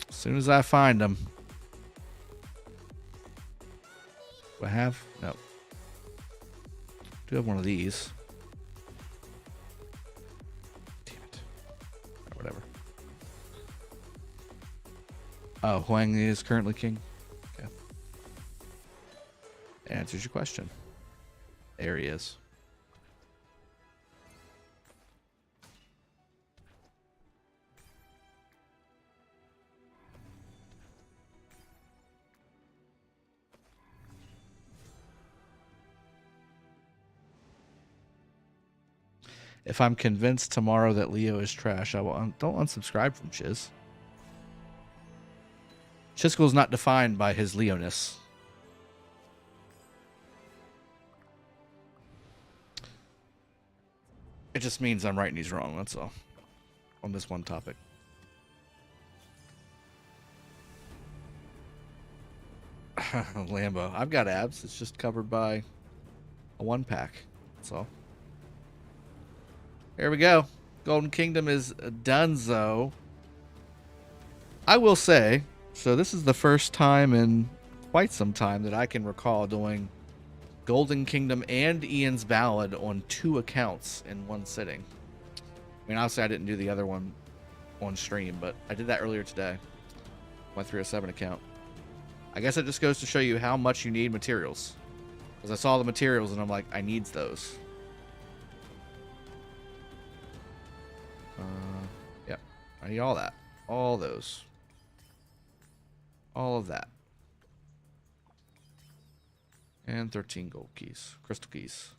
As soon as I find them. Do I have? No. Do have one of these. Whatever. Oh, Huang is currently king. Okay. Answers your question. There he is. If I'm convinced tomorrow that Leo is trash, I will don't unsubscribe from Chiz. Chisco is not defined by his Leoness. It just means I'm right and he's wrong, that's all. On this one topic. Lambo. I've got abs. It's just covered by a 1-pack. That's all. Here we go. Golden Kingdom is donezo. I will say, so this is the first time in quite some time that I can recall doing Golden Kingdom and Ian's Ballad on 2 accounts in one sitting. I mean, obviously I didn't do the other one on stream, but I did that earlier today. My 307 account. I guess it just goes to show you how much you need materials. Because I saw the materials and I'm like, I needs those. Yep. I need all that. All those. All of that. And 13 gold keys. Crystal keys.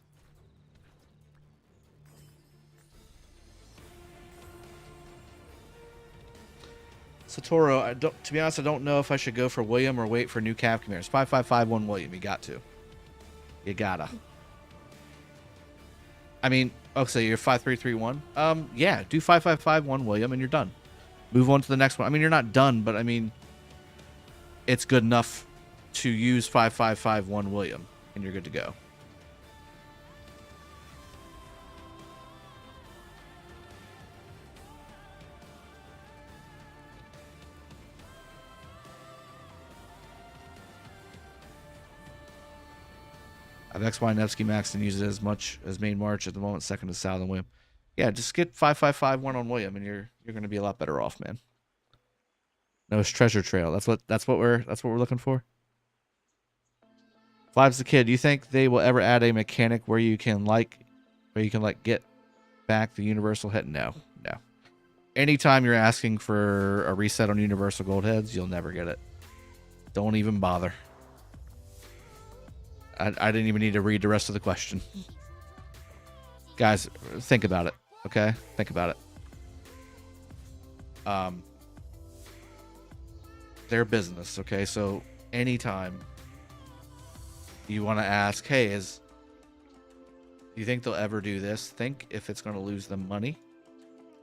Satoru, to be honest, I don't know if I should go for William or wait for new Cav commanders. 5551 William, you got to. You gotta. I mean, oh, so you're 5331? Yeah, do 5551 William and you're done. Move on to the next one. I mean, you're not done, but I mean, it's good enough to use 5551 William and you're good to go. I have XY Nevsky maxed and use it as much as main March at the moment. Second to South and William. Yeah, just get 5551 on William, and you're going to be a lot better off, man. No, it's treasure trail. That's what we're looking for. Five's the kid. Do you think they will ever add a mechanic where you can get back the universal head? No. Anytime you're asking for a reset on universal gold heads, you'll never get it. Don't even bother. I didn't even need to read the rest of the question. Guys, think about it. Okay? Think about it. Their business, okay? So anytime you want to ask, hey, do you think they'll ever do this? Think if it's going to lose them money.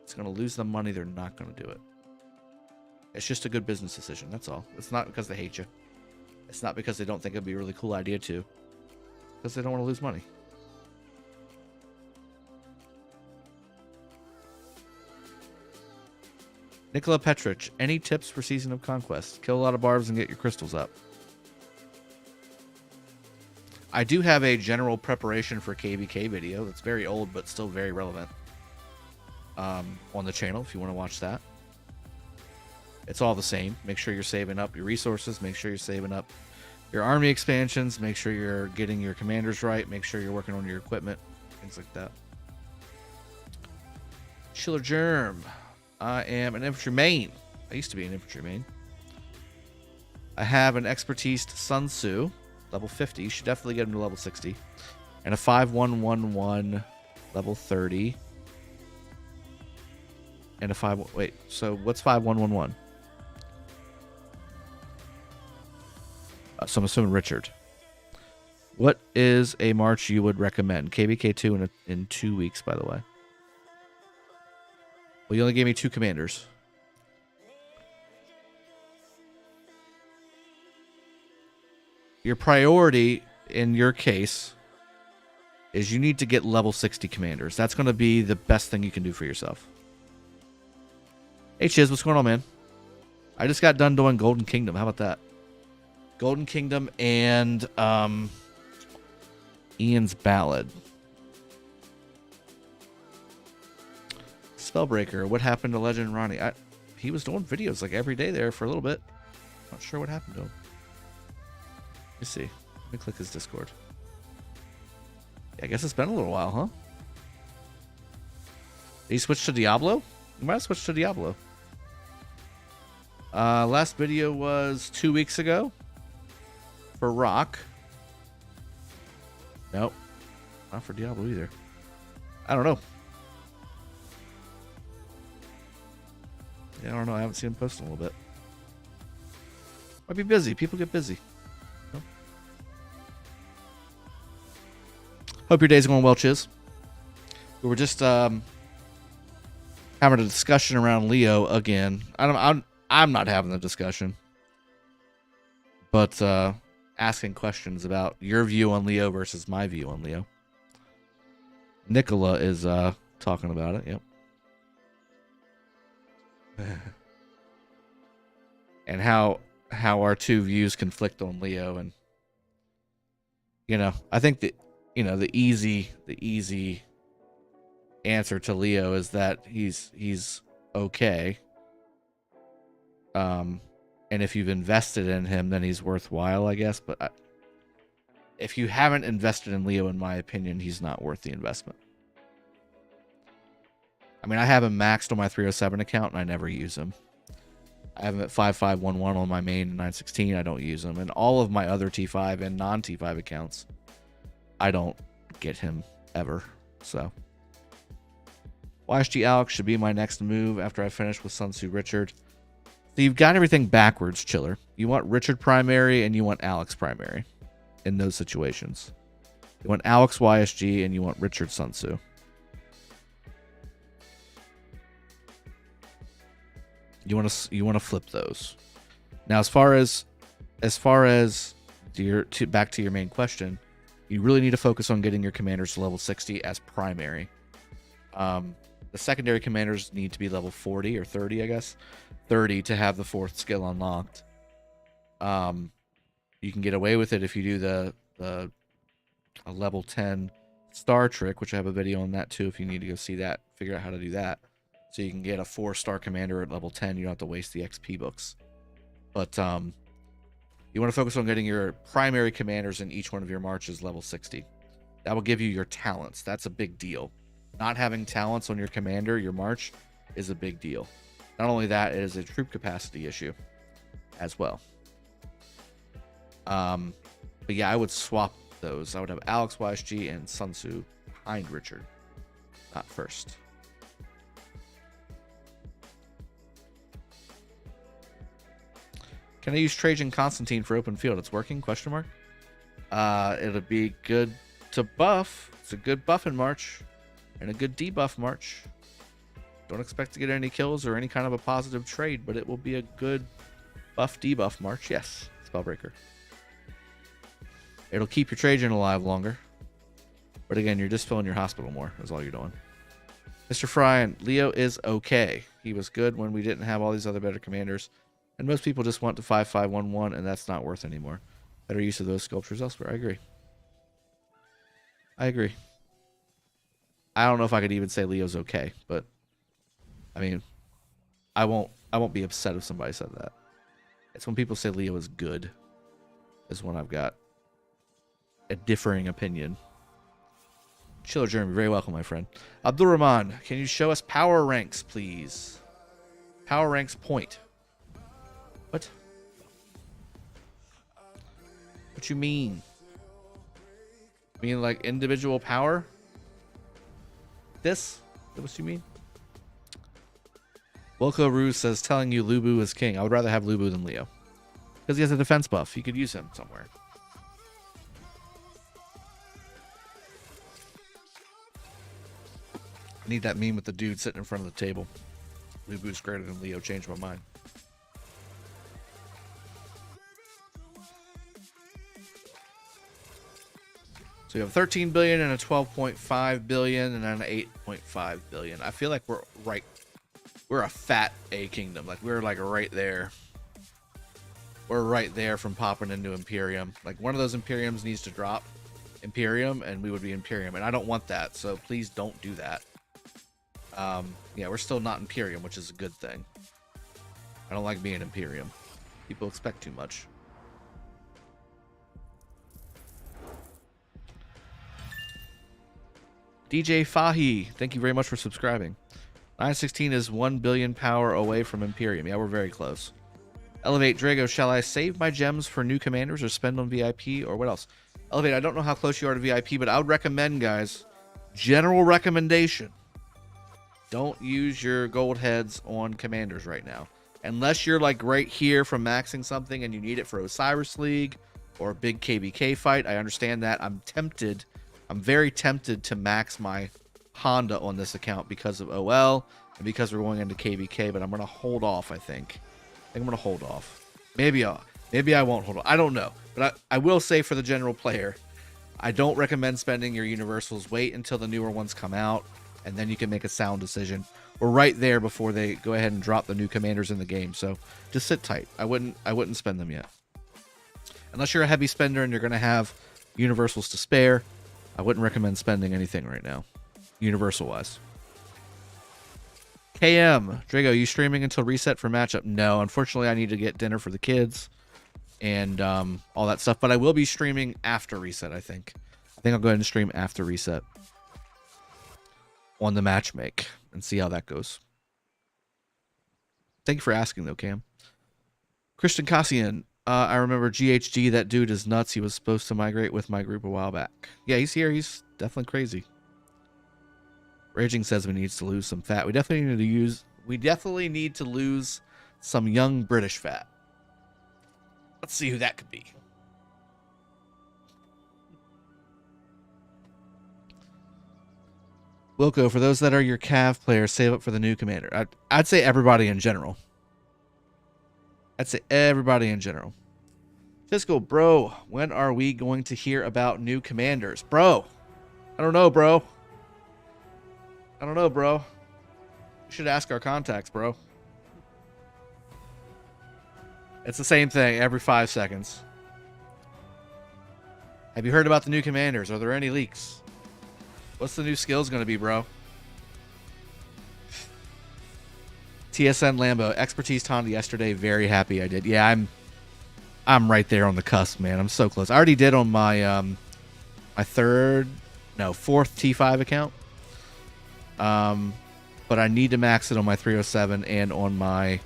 It's going to lose them money, they're not going to do it. It's just a good business decision, that's all. It's not because they hate you. It's not because they don't think it'd be a really cool idea to. Because they don't want to lose money. Nikola Petrich, any tips for Season of Conquest? Kill a lot of barbs and get your crystals up. I do have a general preparation for KvK video that's very old but still very relevant on the channel if you want to watch that. It's all the same. Make sure you're saving up your resources. Make sure you're saving up your army expansions. Make sure you're getting your commanders right. Make sure you're working on your equipment. Things like that. Chiller Germ. I am an infantry main. I used to be an infantry main. I have an expertise Sun Tzu, level 50. You should definitely get him to level 60. And a 5111, level 30. And a 5... Wait, so what's 5111? So I'm assuming Richard. What is a march you would recommend? KvK 2 in 2 weeks, by the way. Well, you only gave me 2 commanders. Your priority, in your case, is you need to get level 60 commanders. That's going to be the best thing you can do for yourself. Hey, Chiz, what's going on, man? I just got done doing Golden Kingdom. How about that? Golden Kingdom and Ian's Ballad. Spellbreaker, what happened to Legend Ronnie? He was doing videos like every day there for a little bit. Not sure what happened to him. Let me see. Let me click his Discord. Yeah, I guess it's been a little while, huh? Did he switch to Diablo? He might have switched to Diablo. Last video was 2 weeks ago for Rock. Nope. Not for Diablo either. I don't know. Yeah, I don't know. I haven't seen him post in a little bit. Might be busy. People get busy. No? Hope your day's going well, Chiz. We were just having a discussion around Leo again. I'm not having the discussion, but asking questions about your view on Leo versus my view on Leo. Nikola is talking about it. Yep. And how our two views conflict on Leo, and I think that the easy answer to Leo is that he's okay. And if you've invested in him, then he's worthwhile, I guess. But if you haven't invested in Leo, in my opinion, he's not worth the investment. I mean, I have him maxed on my 307 account, and I never use him. I have him at 5511 on my main 916. I don't use him. And all of my other T5 and non-T5 accounts, I don't get him ever. So, YSG Alex should be my next move after I finish with Sun Tzu Richard. So you've got everything backwards, Chiller. You want Richard primary and you want Alex primary in those situations. You want Alex YSG and you want Richard Sun Tzu. You want to flip those. Now, as far as back to your main question, you really need to focus on getting your commanders to level 60 as primary. The secondary commanders need to be level 40 or 30, I guess. 30 to have the 4th skill unlocked. You can get away with it if you do a level 10 star trick, which I have a video on that too if you need to go see that, figure out how to do that. So you can get a 4-star commander at level 10. You don't have to waste the XP books. But You want to focus on getting your primary commanders in each one of your marches level 60. That will give you your talents. That's a big deal. Not having talents on your commander, your march, is a big deal. Not only that, it is a troop capacity issue as well. But yeah, I would swap those. I would have Alex YSG and Sun Tzu behind Richard, not first. Can I use Trajan Constantine for open field? It's working? Question mark. It'll be good to buff. It's a good buff in March and a good debuff March. Don't expect to get any kills or any kind of a positive trade, but it will be a good buff debuff March. Yes, Spellbreaker. It'll keep your Trajan alive longer. But again, you're just filling your hospital more, is all you're doing. Mr. Fryan, Leo is okay. He was good when we didn't have all these other better commanders. And most people just want to 5-5-1-1, and that's not worth anymore. Better use of those sculptures elsewhere. I agree. I agree. I don't know if I could even say Leo's okay, but I mean, I won't be upset if somebody said that. It's when people say Leo is good is when I've got a differing opinion. Chiller Jeremy, very welcome, my friend. Abdul Rahman, can you show us power ranks, please? Power ranks point. What? What you mean? You mean like individual power? This? Is that what you mean? Wilco Ruse says telling you Lubu is king. I would rather have Lubu than Leo. Because he has a defense buff. You could use him somewhere. I need that meme with the dude sitting in front of the table. Lubu's greater than Leo. Changed my mind. So you have 13 billion and a 12.5 billion and an 8.5 billion. I feel like we're a fat A kingdom. Like we're like right there. We're right there from popping into Imperium. Like one of those Imperiums needs to drop Imperium and we would be Imperium. And I don't want that. So please don't do that. Yeah, we're still not Imperium, which is a good thing. I don't like being Imperium. People expect too much. DJ Fahi, thank you very much for subscribing. 916 is 1 billion power away from Imperium. Yeah, we're very close. Elevate Drago, shall I save my gems for new commanders or spend on VIP or what else? Elevate, I don't know how close you are to VIP, but I would recommend, guys, general recommendation, don't use your gold heads on commanders right now. Unless you're like right here from maxing something and you need it for Osiris League or a big KvK fight. I understand that. I'm tempted. I'm very tempted to max my Honda on this account because of OL and because we're going into KvK, but I'm going to hold off, I think. I'm going to hold off. Maybe I won't hold off. I don't know. But I will say for the general player, I don't recommend spending your universals. Wait until the newer ones come out, and then you can make a sound decision. We're right there before they go ahead and drop the new commanders in the game. So just sit tight. I wouldn't spend them yet. Unless you're a heavy spender and you're going to have universals to spare, I wouldn't recommend spending anything right now, universal-wise. KM, Drago, you streaming until reset for matchup? No, unfortunately, I need to get dinner for the kids and all that stuff. But I will be streaming after reset, I think. I think I'll go ahead and stream after reset on the matchmake and see how that goes. Thank you for asking, though, Cam. Christian Cassian, I remember GHG, that dude is nuts. He was supposed to migrate with my group a while back. Yeah, he's here. He's definitely crazy. Raging says we need to lose some fat. We definitely need to lose some young British fat. Let's see who that could be. Wilco, for those that are your Cav players, save up for the new commander. I'd say everybody in general. Fiscal, bro, when are we going to hear about new commanders? Bro, I don't know, bro. We should ask our contacts, bro. It's the same thing every 5 seconds. Have you heard about the new commanders? Are there any leaks? What's the new skills going to be, bro? TSN Lambo, expertise Tonda yesterday. Very happy I did. Yeah, I'm right there on the cusp, man. I'm so close. I already did on my my fourth T5 account. But I need to max it on my 307 and on my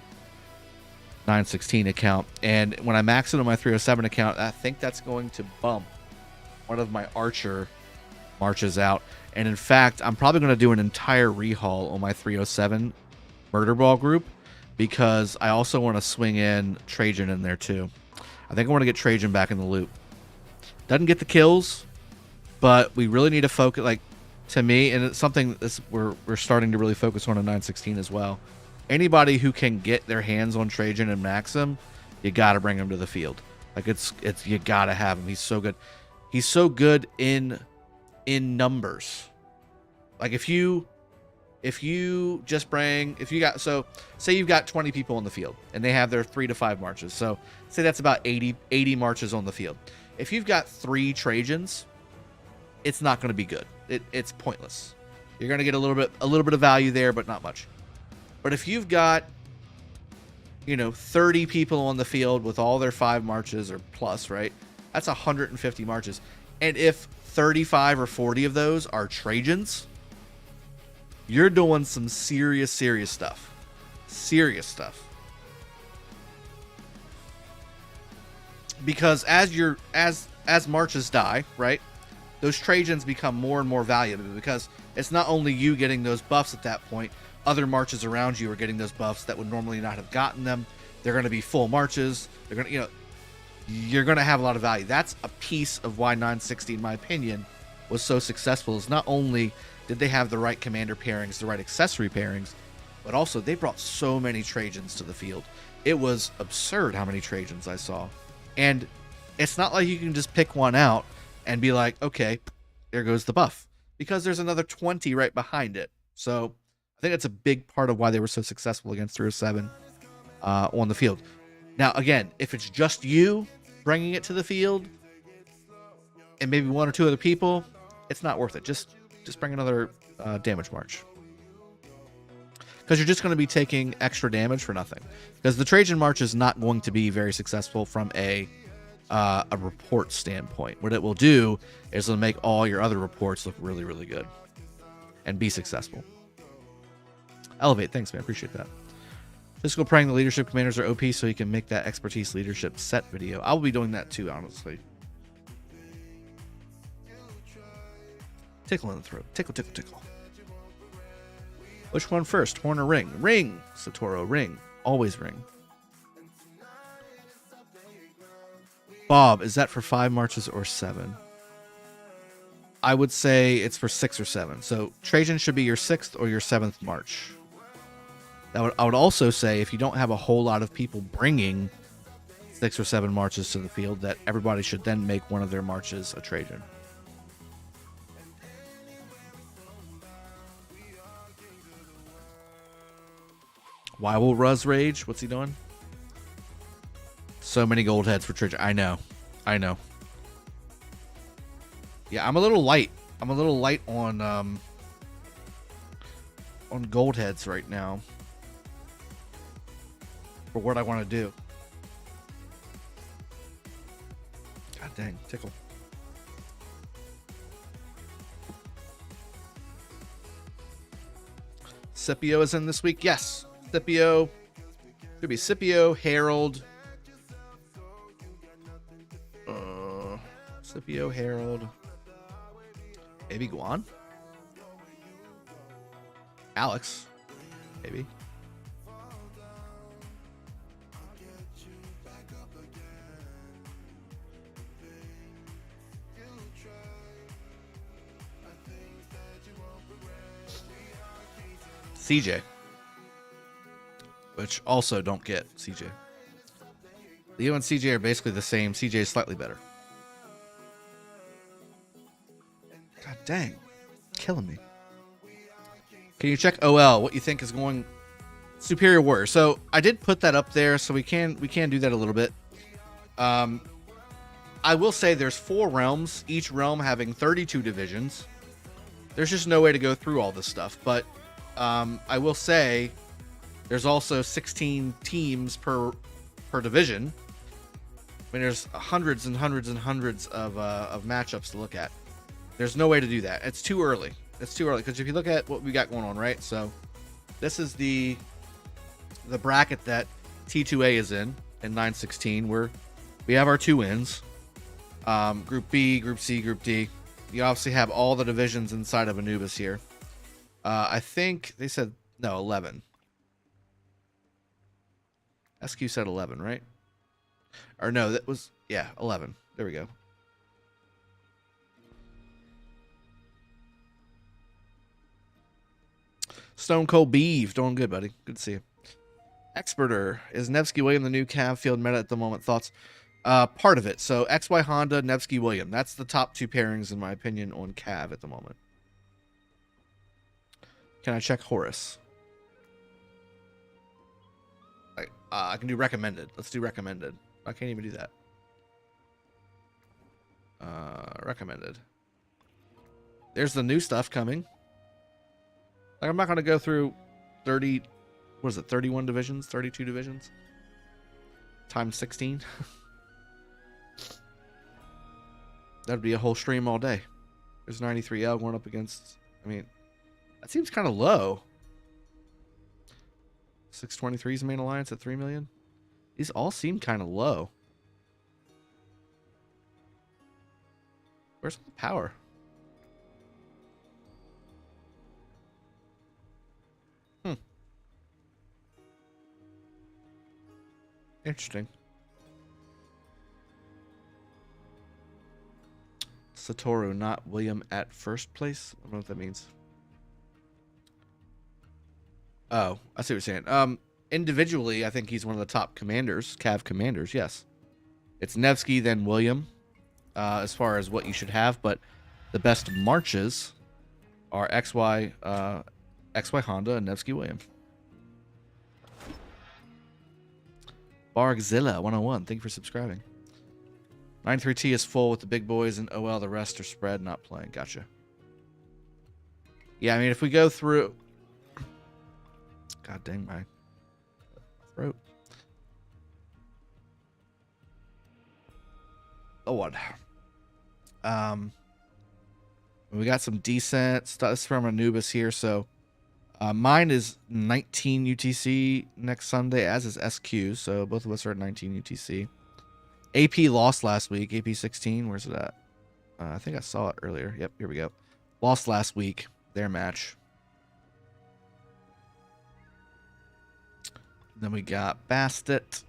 916 account. And when I max it on my 307 account, I think that's going to bump one of my archer marches out. And in fact, I'm probably going to do an entire rehaul on my 307 murder ball group, because I also want to swing in Trajan in there too. I think I want to get Trajan back in the loop. Doesn't get the kills, but we really need to focus, like, to me, and it's something we're starting to really focus on in 916 as well. Anybody who can get their hands on Trajan and max him, you got to bring him to the field. Like, it's you got to have him. He's so good. He's so good in numbers. Like, if you just bring, so say you've got 20 people on the field and they have their 3 to 5 marches. So say that's about 80 marches on the field. If you've got 3 Trajans, it's not going to be good. It's pointless. You're going to get a little bit of value there, but not much. But if you've got, 30 people on the field with all their 5 marches or plus, right? That's 150 marches. And if 35 or 40 of those are Trajans, you're doing some serious stuff. Serious stuff. Because as marches die, right? Those Trajans become more and more valuable, because it's not only you getting those buffs at that point, other marches around you are getting those buffs that would normally not have gotten them. They're going to be full marches. They're going to, you're going to have a lot of value. That's a piece of why 960, in my opinion, was so successful. Is not only did they have the right commander pairings, the right accessory pairings, but also they brought so many Trajans to the field. It was absurd how many Trajans I saw. And it's not like you can just pick one out and be like, okay, there goes the buff, because there's another 20 right behind it. So I think that's a big part of why they were so successful against 307 on the field. Now, again, if it's just you bringing it to the field and maybe 1 or 2 other people, it's not worth it. Just bring another damage march, because you're just going to be taking extra damage for nothing. Because the Trajan march is not going to be very successful from a report standpoint. What it will do is it'll make all your other reports look really, really good and be successful. Elevate, thanks, man. Appreciate that. Physical praying the leadership commanders are OP so you can make that expertise leadership set video. I will be doing that too, honestly. Tickle in the throat. Tickle, tickle, tickle. Which one first? Horn or ring? Ring! Satoru, ring. Always ring. Bob, is that for 5 marches or 7? I would say it's for 6 or 7. So Trajan should be your 6th or your 7th march. I would also say, if you don't have a whole lot of people bringing 6 or 7 marches to the field, that everybody should then make one of their marches a Trajan. Why will Ruz rage? What's he doing? So many gold heads for Trajan. I know. Yeah, I'm a little light. I'm a little light on gold heads right now for what I want to do. God dang, tickle. Scipio is in this week. Yes, Scipio. Could be Scipio, Harold. Scipio, Harold. Maybe Guan. Alex. Maybe. CJ. Which also don't get CJ. Leo and CJ are basically the same. CJ is slightly better. God dang. Killing me. Can you check OL? What you think is going Superior Warrior? So I did put that up there, so we can do that a little bit. I will say there's 4 realms, each realm having 32 divisions. There's just no way to go through all this stuff, but I will say there's also 16 teams per division. I mean, there's hundreds and hundreds and hundreds of matchups to look at. There's no way to do that. It's too early. It's too early, because if you look at what we got going on, right? So this is the bracket that T2A is in 916, where we have our 2 wins. Group B, Group C, Group D. You obviously have all the divisions inside of Anubis here. I think they said, no, 11. SQ said 11, right? Or no, that was, yeah, 11. There we go. Stone Cold Beef, doing good, buddy. Good to see you. Experter, is Nevsky William the new Cav field meta at the moment? Thoughts? Part of it. So XY Honda, Nevsky William. That's the top 2 pairings, in my opinion, on Cav at the moment. Can I check Horus? I can do recommended. Let's do recommended. I can't even do that. Recommended. There's the new stuff coming. Like, I'm not going to go through 30... What is it? 31 divisions? 32 divisions? Times 16? That'd be a whole stream all day. There's 93L going up against... I mean, that seems kind of low. 623's main alliance at 3 million. These all seem kind of low. Where's the power? Interesting. Satoru, not William at first place? I don't know what that means. Oh, I see what you're saying. Individually, I think he's one of the top commanders, Cav commanders, yes. It's Nevsky, then William, as far as what you should have, but the best marches are XY Honda and Nevsky William. Bargzilla 101, thank you for subscribing. 93T is full with the big boys, and OL, the rest are spread, not playing. Gotcha. Yeah, I mean, if we go through... God dang my throat. Oh, what? We got some decent stuff from Anubis here, so... mine is 19 UTC next Sunday, as is SQ, so both of us are at 19 UTC. AP lost last week, AP 16, where's it at? I think I saw it earlier. Yep, here we go. Lost last week, their match. Then we got Bastet.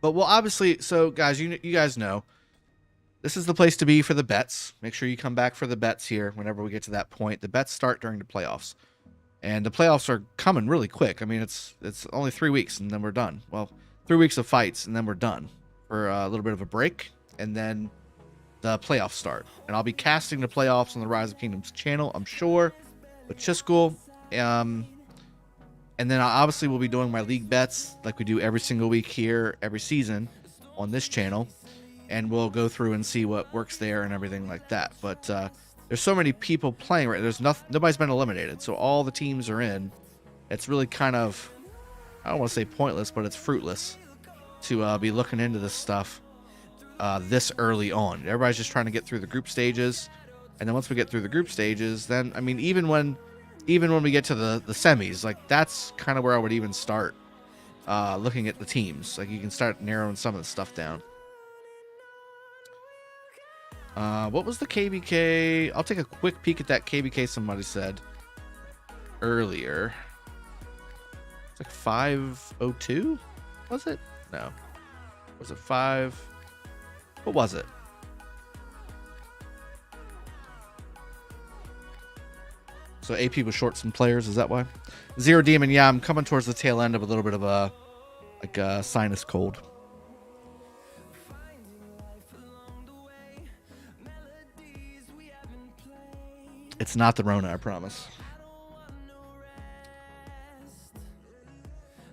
But well, obviously, so guys, you guys know, this is the place to be for the bets. Make sure you come back for the bets here whenever we get to that point. The bets start during the playoffs. And the playoffs are coming really quick. I mean, it's only 3 weeks and then we're done. Well, 3 weeks of fights and then we're done for a little bit of a break. And then the playoffs start. And I'll be casting the playoffs on the Rise of Kingdoms channel, I'm sure, with Chiscool. And then I obviously will be doing my league bets like we do every single week here, every season on this channel. And we'll go through and see what works there and everything like that. But there's so many people playing right. There's nobody's been eliminated, so all the teams are in. It's really kind of, I don't want to say pointless, but it's fruitless to be looking into this stuff this early on. Everybody's just trying to get through the group stages, and then once we get through the group stages, then I mean, even when we get to the semis, like that's kind of where I would even start looking at the teams. Like you can start narrowing some of the stuff down. What was the KvK? I'll take a quick peek at that KvK somebody said earlier. It's like 502? Was it? No. Was it 5? What was it? So AP was short some players, is that why? Zero Demon, yeah, I'm coming towards the tail end of a little bit of a sinus cold. It's not the Rona, I promise.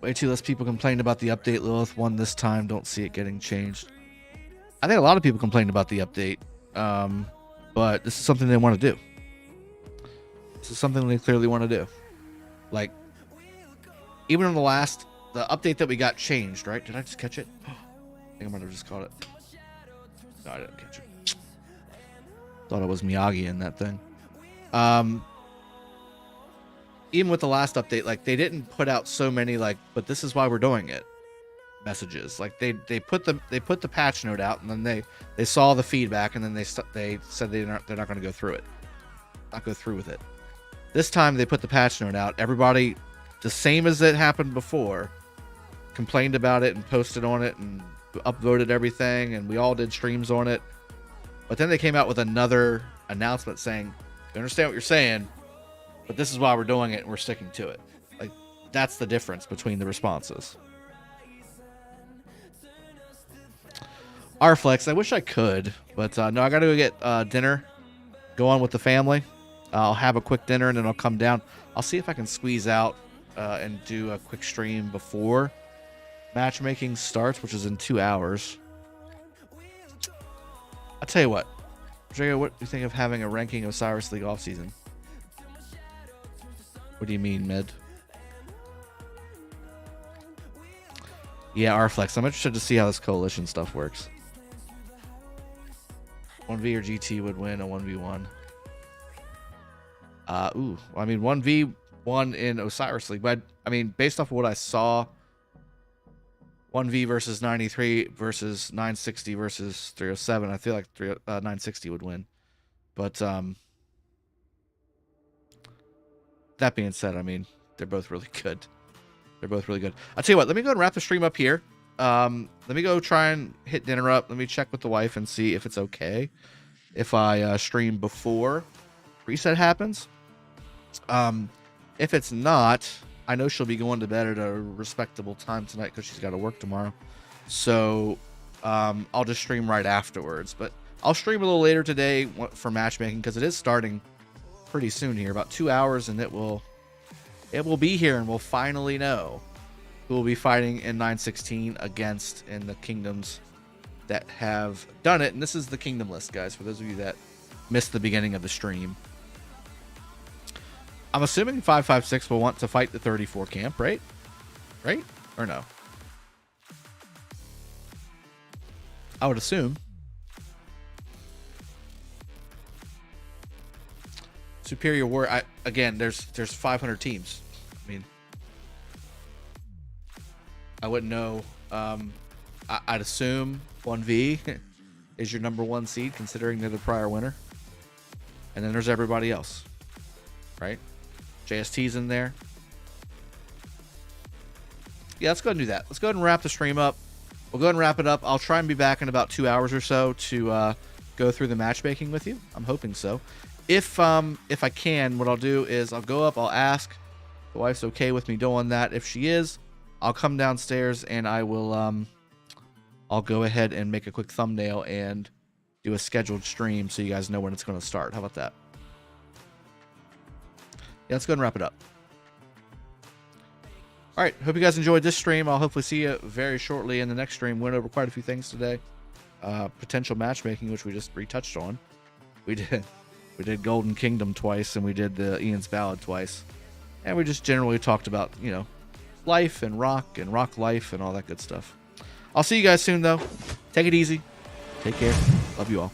Way too less people complained about the update. Lilith won this time. Don't see it getting changed. I think a lot of people complained about the update. But this is something they want to do. This is something they clearly want to do. Like, even in the update that we got changed, right? Did I just catch it? I think I might have just caught it. No, I didn't catch it. Thought it was Miyagi in that thing. Even with the last update, like, they didn't put out so many, like, but this is why we're doing it messages. Like, they put the patch note out, and then they saw the feedback, and then they said they're not going to go through it. Not go through with it. This time they put the patch note out. Everybody, the same as it happened before, complained about it and posted on it and upvoted everything, and we all did streams on it. But then they came out with another announcement saying, "We understand what you're saying, but this is why we're doing it, and we're sticking to it." Like, that's the difference between the responses. Rflex, I wish I could, but no, I gotta go get dinner, go on with the family. I'll have a quick dinner, and then I'll come down. I'll see if I can squeeze out and do a quick stream before matchmaking starts, which is in 2 hours. I'll tell you what. Drago, what do you think of having a ranking of Osiris League offseason? What do you mean, mid? Yeah, Rflex. I'm interested to see how this coalition stuff works. 1v or GT would win a 1v1. Ooh. I mean, 1v1 in Osiris League. But, I mean, based off of what I saw, 1v versus 93 versus 960 versus 307, I feel like 960 would win. But, that being said, I mean, they're both really good. They're both really good. I'll tell you what, let me go and wrap the stream up here. Let me go try and hit dinner up. Let me check with the wife and see if it's okay if I stream before reset happens. If it's not, I know she'll be going to bed at a respectable time tonight because she's got to work tomorrow. So I'll just stream right afterwards. But I'll stream a little later today for matchmaking because it is starting pretty soon here, about 2 hours, and it will be here, and we'll finally know who will be fighting in 916 against in the kingdoms that have done it. And this is the kingdom list, guys, for those of you that missed the beginning of the stream. I'm assuming 556 will want to fight the 34 camp, right? Right? Or no? I would assume. Superior War. Again, there's 500 teams. I mean, I wouldn't know. I'd assume 1v is your #1 seed, considering they're the prior winner. And then there's everybody else, right? JST's in there. Yeah, let's go ahead and do that. Let's go ahead and wrap the stream up. We'll go ahead and wrap it up. I'll try and be back in about 2 hours or so to go through the matchmaking with you. I'm hoping so. If I can, what I'll do is I'll go up, I'll ask the wife's okay with me doing that. If she is, I'll come downstairs and I will I'll go ahead and make a quick thumbnail and do a scheduled stream so you guys know when it's going to start. How about that? Yeah, let's go ahead and wrap it up. All right, hope you guys enjoyed this stream. I'll hopefully see you very shortly in the next stream. Went over quite a few things today. Potential matchmaking, which we just retouched on. We did Golden Kingdom twice, and we did the Ian's Ballad twice. And we just generally talked about, you know, life and rock life and all that good stuff. I'll see you guys soon, though. Take it easy. Take care. Love you all.